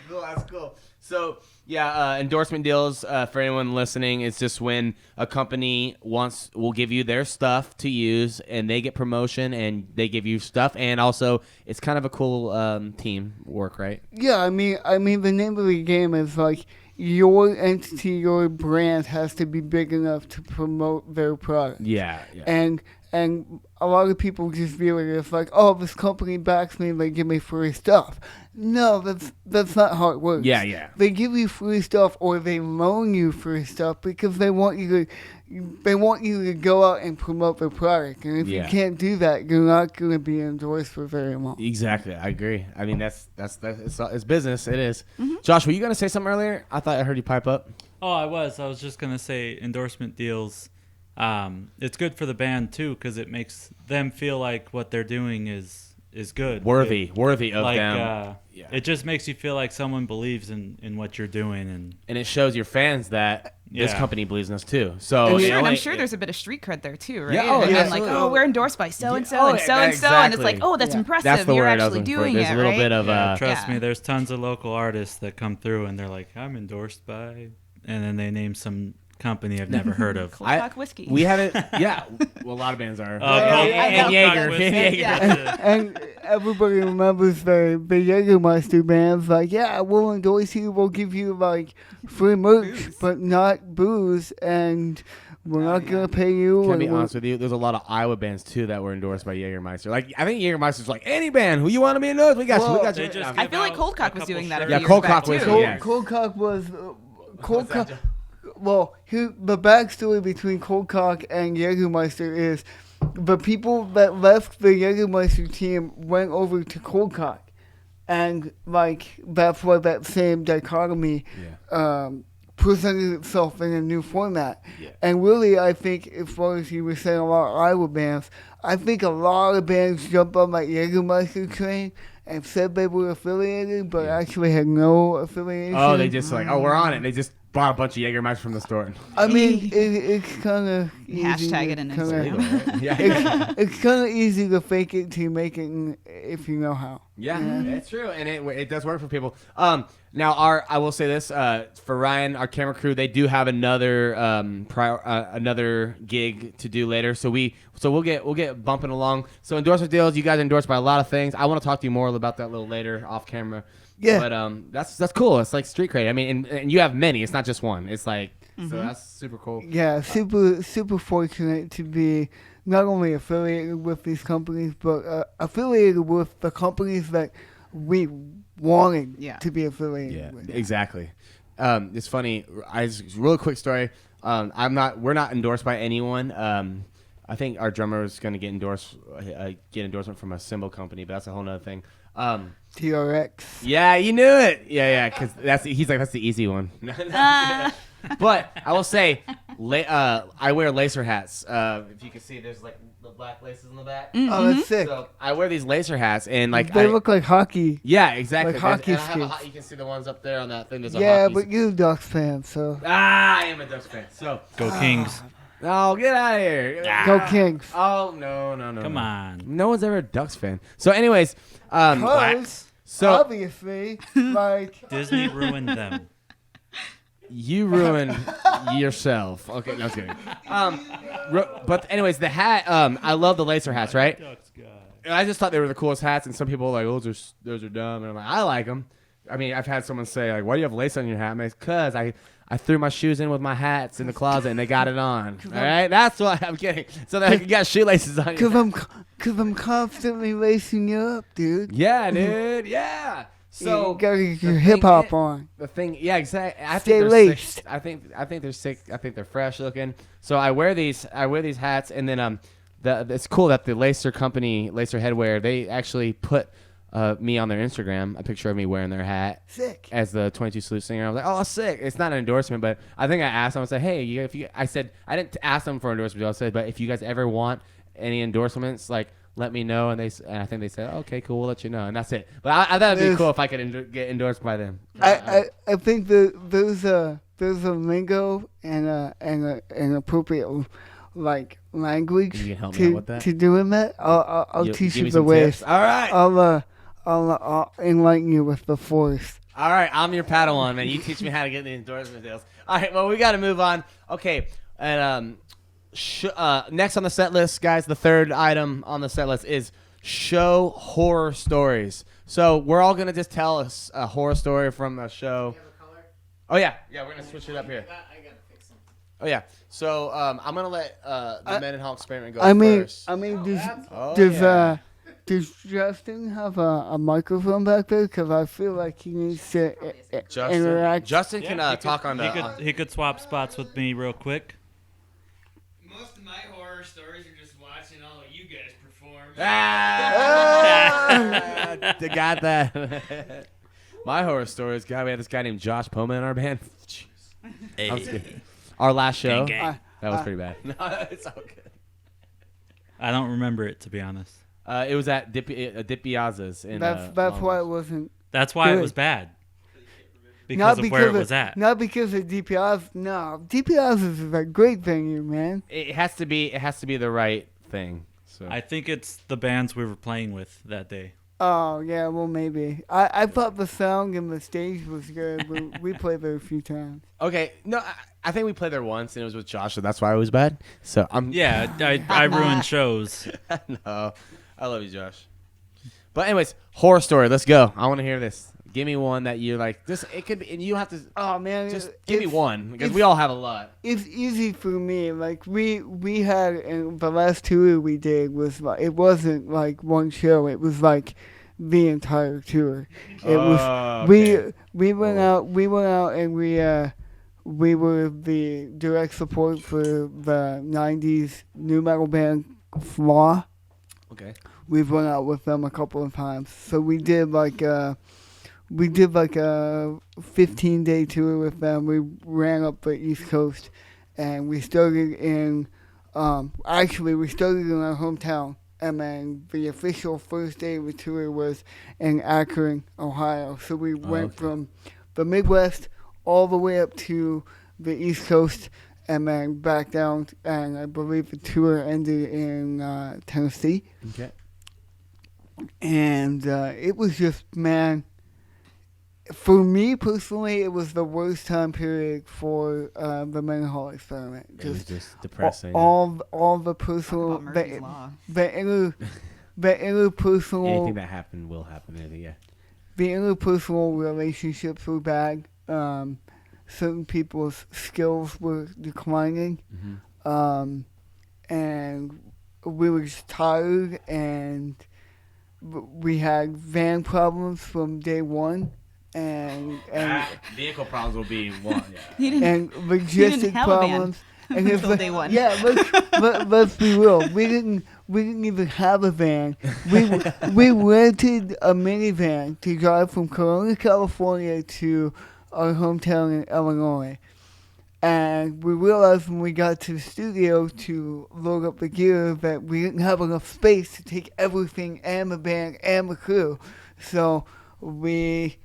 cool. So, endorsement deals, for anyone listening, it's just when a company will give you their stuff to use, and they get promotion, and they give you stuff, and also it's kind of a cool team work, right? Yeah, I mean, the name of the game is like, your entity, your brand has to be big enough to promote their product. Yeah. And a lot of people just view it as like, oh, this company backs me, they give me free stuff. No, that's not how it works. Yeah. They give you free stuff, or they loan you free stuff because they want you to go out and promote their product. And if you can't do that, you're not going to be endorsed for very long. Exactly, I agree. I mean, that's it's business. It is. Mm-hmm. Josh, were you going to say something earlier? I thought I heard you pipe up. Oh, I was just going to say endorsement deals. It's good for the band too because it makes them feel like what they're doing is good. Worthy of like, them. Yeah. It just makes you feel like someone believes in what you're doing, And it shows your fans that this Yeah. company believes in us too. So And you Sure, know, and I'm it- sure there's a bit of street cred there too, right? Yeah, oh, and yeah, then like, absolutely. oh, we're endorsed by so and so Oh, and so and so, and it's like, exactly. oh, that's Yeah. impressive. That's the You're word I was actually looking for. doing There's it, a little right? bit of trust Yeah. me, there's tons of local artists that come through and they're like, I'm endorsed by, and then they name some company I've never heard of. Cold Cock whiskey. We haven't. Yeah, well, a lot of bands are. Cold and Cock Jaeger. whiskey. And Jaeger. Yeah. And everybody remembers the Jägermeister bands. Like, yeah, we'll endorse you. We'll give you like free merch, but not booze, and we're not gonna pay you. Can I be and we're- honest with you? There's a lot of Iowa bands too that were endorsed by Jägermeister. Like I think Jägermeister's like any band who you want to be endorsed. We got you. We got They you. just I give feel like out Cold Cock a was couple doing that a shirts. few Yeah, years Cold back, Cock too. whiskey, Cold, yeah. Cold Cock was Cold that, Cock. Well, the backstory between Cold Cock and Jägermeister is the people that left the Jägermeister team went over to Cold Cock, and like that's why that same dichotomy presented itself in a new format. Yeah. And really, I think as far as you were saying, a lot of Iowa bands, I think a lot of bands jumped on that Jägermeister train and said they were affiliated, but actually had no affiliation. Oh, they just like, oh, we're on it. They just bought a bunch of Jägermeister from the store. I mean, it's kind of Hashtag it in Legal, Instagram. right? Yeah. It's kind of easy to fake it to make it if you know how. Yeah, it's true, and it does work for people. Now I will say this for Ryan, our camera crew, they do have another another gig to do later, so we'll get bumping along. So endorsement deals, you guys are endorsed by a lot of things. I want to talk to you more about that a little later off camera. Yeah. But that's cool. It's like street cred. I mean, and you have many. It's not just one. It's like so that's super cool. Yeah, super fortunate to be not only affiliated with these companies, but affiliated with the companies that we wanted to be affiliated with. Exactly. It's funny. Real quick story. We're not endorsed by anyone. I think our drummer is going to get endorsement from a cymbal company, but that's a whole nother thing. TRX. Yeah, you knew it. Yeah, because he's like, that's the easy one. But I will say, I wear lacer hats. If you can see, there's like the black laces in the back. Oh, that's sick. So I wear these lacer hats, and like They look like hockey. yeah, exactly. like hockey And I have skates. you can see the ones up there on that thing. There's a Yeah, hockey but you're a Ducks fan, so I am a Ducks fan. So Go Kings. no, get out of here. go Kings. Oh no. Come on. No one's ever a Ducks fan. So, anyways, Cause so obviously, like Disney ruined them. you ruined yourself. Okay, no, I was kidding. But anyways, the hat. I love the lacer hats, right? And I just thought they were the coolest hats, and some people were like, "Oh, those are dumb," and I'm like, "I like them." I mean, I've had someone say like, "Why do you have lace on your hat?" I'm like, "Cause I threw my shoes in with my hats in the closet, and they got it on." All right, that's why I'm kidding. So that you got shoelaces on. Cause Your I'm constantly lacing you up, dude. yeah, dude. Yeah. So you gotta get your the hip thing hop is- on. The thing, yeah, exactly. I Stay think they're laced. sick. I think they're sick. I think they're fresh looking. So I wear these hats, and then it's cool that the Lacer company, Lacer Headwear, they actually put me on their Instagram, a picture of me wearing their hat. Sick. As the 22 Salute singer. I was like, oh, sick. It's not an endorsement, but I think I asked them. I said, hey, I said I didn't ask them for endorsement. I said, but if you guys ever want any endorsements, like, let me know. And I think they said, okay, cool, we'll let you know. And that's it. But I thought it'd be cool if I could get endorsed by them. I think there's a lingo and an appropriate like language You can help me out with that? to doing that. I'll teach give you me the some ways. tips. All right. I'll enlighten you with the force. All right, I'm your Padawan, man. You teach me how to get the endorsement deals. All right, well, we got to move on. Okay, and next on the set list, guys, the third item on the set list is show horror stories. So we're all going to just tell us a horror story from a show. Oh, yeah. Yeah, we're going to switch it up here. Oh, yeah. So I'm going to let the Mendenhall Experiment go first. Does Justin have a microphone back there? Because I feel like he needs to interact. Justin can talk on the... He could swap spots with me real quick. Most of my horror stories are just watching all of you guys perform. They got that. My horror story is, God, we had this guy named Josh Poma in our band. Jeez. That was good. Our last show, Gang. that was pretty bad. No, it's all good. I don't remember it, to be honest. It was at Dipiazza's. That's why it wasn't That's why it was bad. Because of where it was at. Not because of DPI's. No, DPI's is a great venue, man. It has to be the right thing. So I think it's the bands we were playing with that day. Oh, yeah, well, maybe. I thought the sound and the stage was good. We played there a few times. okay, no, I think we played there once and it was with Josh, so that's why it was bad. So I'm I ruined shows. no, I love you, Josh. But anyways, horror story. Let's go. I want to hear this. Give me one that you like. This it could be, and you don't have to. Oh, man. Just give me one because we all have a lot. It's easy for me. Like, we had, and the last tour we did was, like, it wasn't, like, one show. It was, like, the entire tour. It was, okay. we went out and we were the direct support for the 90s new metal band Flaw. Okay. We've went out with them a couple of times. So we did like a 15-day tour with them. We ran up the East Coast, and we started in we started in our hometown, and then the official first day of the tour was in Akron, Ohio. So we went from the Midwest all the way up to the East Coast, and then back down, and I believe the tour ended in Tennessee. Okay. And it was just, man, for me personally, it was the worst time period for the Mendenhall Experiment. It was just depressing. All the personal, Talk about Murphy's Law. the interpersonal, Anything that happened will happen. Yeah. the interpersonal relationships were bad. Certain people's skills were declining, and we were just tired, and we had van problems from day one, and vehicle problems will be one. and logistic have a van problems. And it's until day one. Yeah, let's be real. We didn't even have a van. We rented a minivan to drive from Corona, California to our hometown in Illinois. And we realized when we got to the studio to load up the gear that we didn't have enough space to take everything and the band and the crew. So we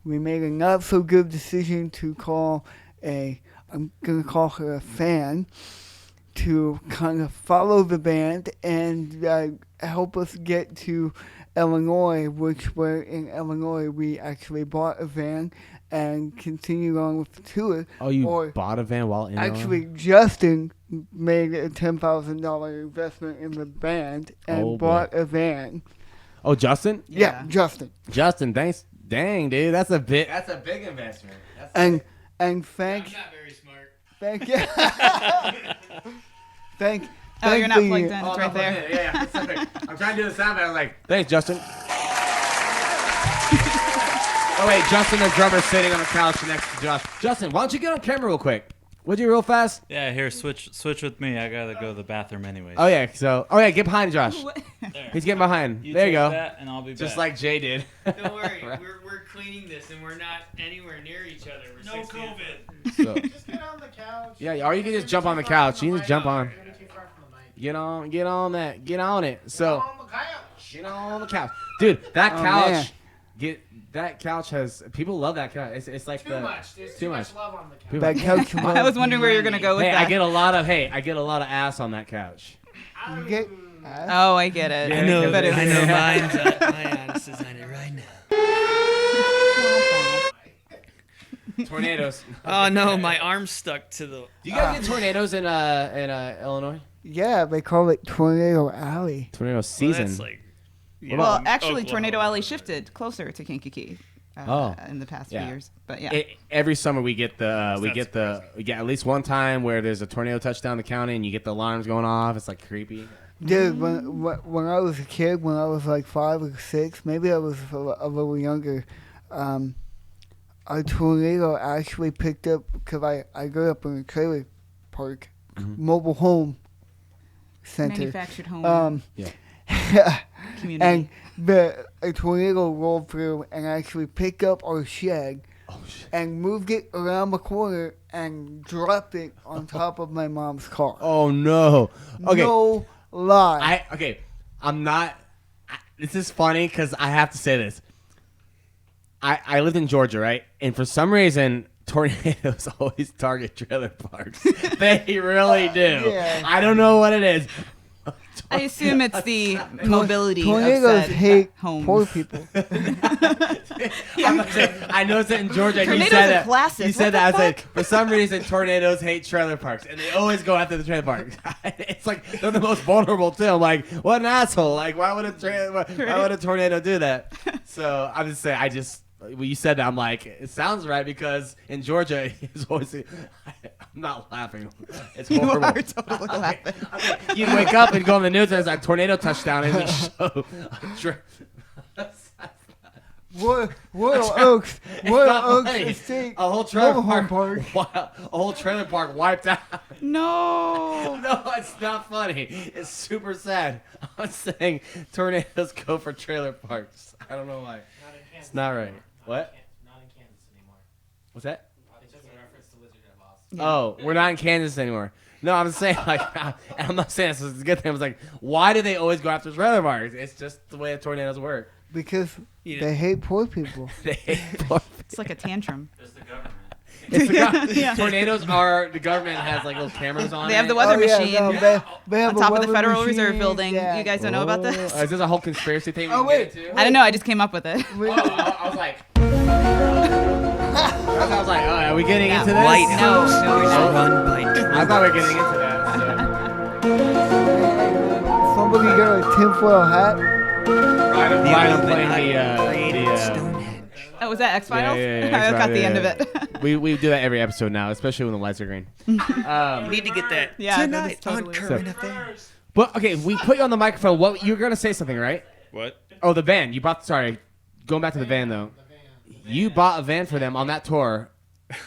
made a not so good decision to call I'm going to call her a fan, to kind of follow the band and help us get to Illinois, which where in Illinois we actually bought a van and continued on with the tour. Oh, you bought a van while in Actually, Justin made a $10,000 investment in the band and bought a van. Oh, Justin? Yeah, Justin. Justin, thanks. Dang, dude, that's a big investment. And I'm thank not very smart. you. Thank Oh, you're not you. plugged in. It's right there. Yeah. I'm trying to do the sound, but I was like, thanks, Justin. Oh, wait, Justin, the drummer, sitting on the couch next to Josh. Justin, why don't you get on camera real quick? Would you real fast? Yeah, here, switch with me. I gotta go to the bathroom anyways. Oh, yeah, get behind Josh. There. He's getting behind. You there you take go. that and I'll be Just back. like Jay did. Don't worry, we're cleaning this and we're not anywhere near each other. We're No 6 feet apart. So, Just get on the couch. yeah, or you can just jump on the couch. You can just jump on. You're too far from the mic. Get on that. Get on it. So, On the couch. get on the couch. Dude, that Oh, couch. man. That couch has people love that couch. It's like Too much. There's too much love on the couch. Too That couch I was wondering where you're gonna go with Hey, that. I get a lot of ass on that couch. You get Oh, I get it. I know, But it I was- know my honest is on it right now. Tornadoes. Oh no, my arm's stuck to the. Do you guys get tornadoes in Illinois? Yeah, they call it Tornado Alley. Tornado Well, season. that's like. Well, actually, Tornado Alley shifted closer to Kankakee in the past few Yeah. years. But yeah. Every summer we get That's we get at least one time where there's a tornado touchdown the county and you get the alarms going off. It's like creepy. Dude, when I was a kid, when I was like 5 or 6, maybe I was a little younger, a tornado actually picked up, because I grew up in a trailer park, mobile home center. Manufactured home Yeah. community. And a tornado rolled through and actually picked up our shed and moved it around the corner and dropped it on top of my mom's car. Oh no. Okay. No lie. I'm not. this is funny because I have to say this. I lived in Georgia, right? And for some reason, tornadoes always target trailer parks. They really do. Yeah. I don't know what it is. I assume it's the mobility Tornadoes of said hate homes. poor people. I noticed it in Georgia. And you Tornadoes said are that. classic. You said What that. the I said for some reason tornadoes hate trailer parks, and they always go after the trailer parks. It's like they're the most vulnerable too. I'm like, what an asshole! Like, why would a tornado do that? So I'm just saying. When you said that, I'm like, it sounds right because in Georgia, it's always. I'm not laughing. It's horrible. You are totally laughing. You'd wake up and go on the news and it's like tornado touchdown and it show. Royal Oaks. Royal not Oaks funny. Estate. A whole trailer Mobile home park. A whole trailer park wiped out. No. No, it's not funny. It's super sad. I'm saying tornadoes go for trailer parks. I don't know why. Not in Kansas It's not right. anymore. What? Not in Kansas anymore. What's that? It's just a reference to Wizard of Oz. Oh, we're not in Kansas anymore. No, I'm saying like, and I'm not saying this is a good thing. I was like, why do they always go after trailer parks? It's just the way tornadoes work. Because they hate poor people. They hate poor It's like a tantrum. It's the government. It's the Yeah. Tornadoes are the government has like little cameras on. They have it. the weather machine they have on a top of the weather Federal machine, Reserve building. yeah. You guys don't know about this? Is this a whole conspiracy thing? Oh, we can wait. get into? I don't know. I just came up with it. Oh, I was like, are we getting into this? Lighthouse No, we're not. Run by I thought we were getting into that. So. Somebody got a tinfoil hat. Ryan playing the Stonehenge. Oh, was that X Files? Yeah, I got the end of yeah. it. we do that every episode now, especially when the lights are green. You need to get that Yeah, that tonight is totally on Current Affairs. But okay, we put you on the microphone. What you're gonna say something, right? What? Oh, the van. You bought. Sorry, going back to the van though. You bought a van for them on that tour,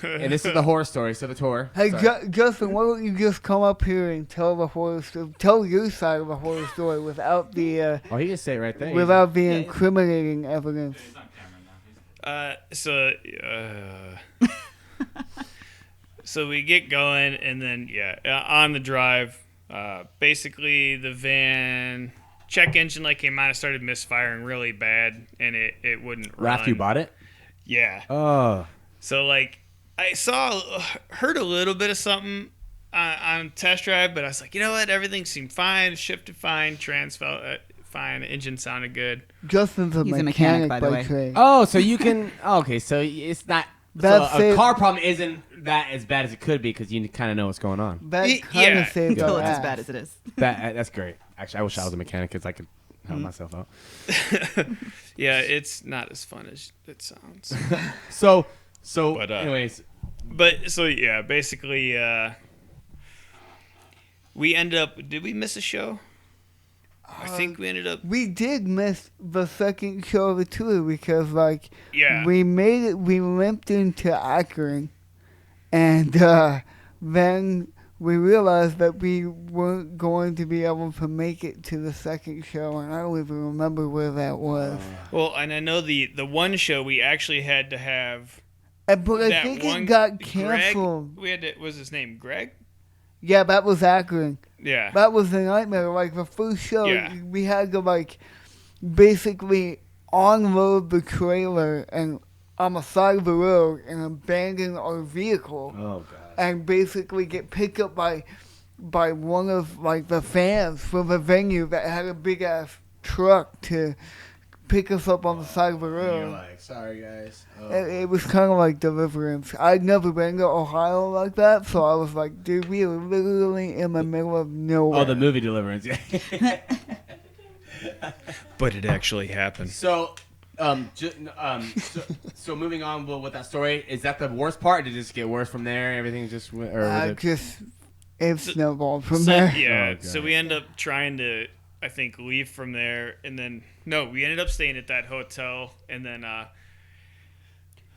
and this is the horror story. So the tour. Hey, Sorry. Justin, why don't you just come up here and tell the horror story, tell your side of the horror story without the Oh, he can say it right there. without the incriminating evidence. So we get going, and then on the drive, basically the van check engine light came on. It started misfiring really bad, and it wouldn't run. After you bought it. Yeah. Oh. So like I heard a little bit of something on test drive, but I was like, you know what? Everything seemed fine. Shifted fine. Trans felt fine. Engine sounded good. Justin's a He's a mechanic, mechanic, by the way. trade. Oh, so you can. Okay, so it's not. That's So a it. car problem isn't that as bad as it could be because you kind of know what's going on. That kind yeah. of saved Until our it's as ass. bad as it is. That's great. Actually, I wish I was a mechanic because I could help myself out. Yeah, it's not as fun as it sounds. So But, anyways, But so yeah, basically, we ended up. Did we miss a show? I think we ended up. We did miss the second show of the tour because, like, Yeah. we made it. We limped into Akron, and then we realized that we weren't going to be able to make it to the second show, and I don't even remember where that was. Well, and I know the one show we actually had to have. But I that think one it got Greg, canceled. we had to, was his name Greg? Yeah, that was Akron. Yeah. That was the nightmare. Like, the first show, Yeah. we had to, like, basically unload the trailer and on the side of the road and abandon our vehicle oh god. and basically get picked up by one of, like, the fans from the venue that had a big-ass truck to pick us up on the side of the You're road. like, sorry guys. Oh. It was kind of like Deliverance. I'd never been to Ohio like that, so I was like, dude, we are literally in the middle of nowhere. Oh, the movie Deliverance. Yeah. But it actually happened. So, so moving on with that story, is that the worst part? Did it just get worse from there? Everything just went, or was it? Just, it snowballed from So, there. yeah. Oh, So God. we ended up trying to, I think, leave from there, and then no, we ended up staying at that hotel, and then.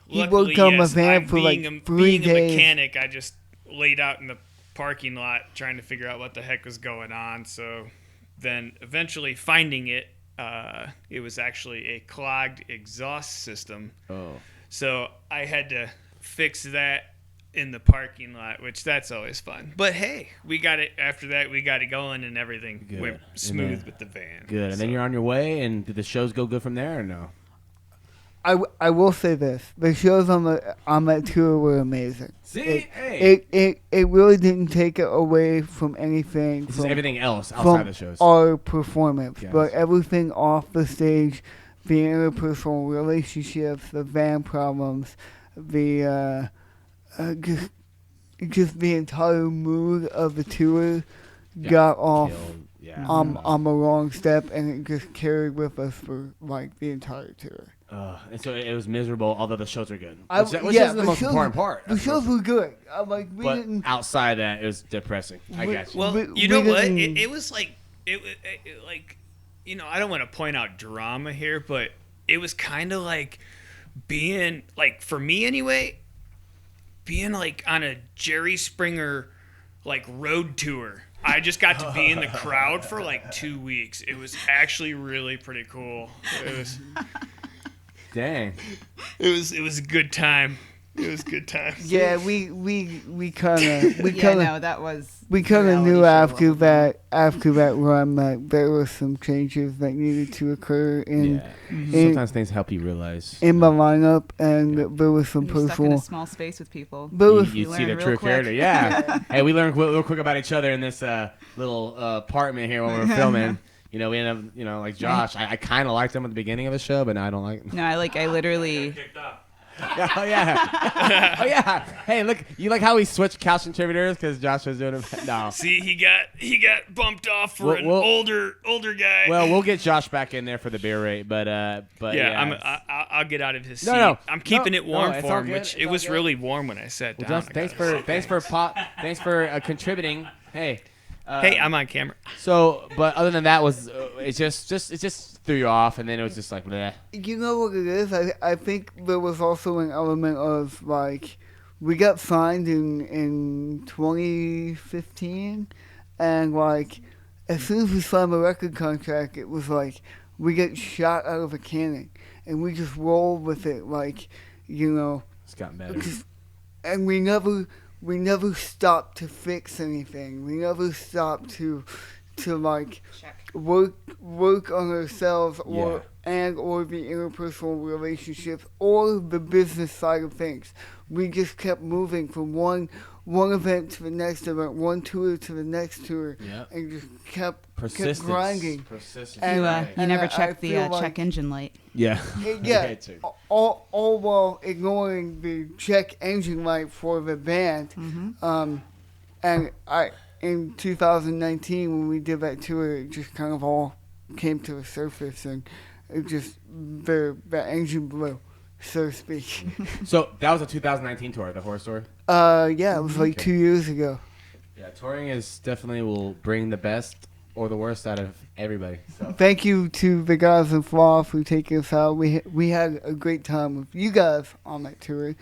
He Luckily, worked on my yes, van for, like, being 3 a days. mechanic, I just laid out in the parking lot trying to figure out what the heck was going on. So then eventually finding it, it was actually a clogged exhaust system. Oh. So I had to fix that in the parking lot, which that's always fun. But hey, we got it. After that, we got it going, and everything Good. went smooth with the van. Good. And then you're on your way, and did the shows go good from there or no? I will say this: the shows on that tour were amazing. See, It really didn't take it away from anything. This is From, everything else from outside the shows. our performance, Yes. but everything off the stage, the interpersonal relationships, the van problems, the just the entire mood of the tour got off Yeah. on the wrong step, and it just carried with us for like the entire tour. And so it was miserable, although the shows are good. I- Which yeah, is the the most shows- important part. The shows were good. Like we But didn't. outside that, it was depressing. I got you. Well, We- you know we what? didn't- It was like like, you know, I don't want to point out drama here, but it was kind of like being like, for me anyway, being like on a Jerry Springer like road tour. I just got to be in the crowd for like 2 weeks. It was actually really pretty cool. Dang. It was a good time. It was good times. Yeah, we kind of that was. we kind of reality knew show after that run that there were some changes that needed to occur in Sometimes things help you realize. in the lineup, and there was some You're stuck in a personal. small space with people. There was You see learn their real true quick. character. Yeah. Hey, we learned real quick about each other in this little apartment here when we were filming. You know, we ended up, like Josh. I kind of liked him at the beginning of the show, but now I don't like him. No, I literally. Yeah, oh yeah. Oh yeah. Hey, look, you like how we switched couch contributors because Josh was doing it? No. See, he got bumped off for an We'll- older guy. Well, we'll get Josh back in there for the beer rate, but yeah, I'll get out of his seat. No. I'm keeping No, it warm no, it's for all him, good, which it's it all was good. really warm when I sat Well, down. Josh, I thanks gotta say. for contributing. Hey. Hey, I'm on camera. So, but other than that, was it just threw you off, and then it was just like, bleh. You know what it is? I think there was also an element of like we got signed in 2015, and like as soon as we signed the record contract, it was like we get shot out of a cannon, and we just rolled with it, like It's gotten better. and we never stopped to fix anything. We never stopped to like work on ourselves or the interpersonal relationships or the business side of things. We just kept moving from one event to the next event, one tour to the next tour, and just kept grinding. Persistence. And, You and never I checked the feel like- check engine light. Yeah. Yeah, all while ignoring the check engine light for the band. And in 2019, when we did that tour, it just kind of all came to the surface, and it just the engine blew, so to speak. So that was a 2019 tour, the horror story. Yeah, it was like Okay. 2 years ago. Yeah, touring is definitely will bring the best or the worst out of everybody. So. Thank you to the guys in Flaw for taking us out. We had a great time with you guys on that tour,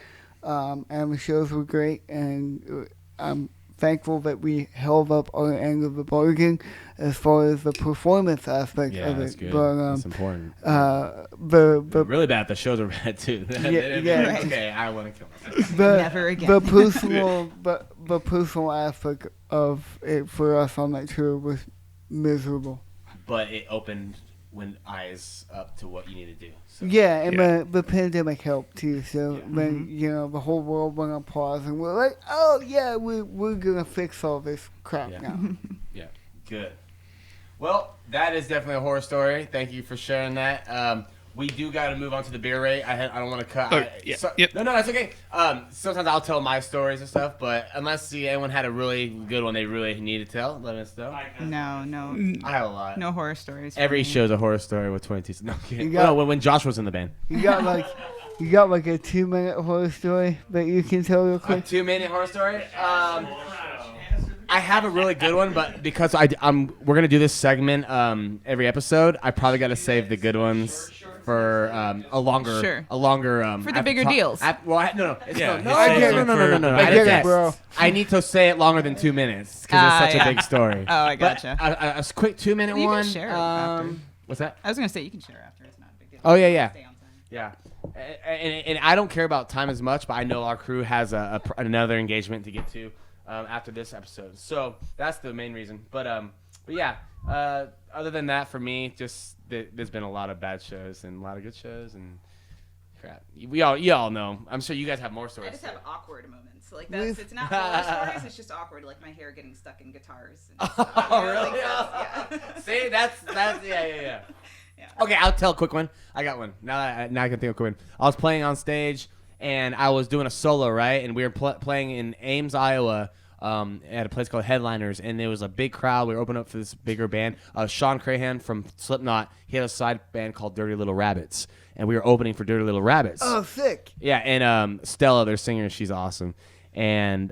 and the shows were great. And I'm thankful that we held up our end of the bargain as far as the performance aspect Yeah, of that's it. good. But That's important. the Really bad. The shows are bad too. yeah. Okay, I want to kill myself. Never again. the personal aspect of it for us on that tour was miserable. But it opened eyes up to what you need to do. So. Yeah, and the pandemic helped too. So when the whole world went on pause, and we're like, oh yeah, we're gonna fix all this crap now. Yeah, good. Well, that is definitely a horror story. Thank you for sharing that. We do got to move on to the beer rate. I don't want to cut. No, that's okay. Sometimes I'll tell my stories and stuff, but unless anyone had a really good one they really need to tell, let us know. No. I have a lot. No horror stories. Every for me. show's a horror story with 22. No, I'm kidding. You got- when Josh was in the band. You got like a 2-minute horror story that you can tell real A quick. 2-minute horror story. I have a really good one, but because we're gonna do this segment every episode, I probably got to save the good ones for a longer For the bigger deals. I get I it, bro. I need to say it longer than 2 minutes because it's such yeah. a big story. Oh, I gotcha. But a quick 2-minute You can one. share it after. What's that? I was gonna say you can share after. It's not a big deal. Oh, yeah. Stay on time. Yeah. and I don't care about time as much, but I know our crew has another engagement to get to after this episode. So that's the main reason. But yeah, other than that, for me, just there's been a lot of bad shows and a lot of good shows and crap. You all know. I'm sure you guys have more stories. I just have awkward moments. Like it's not horror stories. It's just awkward, like my hair getting stuck in guitars. And Really? Yeah. See, that's yeah. Okay, I'll tell a quick one. I got one. Now I can think of a quick one. I was playing on stage, and I was doing a solo, right? And we were playing in Ames, Iowa, at a place called Headliners, and there was a big crowd. We were opening up for this bigger band. Sean Crahan from Slipknot, he had a side band called Dirty Little Rabbits, and we were opening for Dirty Little Rabbits. Oh, sick. Yeah, and Stella, their singer, she's awesome. And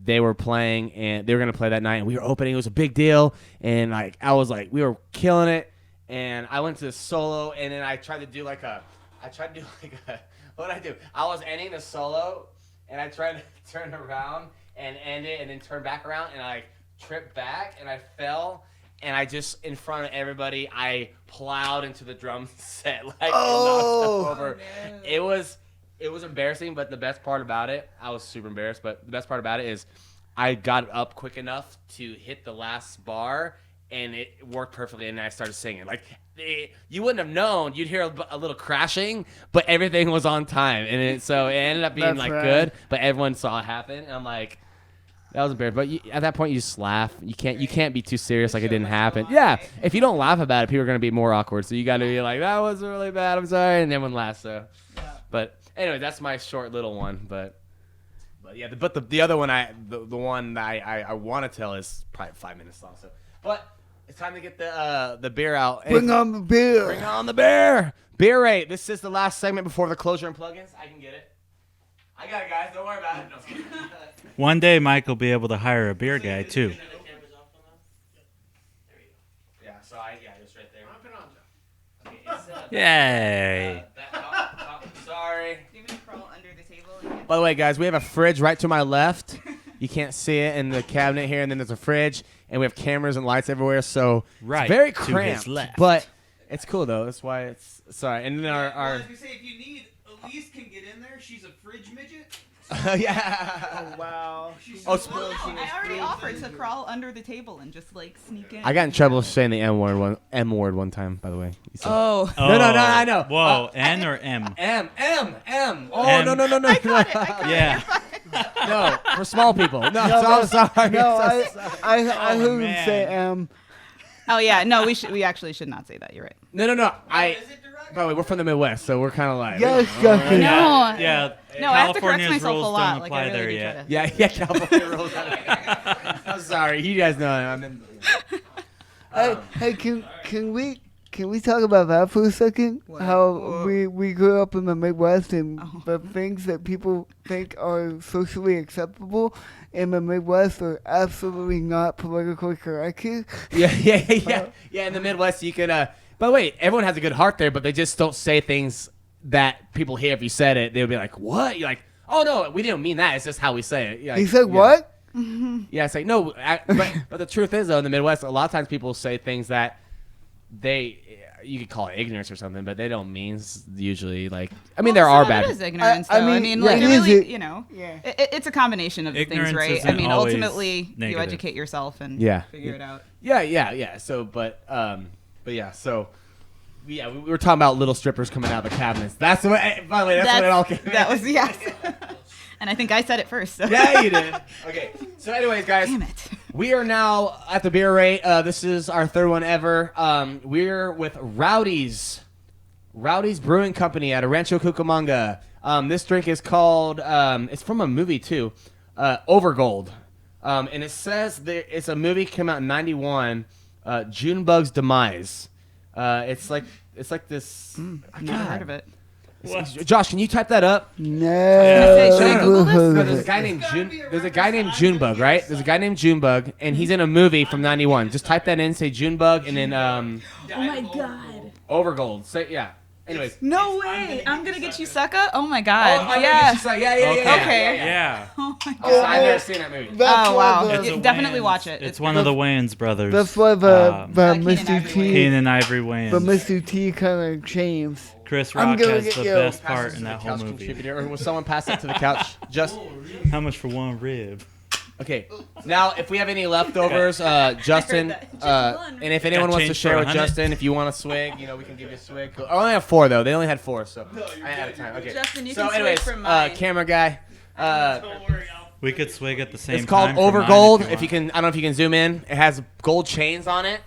they were playing, and they were going to play that night, and we were opening. It was a big deal, and I was like, we were killing it. And I went to the solo, and then I tried to do what did I do? I was ending the solo, and I tried to turn around and end it, and then turn back around, and I tripped back, and I fell, and I just, in front of everybody, I plowed into the drum set, and knocked stuff over. No. It was embarrassing, but the best part about it, I was super embarrassed, but the best part about it is I got up quick enough to hit the last bar, and it worked perfectly, and I started singing. You wouldn't have known. You'd hear a little crashing, but everything was on time, and so it ended up being good. But everyone saw it happen, and I'm like, that was embarrassing. But at that point, you just laugh. You can't be too serious like it didn't happen. Yeah, if you don't laugh about it, people are gonna be more awkward. So you got to be like, that was really bad. I'm sorry, and everyone laughs. So, but anyway, that's my short little one. But yeah, the other one the one I want to tell is probably 5 minutes long. So, but. It's time to get the beer out. Bring on the beer. Bring on the beer. Beer rate. This is the last segment before the closure and plugins. I can get it. I got it, guys. Don't worry about it. No. One day, Mike will be able to hire a beer guy too. Yeah. So it's right there. Yay. Sorry. You're gonna crawl under the table. By the way, guys, we have a fridge right to my left. You can't see it in the cabinet here, and then there's a fridge, and we have cameras and lights everywhere, so right it's very to cramped. his left. But it's cool though. That's why it's sorry. And then our I was gonna say, if you need, Alyce can get in there. She's a fridge midget. yeah. Oh, wow. I already offered to crawl under the table and just sneak in. I got in trouble saying the M word one time, by the way. Oh. No, I know. Whoa, N or M? M. Oh, M. no. I caught it. Yeah. No, for small people. No, I'm sorry. No, I heard him man. say Oh yeah, no, we actually should not say that. You're right. No. Is it direct? By the way, we're from the Midwest, so we're kind of like. Yes, Justin. No. Yeah. No, I have to correct California's myself rules a lot. don't Like apply I there really do yet. try to. Yeah, California rules. I'm sorry. You guys know I'm in. Hey, can we talk about that for a second? What? How we grew up in the Midwest, and the things that people think are socially acceptable in the Midwest are absolutely not politically correct here. Yeah. In the Midwest, you can. By the way, everyone has a good heart there, but they just don't say things that people hear. If you said it, they'll be like, "What?" You're like, "Oh no, we didn't mean that. It's just how we say it." You're like, He said what? Yeah, it's like no. But the truth is, though, in the Midwest, a lot of times people say things that you could call it ignorance or something, but they don't mean usually like. I mean, there are bad. It is ignorance, I though. mean, like yeah, it it is really, it. Yeah. it's a combination of the things, Ignorance right? I isn't mean, always ultimately, negative. you educate yourself and figure it out. Yeah. So, but yeah. So, we were talking about little strippers coming out of the cabinets. That's what. By the way, that's what it all came. That was yes. And I think I said it first. So. Yeah, you did. Okay. So, anyways, guys, Damn it. we are now at the beer rate. This is our third one ever. We're with Rowdy's Brewing Company out of Rancho Cucamonga. This drink is called. It's from a movie too, Overgold. And it says it's a movie came out in '91. Junebug's Demise. It's like this. Never heard of it. Josh, can you type that up? No. Should I Google this? No, there's a guy named Junebug, right? There's a guy named Junebug, and he's in a movie from '91. Just type that in, say Junebug, and then Oh my god. Overgold. Say yeah. Anyways. No way! I'm gonna get you sucker. Oh my god! Oh, yeah. Okay. Okay. Yeah. Oh my Oh, god. I've never seen that movie. That's Oh why wow! the- It's a Definitely Wayans- watch it. It's one of the Wayans brothers. That's why the Keenan Mr. Ivory T, Keenan Ivory Wayans. the Mr. T kind of changed. Chris I'm Rock gonna has get the you. best Pass part this in to that the whole couch movie. contributor, or will someone pass it to the couch? Just How much for one rib? okay. Now, if we have any leftovers, Justin, and if anyone Got wants to change share for with 100? Justin, if you want a swig, we can give you a swig. I only have 4 though. They only had 4, so I had a time. Okay. Justin, you so, can swig anyways, from mine. camera guy. We could swig at the same time. It's called for Over mine Gold. you If you want. can, I don't know if you can zoom in. It has gold chains on it.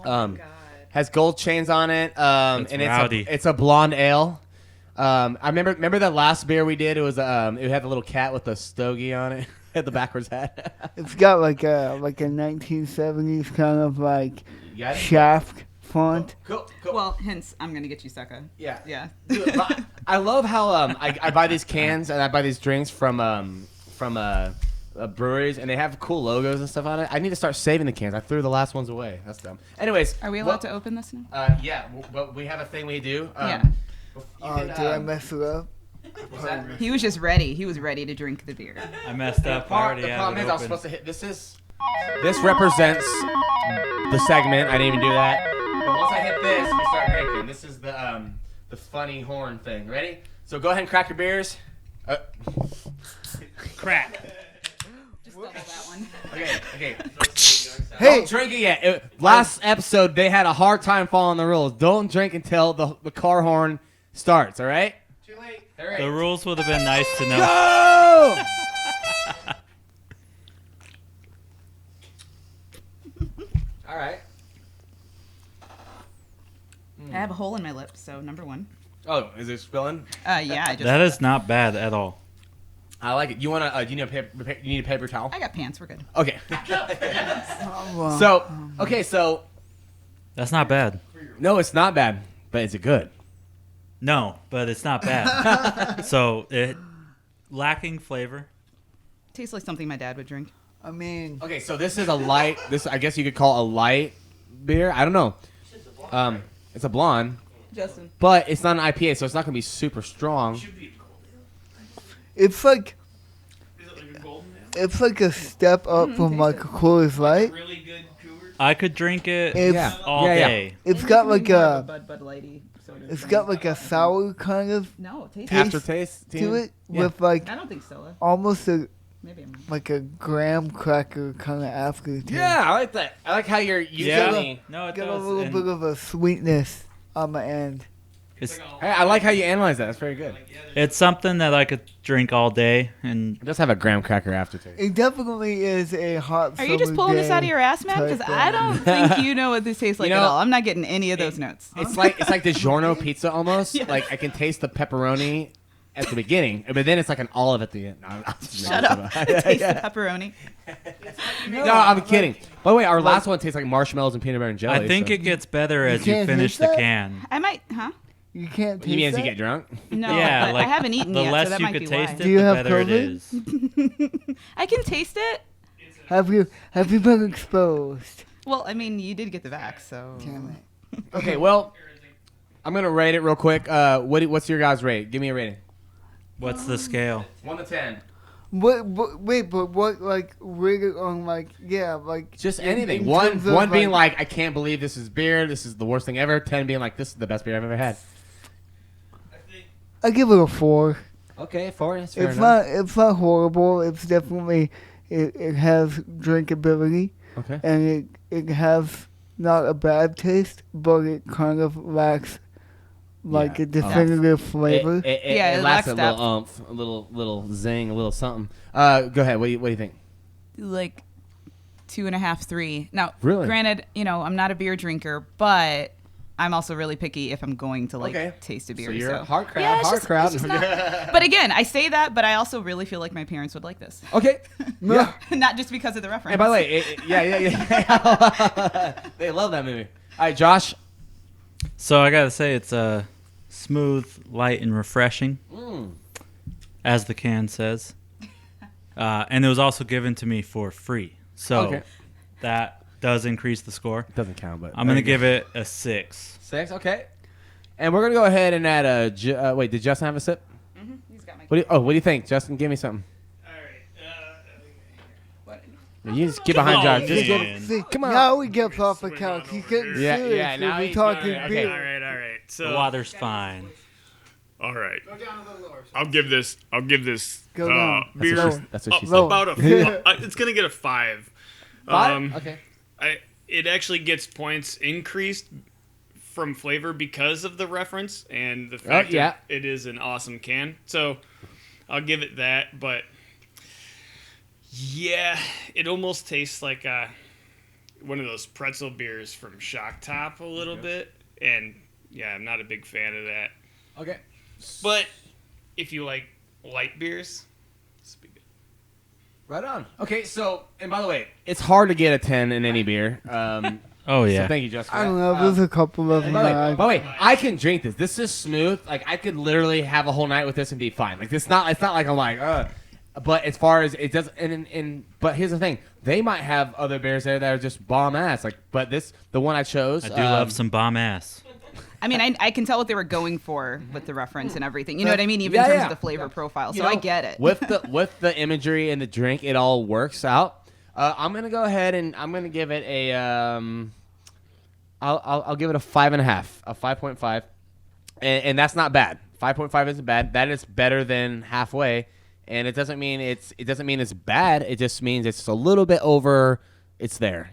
Oh my god. Has gold chains on it. That's And Rowdy. it's a blonde ale. I remember that last beer we did. It was it had the little cat with the stogie on it. Had the backwards hat. It's got like a 1970s kind of like You got it? shaft font. Cool. Well, hence I'm gonna get you sucker. Yeah. Yeah. Dude, but I love how I buy these cans and I buy these drinks from breweries, and they have cool logos and stuff on it. I need to start saving the cans. I threw the last ones away. That's dumb. Anyways, Are we allowed to open this now? Yeah, but we have a thing we do. Yeah. Did I mess it up? He was just ready. He was ready to drink the beer. I messed up. I already The had problem it is I was open. supposed to hit. This represents the segment. I didn't even do that. But once I hit this, we start drinking. This is the funny horn thing. Ready? So go ahead and crack your beers. Crack. Just double that one. Okay. Hey, Don't drink it yet. Last episode, they had a hard time following the rules. Don't drink until the car horn starts, all right? Too late. All right. The rules would have been nice to know. Go! All right. I have a hole in my lip, so number one. Oh, is it spilling? Yeah, I just. That is not bad at all. I like it. You want to? You need a paper towel? I got pants. We're good. Okay. well, So That's not bad. no, it's not bad, but is it good? No, but it's not bad. So it lacking flavor. Tastes like something my dad would drink. I mean, Okay, so this is a light. This I guess you could call a light beer. I don't know. It's a blonde, Justin. but it's not an IPA, so it's not gonna be super strong. it's like Is it like a golden ale? it's like a step up from like a Coors Light. Really good Coors. I could drink it It's Yeah. all Yeah. day. it's got like a Bud Lighty soda. it's got like a sour kind of No, it tastes. Aftertaste to it Yeah. with like I don't think so. almost Maybe I'm. like a graham cracker kind of aftertaste. Yeah, I like that. I like how you're using. No, it Got a does. little and bit of a sweetness on my end. It's, Hey, I like how you analyze that. That's very good. it's something that I could drink all day, and It does have a graham cracker aftertaste. It definitely is a hot. Are you just summer pulling this day out of your ass, man? Because type I thing. don't think you know what this tastes like You at know, all. I'm not getting any of those notes. It's like DiGiorno pizza almost. Like I can taste the pepperoni at the beginning, but then it's like an olive at the end. No, I'm just Shut making up. stuff Taste the pepperoni. No, I'm kidding. By the way, our last one tastes like marshmallows and peanut butter and jelly. I think so. it gets better as you can't finish taste the that? can. I might, huh? You can't taste You mean as you that? get drunk? No, Yeah, but like I haven't eaten the yet, less so that you might could be taste why. it, Do you the have better it COVID? is. I can taste it. Have you been exposed? Well, I mean, you did get the vax, so. Damn it. Okay, well, I'm gonna rate it real quick. What's your guys' rate? Give me a rating. What's the scale? 1 to 10. Wait, but what like rated on like like Just in- anything. in One terms of, being like, I can't believe this is beer. This is the worst thing ever. 10 being like, this is the best beer I've ever had. I give it a 4. Okay, 4. That's fair It's enough. not horrible. It's definitely it has drinkability Okay. and it has not a bad taste, but it kind of lacks like Yeah. a definitive flavor. Yeah, It it lacks lacks a little oomph, a little zing, a little something. Go ahead. What do you think? Like 2.5, 3. Now, Really? granted, I'm not a beer drinker, but I'm also really picky if I'm going to Okay. taste a beer. So you're a so. hard crowd. Yeah, it's hard just- crowd. it's just not- But again, I say that, but I also really feel like my parents would like this. Okay. Yeah. Not just because of the reference. And by the way, yeah. They love that movie. All right, Josh. So I gotta say, it's smooth, light, and refreshing, as the can says. And it was also given to me for free, so Okay. that does increase the score. Doesn't count, but I'm gonna give it a 6. 6. Okay. And we're gonna go ahead and add wait, did Justin have a sip? Mm-hmm. He's got my. What do you think, Justin? Give me something. All right. You just get behind Josh. Just get. Man. See, Come on. Now we get off the Swing couch. on He's over getting here. serious. Yeah, now we're he's- talking okay. beer. All right. The So, water's fine. all right. Go down a little lower. I'll give this. Go down. Beer That's what she said. Lower. about a. It's gonna get a 5. Okay. It actually gets points increased from flavor because of the reference and the fact yeah. that it is an awesome can. So I'll give it that. But yeah, it almost tastes like one of those pretzel beers from Shock Top a little bit. And yeah, I'm not a big fan of that. Okay. But if you like light beers, this would be good. Right on. Okay, so and by the way, it's hard to get a 10 in any beer. Oh So yeah. thank you, Justin. I don't know. There's a couple of them. By the way, I can drink this. This is smooth. Like I could literally have a whole night with this and be fine. Like it's not like I'm like, but as far as it does, but here's the thing: they might have other beers there that are just bomb ass. Like, but the one I chose, I do love some bomb ass. I mean, I can tell what they were going for with the reference and everything. You know what I mean? Even Yeah, in terms yeah. of the flavor profile. You So know, I get it. with the imagery and the drink, it all works out. I'm gonna go ahead and I'm gonna give it a I'll give it a 5.5, a 5.5, and that's not bad. 5.5 isn't bad. That is better than halfway, and it doesn't mean it's bad. It just means it's a little bit over. It's there,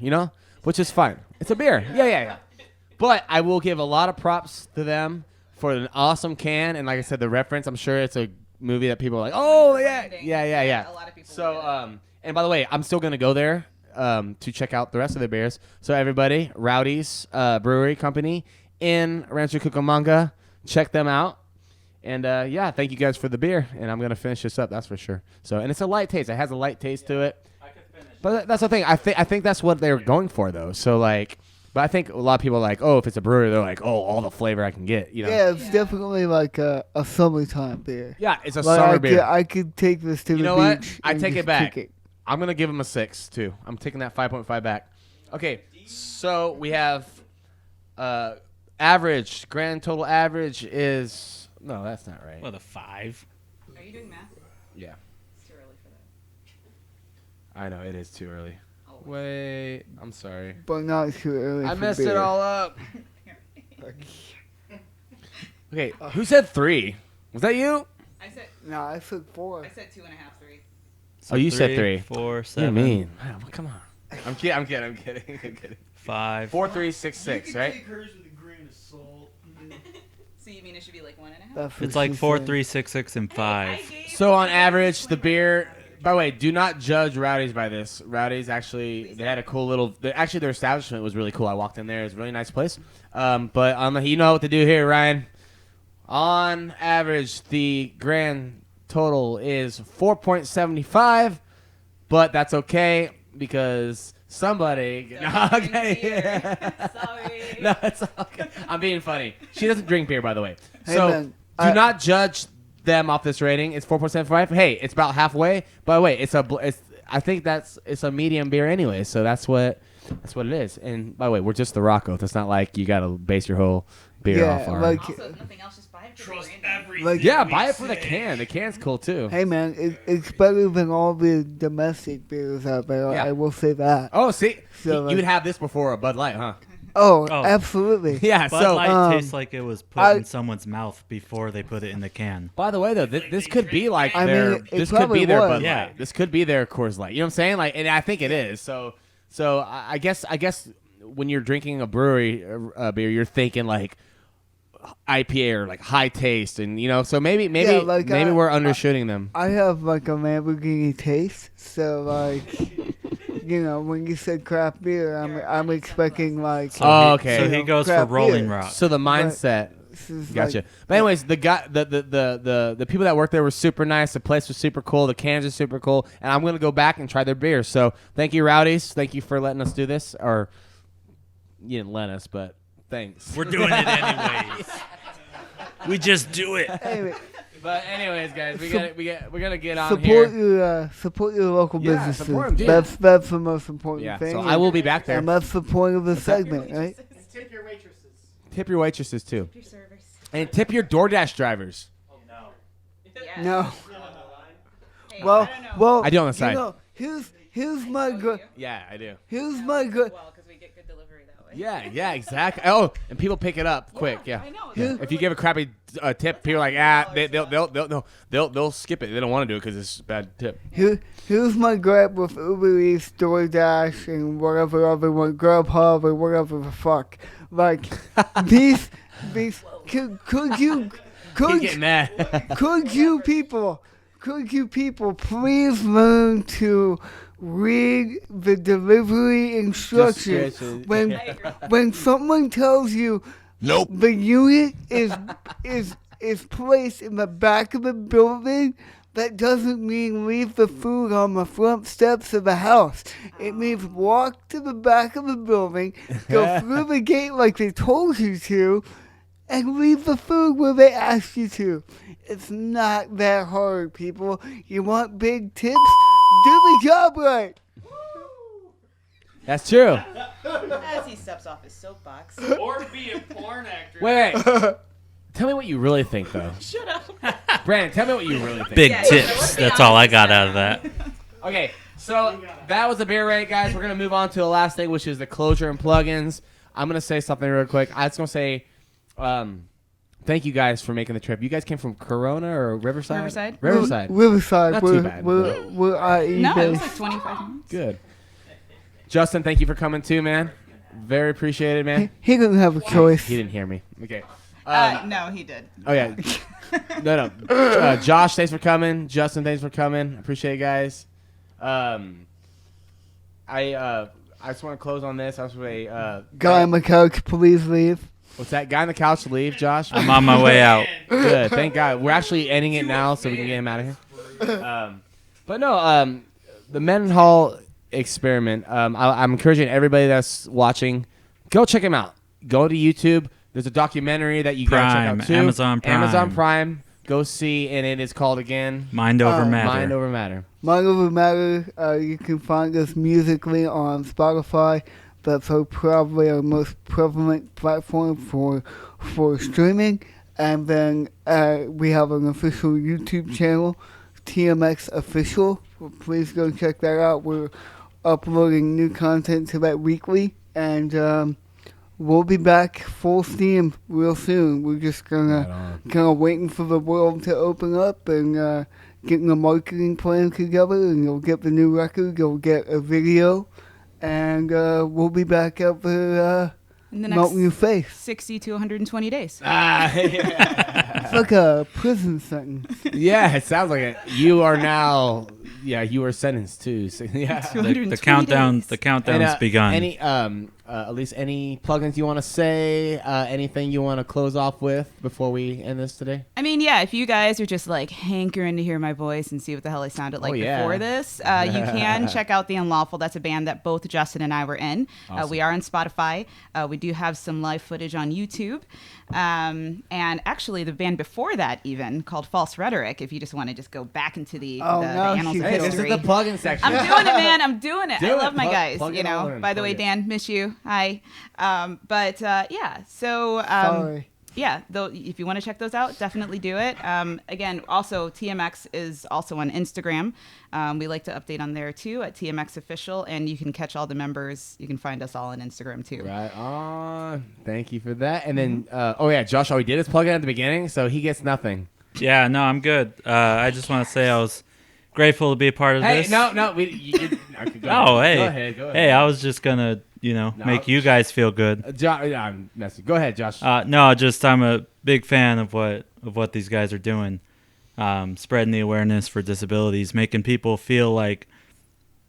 which is fine. It's a beer. Yeah. But I will give a lot of props to them for an awesome can, and like I said, the reference. I'm sure it's a movie that people are like, oh yeah. A lot of people So, will get it. and by the way, I'm still gonna go there to check out the rest of the beers. So everybody, Rowdy's Brewery Company in Rancho Cucamonga, check them out. And yeah, thank you guys for the beer. And I'm gonna finish this up, that's for sure. So, and it's a light taste. It has a light taste to it. But that's the thing. I think that's what they were going for, though. So like, but I think a lot of people are like, oh, if it's a brewery, they're like, oh, all the flavor I can get. Yeah, it's definitely like a summertime beer. Yeah, it's a Like, summer I beer. Could, I could take this to You the know what? beach. I and take just it back. kick it. I'm gonna give him a 6 too. I'm taking that 5.5 back. Okay, so we have average grand total average is no, that's not right. What, a 5? Are you doing math? Yeah, It's too early for that. I know it is too early. Wait, I'm sorry. But not too early I for messed beer. it all up. Okay, who said 3? Was that you? I said No, I said 4. 2.5, 3. Oh, you said 3. 4, What 7, do you mean? Wow, come on. I'm kidding. 5. 4, 3, 6, 6, right? hers with a grain of salt. So you mean it should be like 1.5? That's what It's like she 4, said. 3, 6, 6, and 5. So on average, the beer. By the way, do not judge Rowdy's by this. Rowdy's actually they had a cool little. Actually, their establishment was really cool. I walked in there; it's a really nice place. But you know what to do here, Ryan. On average, the grand total is 4.75, but that's okay because somebody. No, okay. Sorry. No, it's okay. I'm being funny. She doesn't drink beer, by the way. Hey, So man, do not judge them off this rating. It's 4.75. Hey, it's about halfway. By the way, I think it's a medium beer anyway. So that's what it is. And by the way, we're just the Rocco. It's not like you got to base your whole beer Yeah, off our. like- Also, if nothing else, just buy it for Trust the branding. everything. Like- yeah, we buy it for the say. can. The can's cool too. Hey man, it's better than all the domestic beers out there. Yeah. I will say that. Oh, see, So, you would have this before a Bud Light, huh? Oh, Oh. absolutely. Yeah. Bud So, Light tastes like it was put I- in someone's mouth before they put it in the can. by the way, though, this could be like I their. mean, it this could probably be their was. Bud Yeah. Light. This could be their Coors Light. You know what I'm saying? Like, and I think it is. So I guess when you're drinking a brewery beer, you're thinking like IPA or like high taste, and so maybe Yeah, like, we're undershooting them. I have like a Lamborghini taste, so like, when you said craft beer, I'm expecting like. Oh, okay. So he goes for Craft Rolling beer. Rock. So the mindset. this is Gotcha. like- But anyways, the guy, the people that worked there were super nice. The place was super cool. The cans are super cool, and I'm gonna go back and try their beer. So thank you, Rowdy's. Thank you for letting us do this. Or you didn't let us, but thanks. We're doing it anyways. We just do it. Anyway, But anyways, guys, we're gonna get on support here. support your local Yeah, businesses. support 'em, dude. That's the most important Yeah. thing. So I will be back there. And that's the point of the segment, right? And tip your waitresses. Tip your waitresses too. Your service. And tip your DoorDash drivers. Yeah. No. Hey, Well, I don't know. well. I do on the side. You know, here's my good. Yeah, I do. Here's my good. Well, because we get good delivery that way. Yeah, exactly. Oh, and people pick it up quick. Yeah. I know. Yeah. If you give a crappy tip, people are like, they'll skip it. They don't want to do it because it's a bad tip. Here's my gripe with Uber Eats, DoorDash, and whatever other one, Grubhub or whatever the fuck. Like these could you Keep getting mad. could you people please learn to read the delivery instructions Description. when someone tells you the unit is placed in the back of the building. That doesn't mean leave the food on the front steps of the house. It means walk to the back of the building, go through the gate like they told you to, and leave the food where they asked you to. It's not that hard, people. You want big tips? Do the job right. That's true. As he steps off his soapbox. Or be a porn actor. Wait. Tell me what you really think, though. Shut up. Brandon, tell me what you really think. Big Yeah, tips. let's be That's all I honest. got out of that. Okay, so that was the beer rate, guys. We're going to move on to the last thing, which is the closure and plugins. I'm going to say something real quick. I was going to say thank you guys for making the trip. You guys came from Corona or Riverside? Riverside. Riverside. Not too bad. We're IE No, it was based. like 25 minutes. Good. Justin, thank you for coming too, man. Very appreciated, man. He didn't have a choice. He didn't hear me. Okay. No, he did. Oh, yeah. No. Josh, thanks for coming. Justin, thanks for coming. Appreciate it, guys. I just want to close on this. I was Guy on the couch, please leave. what's that? Guy on the couch to leave, Josh? I'm on my way out. Good. Thank God. We're actually ending it now so we can get him out of here. But no, the Mendenhall Experiment. I'm encouraging everybody that's watching, go check him out. Go to YouTube. There's a documentary that you gotta check out too. Amazon Prime. Amazon Prime. Go see, and it is called again Mind over matter. Mind Over Matter. Mind Over Matter, you can find us musically on Spotify. That's probably our most prevalent platform for streaming. And then we have an official YouTube channel, TMX Official. Please go check that out. We're uploading new content to that weekly. And we'll be back full steam real soon. We're just kind of waiting for the world to open up and getting a marketing plan together. And you'll get the new record. You'll get a video. And we'll be back up for In the melt next your face. 60 to 120 days. It's like a prison sentence. Yeah, it sounds like it. You are now. Yeah, you are sentenced too. So, yeah. 220 The countdown. days. The countdown's And, begun. Any Alyce, any plugins you want to say? Anything you want to close off with before we end this today? I mean, yeah, if you guys are just like hankering to hear my voice and see what the hell I sounded like yeah. before this, you can check out The Unlawful. That's a band that both Justin and I were in. Awesome. We are on Spotify. We do have some live footage on YouTube. And actually, the band before that, even called False Rhetoric, if you just want to just go back into the Oh, now annals she of Hey, this is history. the plugin section. I'm doing it, man. I'm doing it. Do I it. love my Plug- guys. plug You it all know. in. By the Plug way, it. Dan, miss you. Hi. Yeah. So. Sorry. Yeah, though, if you want to check those out, definitely do it. Again, also TMX is also on Instagram. We like to update on there too at TMX Official, and you can catch all the members. You can find us all on Instagram too. Right on. Thank you for that. And then, oh yeah, Josh already did his plugin at the beginning, so he gets nothing. Yeah, no, I'm good. I just want to say I was grateful to be a part of Hey, this. no, okay, go Hey. ahead. Go ahead. Hey, I was just gonna, make you guys feel good. I'm messing. Go ahead, Josh. No, just I'm a big fan of what these guys are doing, spreading the awareness for disabilities, making people feel like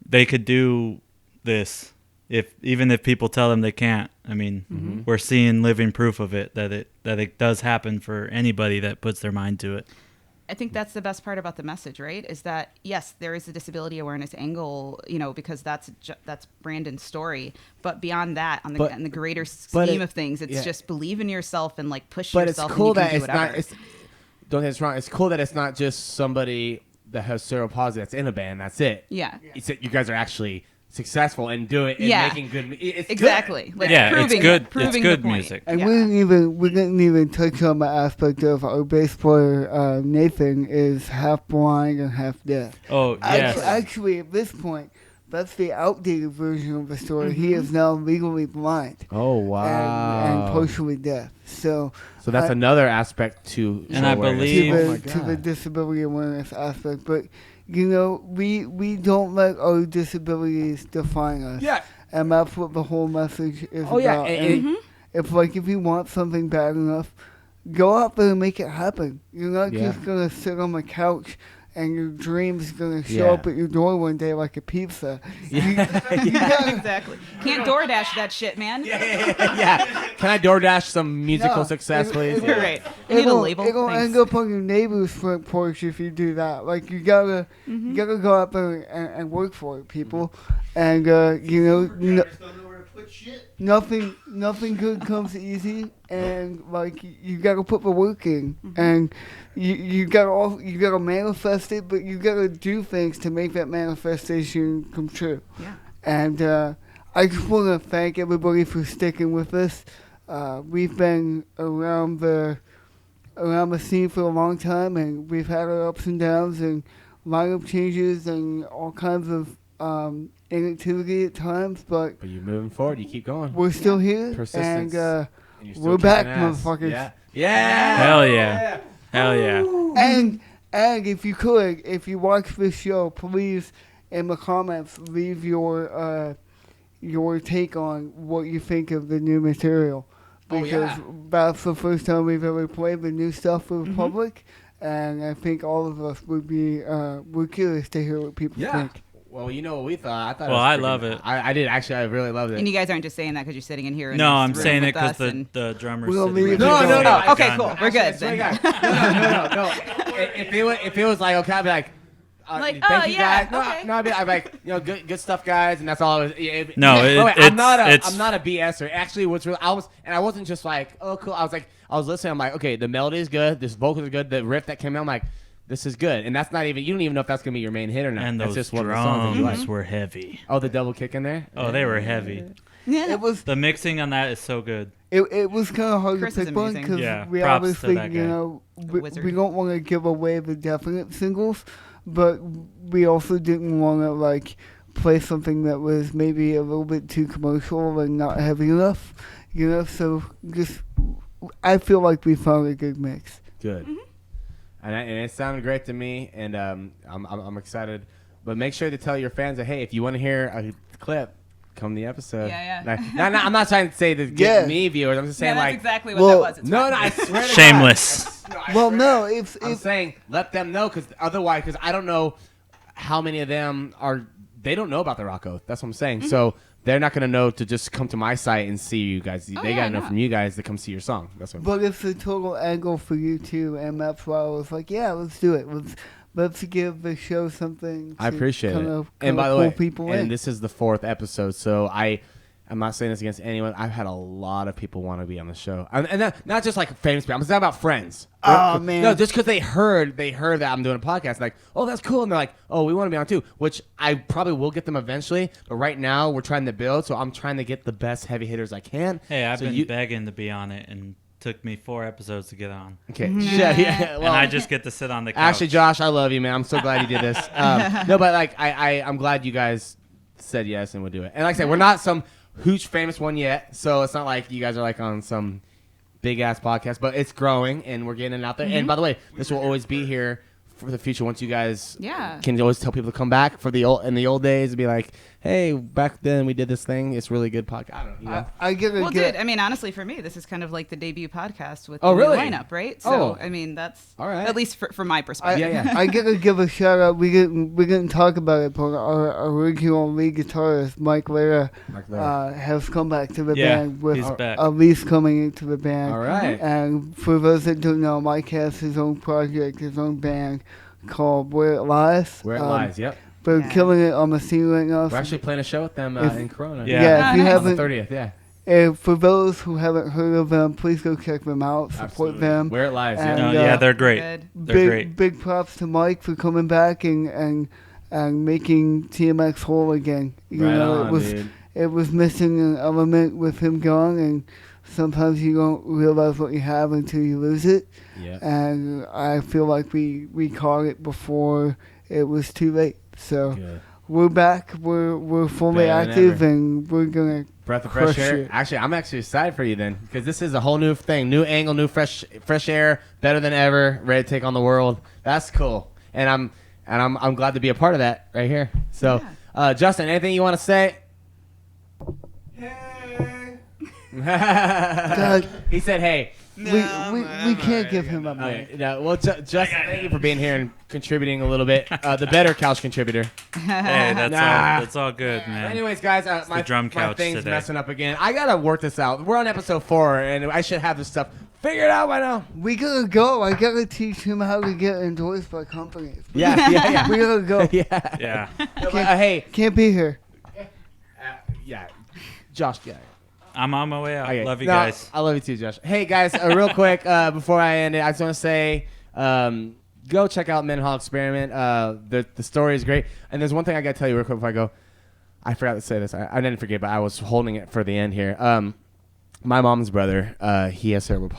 they could do this, even if people tell them they can't. I mean, we're seeing living proof of it that it does happen for anybody that puts their mind to it. I think that's the best part about the message, right? Is that yes, there is a disability awareness angle, because that's Brandon's story. But beyond that, on the greater scheme of things, it's just believe in yourself and like push But it's yourself. cool and you that can do it's whatever. not. Don't get us wrong. It's cool that it's not just somebody that has cerebral palsy that's in a band. That's it. Yeah. It's that you guys are actually successful and do it and making good. It's exactly. Good. Like Yeah, proving, it's good. Proving It's good the point. music. And Yeah. we didn't even touch on the aspect of our bass player Nathan is half blind and half deaf. Oh, yes. Actually, at this point, that's the outdated version of the story. He is now legally blind Oh wow. and partially deaf. So that's another aspect to. And I awareness. believe- to Oh my the, to the God. disability awareness aspect. But you know, we don't let our disabilities define us. Yeah. And that's what the whole message is Oh, yeah, about. and- And if if you want something bad enough, go out there and make it happen. You're not Yeah. just gonna sit on the couch and your dream's gonna show Yeah. up at your door one day like a pizza. Exactly. Can't DoorDash that shit, man. Yeah. Can I DoorDash some musical No, success, please? You're right. You need a label. It'll Thanks. end up on your neighbor's front porch if you do that. Like you gotta go out there and work for it, people. And you know, nothing good comes easy. And like you gotta put the work in, and you gotta manifest it, but you gotta do things to make that manifestation come true. Yeah. And I just want to thank everybody for sticking with us. We've been around the scene for a long time, and we've had our ups and downs and lineup changes and all kinds of inactivity at times. But But you're moving forward. You keep going. we're still here, Persistence. and And you're still we're back, kicking ass. motherfuckers. Yeah. Yeah. Hell yeah. Hell yeah. And if you watch this show, please in the comments leave your take on what you think of the new material, Oh, because yeah. that's the first time we've ever played the new stuff for the public, and I think all of us would be we're curious to hear what people Yeah. think. Well, you know what we thought. I thought. Well, it was I freaking- love it. I did actually. I really loved it. And you guys aren't just saying that because you're sitting in here. In No, this I'm room saying it with because us and- the drummer's We'll sitting leave right it there. there. No. Okay, cool. We're good Actually, then. no. If it was like okay, I'd be like. Like, thank oh, you yeah, guys. No, okay. no, I'd be like, good stuff, guys, and that's all. No, wait, I'm not it's- I'm not a BSer. Actually, what's real, I wasn't just like, oh, cool. I was listening. I'm like, okay, the melody is good, this vocals are good, the riff that came out, I'm like, this is good, and that's not even. You don't even know if that's gonna be your main hit or not. And that's those just one of the songs that you drums like. were heavy. Oh, the double kick in there. Oh, they were heavy. Yeah. It was The mixing on that is so good. it was kind of hard Chris to is pick one amazing. because Yeah, we props to obviously that guy. wizard. we don't want to give away the definite singles, but we also didn't want to like play something that was maybe a little bit too commercial and not heavy enough, you know. So just I feel like we found a good mix. Good. And it sounded great to me, and I'm excited. But make sure to tell your fans that hey, if you want to hear a clip, come to the episode. Yeah. I'm not trying to say to get me viewers. I'm just saying that's like exactly what well, that was. It's no, fine. I swear to God. Shameless. Well, no, if I'm saying let them know because otherwise, because I don't know how many of them are. They don't know about the Rock Oath. That's what I'm saying. So they're not gonna know to just come to my site and see you guys. They yeah, gotta know no. from you guys to come see your song. That's what. but it's a total angle for you too, and that's why I was like, yeah, let's do it. Let's give the show something. I to appreciate kind it. of And by the pull way, people and in. this is the 4th episode, so I'm not saying this against anyone. I've had a lot of people want to be on the show, and not just like famous people. I'm talking about friends. Oh, man. No, just because they heard that I'm doing a podcast, like, oh, that's cool, and they're like, oh, we want to be on too. Which I probably will get them eventually, but right now we're trying to build, so I'm trying to get the best heavy hitters I can. Hey, I've So been you- begging to be on it, and took me 4 episodes to get on. Okay, yeah. Well, And I just get to sit on the couch. actually, Josh, I love you, man. I'm so glad you did this. No, but like, I'm glad you guys said yes and would do it. And like I said, we're not some huge famous one yet, so it's not like you guys are like on some big ass podcast, but it's growing and we're getting it out there. And by the way, this will always be here for the future once you guys can always tell people to come back for the old days and be like, hey, back then we did this thing. It's really good podcast. I don't know. You know? I get Well, dude, I mean, honestly, for me, this is kind of like the debut podcast with Oh, the really? lineup, right? So, Oh. I mean, that's All right. at least from my perspective. I gotta give a shout out. We didn't talk about it, but our original lead guitarist Mike Lara has come back to the band with he's back. Alyce coming into the band. All right. And for those that don't know, Mike has his own project, his own band called Where It Lies. Where it lies, yep. They're Yeah. killing it on the scene right now. We're actually playing a show with them If- in Corona. Yeah. Yeah, if you nice. On the haven't, 30th, yeah. for those who haven't heard of them, please go check them out. Support Absolutely. them. Where it lies, And, yeah. No, yeah, they're great. Good. They're big great. big props to Mike for coming back and and making TMX whole again. You Right know, on, dude. it was missing an element with him gone, and sometimes you don't realize what you have until you lose it. Yeah. And I feel like we caught it before it was too late. So Good. we're back. We're fully Better than active, ever. and we're gonna Breath of fresh crush air. it. Actually, I'm actually excited for you then, because this is a whole new thing, new angle, new fresh air, better than ever, ready to take on the world. That's cool, and I'm glad to be a part of that right here. So, Justin, anything you want to say? God, He said, "Hey." we can't give him a mic. Okay, no, well, Justin, thank you for being here and contributing a little bit. The better couch contributor. Hey, that's all good, man. Anyways, guys, my drum couch thing's today. messing up again. I gotta work this out. We're on episode 4, and I should have this stuff figured out by now. We gotta go. I gotta teach him how to get endorsed by companies. Yeah. We gotta go. Yeah. Yeah. No, but, hey, Can't be here. yeah, Josh, yeah. I'm on my way out. Okay. Love you No, guys. I love you too, Josh. Hey, guys, real quick, before I end it, I just want to say, go check out Mendenhall Experiment. The story is great. And there's one thing I got to tell you real quick before I go. I forgot to say this. I didn't forget, but I was holding it for the end here. My mom's brother, he had cerebral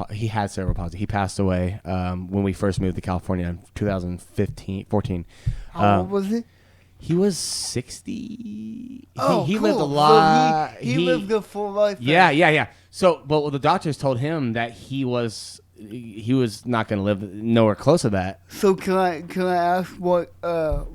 palsy. He passed away when we first moved to California in 2014. How old was he? He was 60. Oh, he cool. lived a lot. So he lived a full life. then. Yeah. So, but the doctors told him that he was not going to live nowhere close to that. So can I ask what the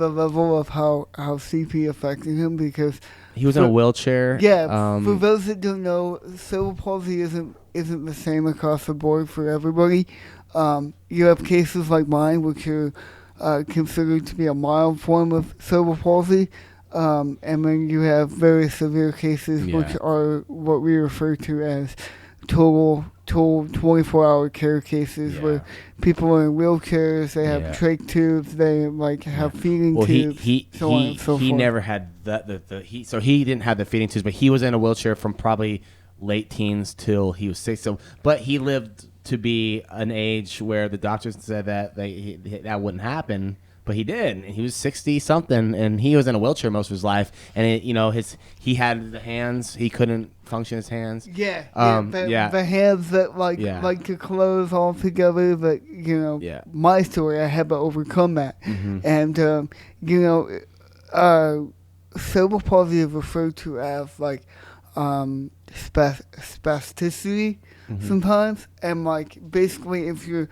level of how CP affected him? Because He was in a wheelchair. yeah, for those that don't know, cerebral palsy isn't the same across the board for everybody. You have cases like mine, which are considered to be a mild form of cerebral palsy, and then you have very severe cases, which are what we refer to as total 24-hour care cases, where people are in wheelchairs, they have trach tubes, they have feeding tubes, so on and so he forth. never had so he didn't have the feeding tubes, but he was in a wheelchair from probably late teens till he was 6. So, but he lived to be an age where the doctors said that that wouldn't happen, but he did, and he was 60 something, and he was in a wheelchair most of his life, and he had the hands, he couldn't function his hands. The hands that like to close all together. But my story, I had to overcome that, and cerebral palsy is referred to as spasticity sometimes, and basically if your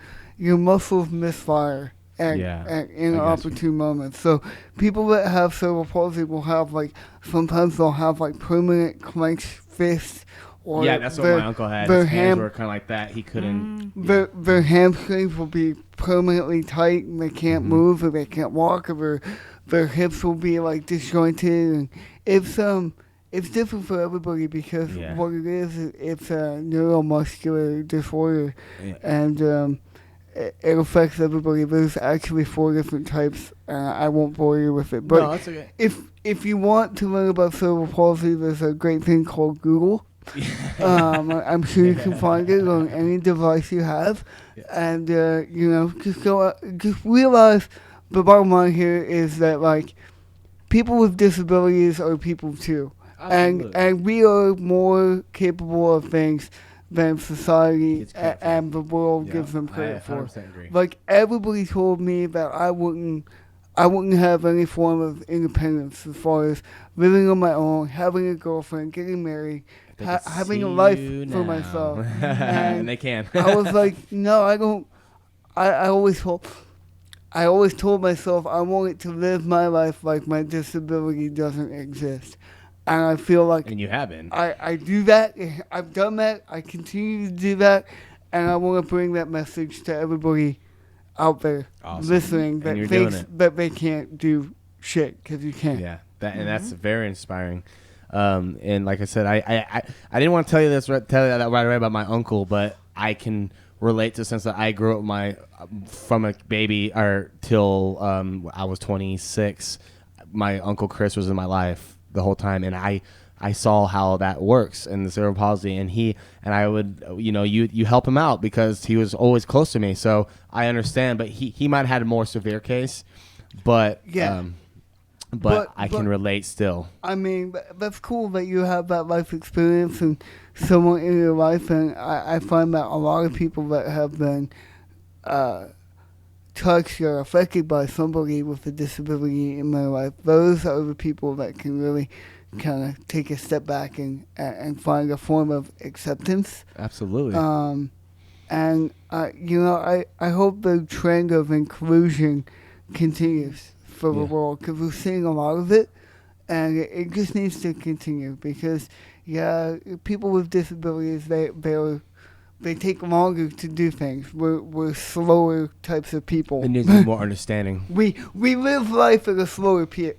muscles misfire in opportune moments. So people that have cerebral palsy will have sometimes they'll have permanent clenched fists. Or that's what my uncle had. His hands were kind of like that. He couldn't. Their hamstrings will be permanently tight, and they can't move, or they can't walk, or their hips will be disjointed. And it's different for everybody because what it is, it's a neuromuscular disorder, and it affects everybody. There's actually 4 different types. I won't bore you with it, but No, that's okay. if you want to learn about cerebral palsy, there's a great thing called Google. I'm sure you can find it on any device you have, and just realize the bottom line here is that people with disabilities are people too, and we are more capable of things than society and the world gives them credit for. Agree. Everybody told me that I wouldn't have any form of independence as far as living on my own, having a girlfriend, getting married, having a life for myself. And they can. I was like, no, I don't. I always told myself I wanted to live my life like my disability doesn't exist. And I feel like... And you have been. I do that. I've done that. I continue to do that. And I want to bring that message to everybody out there listening that thinks that they can't do shit, because you can't. Yeah, and that's very inspiring. And like I said, I didn't want to tell you that right away about my uncle, but I can relate to the sense that I grew up from a baby till I was 26. My Uncle Chris was in my life the whole time, and I saw how that works in the cerebral palsy, and I would, you help him out because he was always close to me, so I understand. But he might have had a more severe case, but Yeah. but I but- can relate still. I mean, that's cool that you have that life experience and someone in your life, and I find that a lot of people that have been touched or affected by somebody with a disability in their life, those are the people that can really kind of take a step back and find a form of acceptance. Absolutely. And I hope the trend of inclusion continues for the world, because we're seeing a lot of it, and it just needs to continue, because people with disabilities, they take longer to do things. We're slower types of people. It needs to be more understanding. We live life at a slower pace.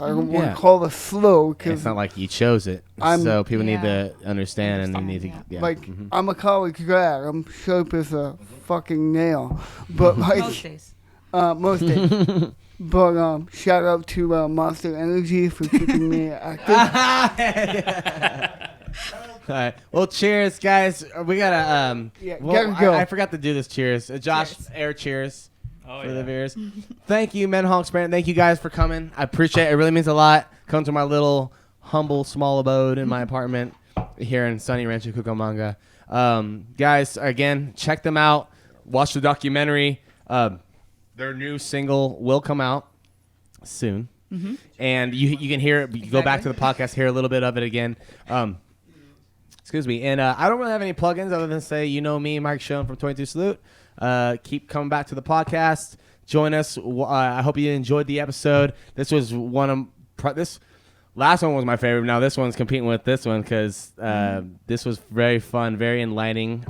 I don't want Yeah. to call it slow, It's because not like you chose it, so people need to understand, and they need to I'm a college grad. I'm sharp as a fucking nail, but Most days. most days. But shout out to Monster Energy for keeping me active. All right. Well, cheers, guys. We gotta gotta go. I forgot to do this. Cheers, Josh. Cheers. Air cheers. Oh, For the beers. Thank you, Mendenhall Experiment. Thank you guys for coming. I appreciate it. It really means a lot. Come to my little humble small abode in my apartment here in sunny Rancho Cucamonga. Guys, again, check them out. Watch the documentary. Their new single will come out soon. And you can hear it. You go back to the podcast, hear a little bit of it again. Excuse me. And I don't really have any plugins other than say, you know me, Mike Schoen from 22 Salute. Keep coming back to the podcast. Join us. I hope you enjoyed the episode. This was this last one was my favorite. Now this one's competing with this one because this was very fun, very enlightening.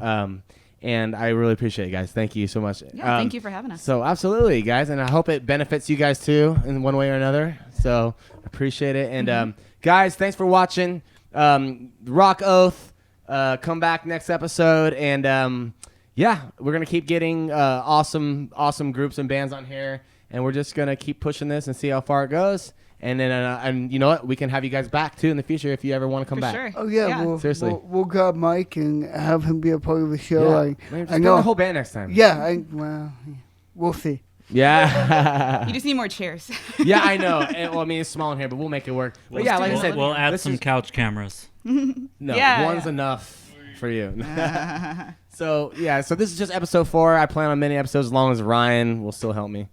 And I really appreciate it, guys. Thank you so much. Yeah, thank you for having us. So absolutely, guys, and I hope it benefits you guys too in one way or another. So appreciate it. And guys, thanks for watching. Rock Oath. Come back next episode, and yeah, we're gonna keep getting awesome groups and bands on here, and we're just gonna keep pushing this and see how far it goes. And then, and you know what? We can have you guys back too in the future if you ever want to come For back. sure. Oh yeah, Seriously. we'll grab Mike and have him be a part of the show. Yeah. Maybe I just get know the whole band next time. Yeah, we'll see. Yeah. You just need more chairs. Yeah, I know. Well, I mean, it's small in here, but we'll make it work. But yeah, like I said, we'll add this some is- couch cameras. No, Yeah, one's yeah. enough for you. So this is just episode 4. I plan on many episodes as long as Ryan will still help me.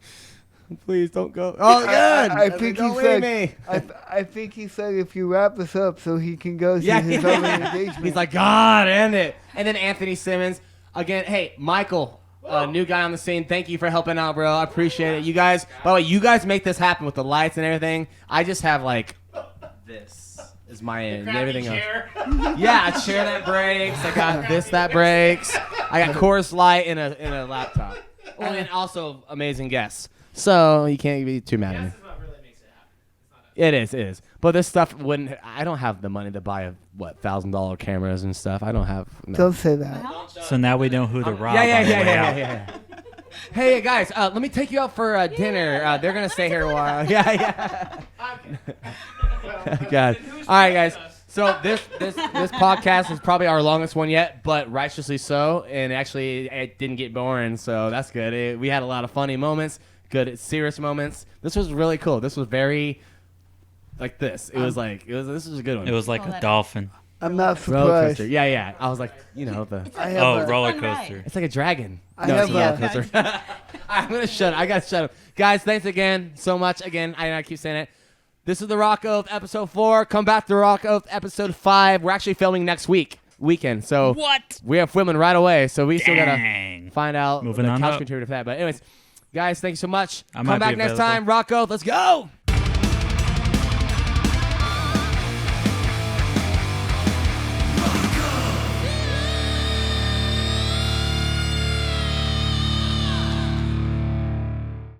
Please don't go. Oh, good. I think he don't leave said. me. I think he said if you wrap this up, so he can go see Yeah, his other engagement. He's like, God, end it. And then Anthony Simmons again. Hey, Michael, new guy on the scene. Thank you for helping out, bro. I appreciate it. You guys, by the way, you guys make this happen with the lights and everything. I just have like this is my end. And everything else. Yeah, a chair that breaks. I got this that breaks. I got chorus light in a laptop. Well, and also amazing guests. So you can't be too mad at me. This is what really makes it happen. It's not It is. But this stuff wouldn't. I don't have the money to buy $1,000 cameras and stuff. I don't have. No. Don't say that. So now we know who to rob. Yeah. on the way out. Hey guys, let me take you out for dinner. They're gonna stay here a while. Yeah. God. All right, guys. So this podcast is probably our longest one yet, but righteously so. And actually, it didn't get boring, so that's good. We had a lot of funny moments, good serious moments. This was really cool. This was very like this. This was a good one. It was like a dolphin. I'm not roller surprised. coaster. Yeah. I was like, I have Roller fun ride. coaster. it's like a dragon. I No, it's have a roller coaster. I'm gonna shut up. I gotta shut up. Guys, thanks again so much. Again, I keep saying it. This is the Rock Oath episode 4. Come back to Rock Oath episode 5. We're actually filming next weekend. So What? we are filming right away. So we still Dang. gotta find out Moving the on couch up. contributor for that. But anyways, guys, thank you so much. I Come might be back next available. time. Rock Oath. Let's go.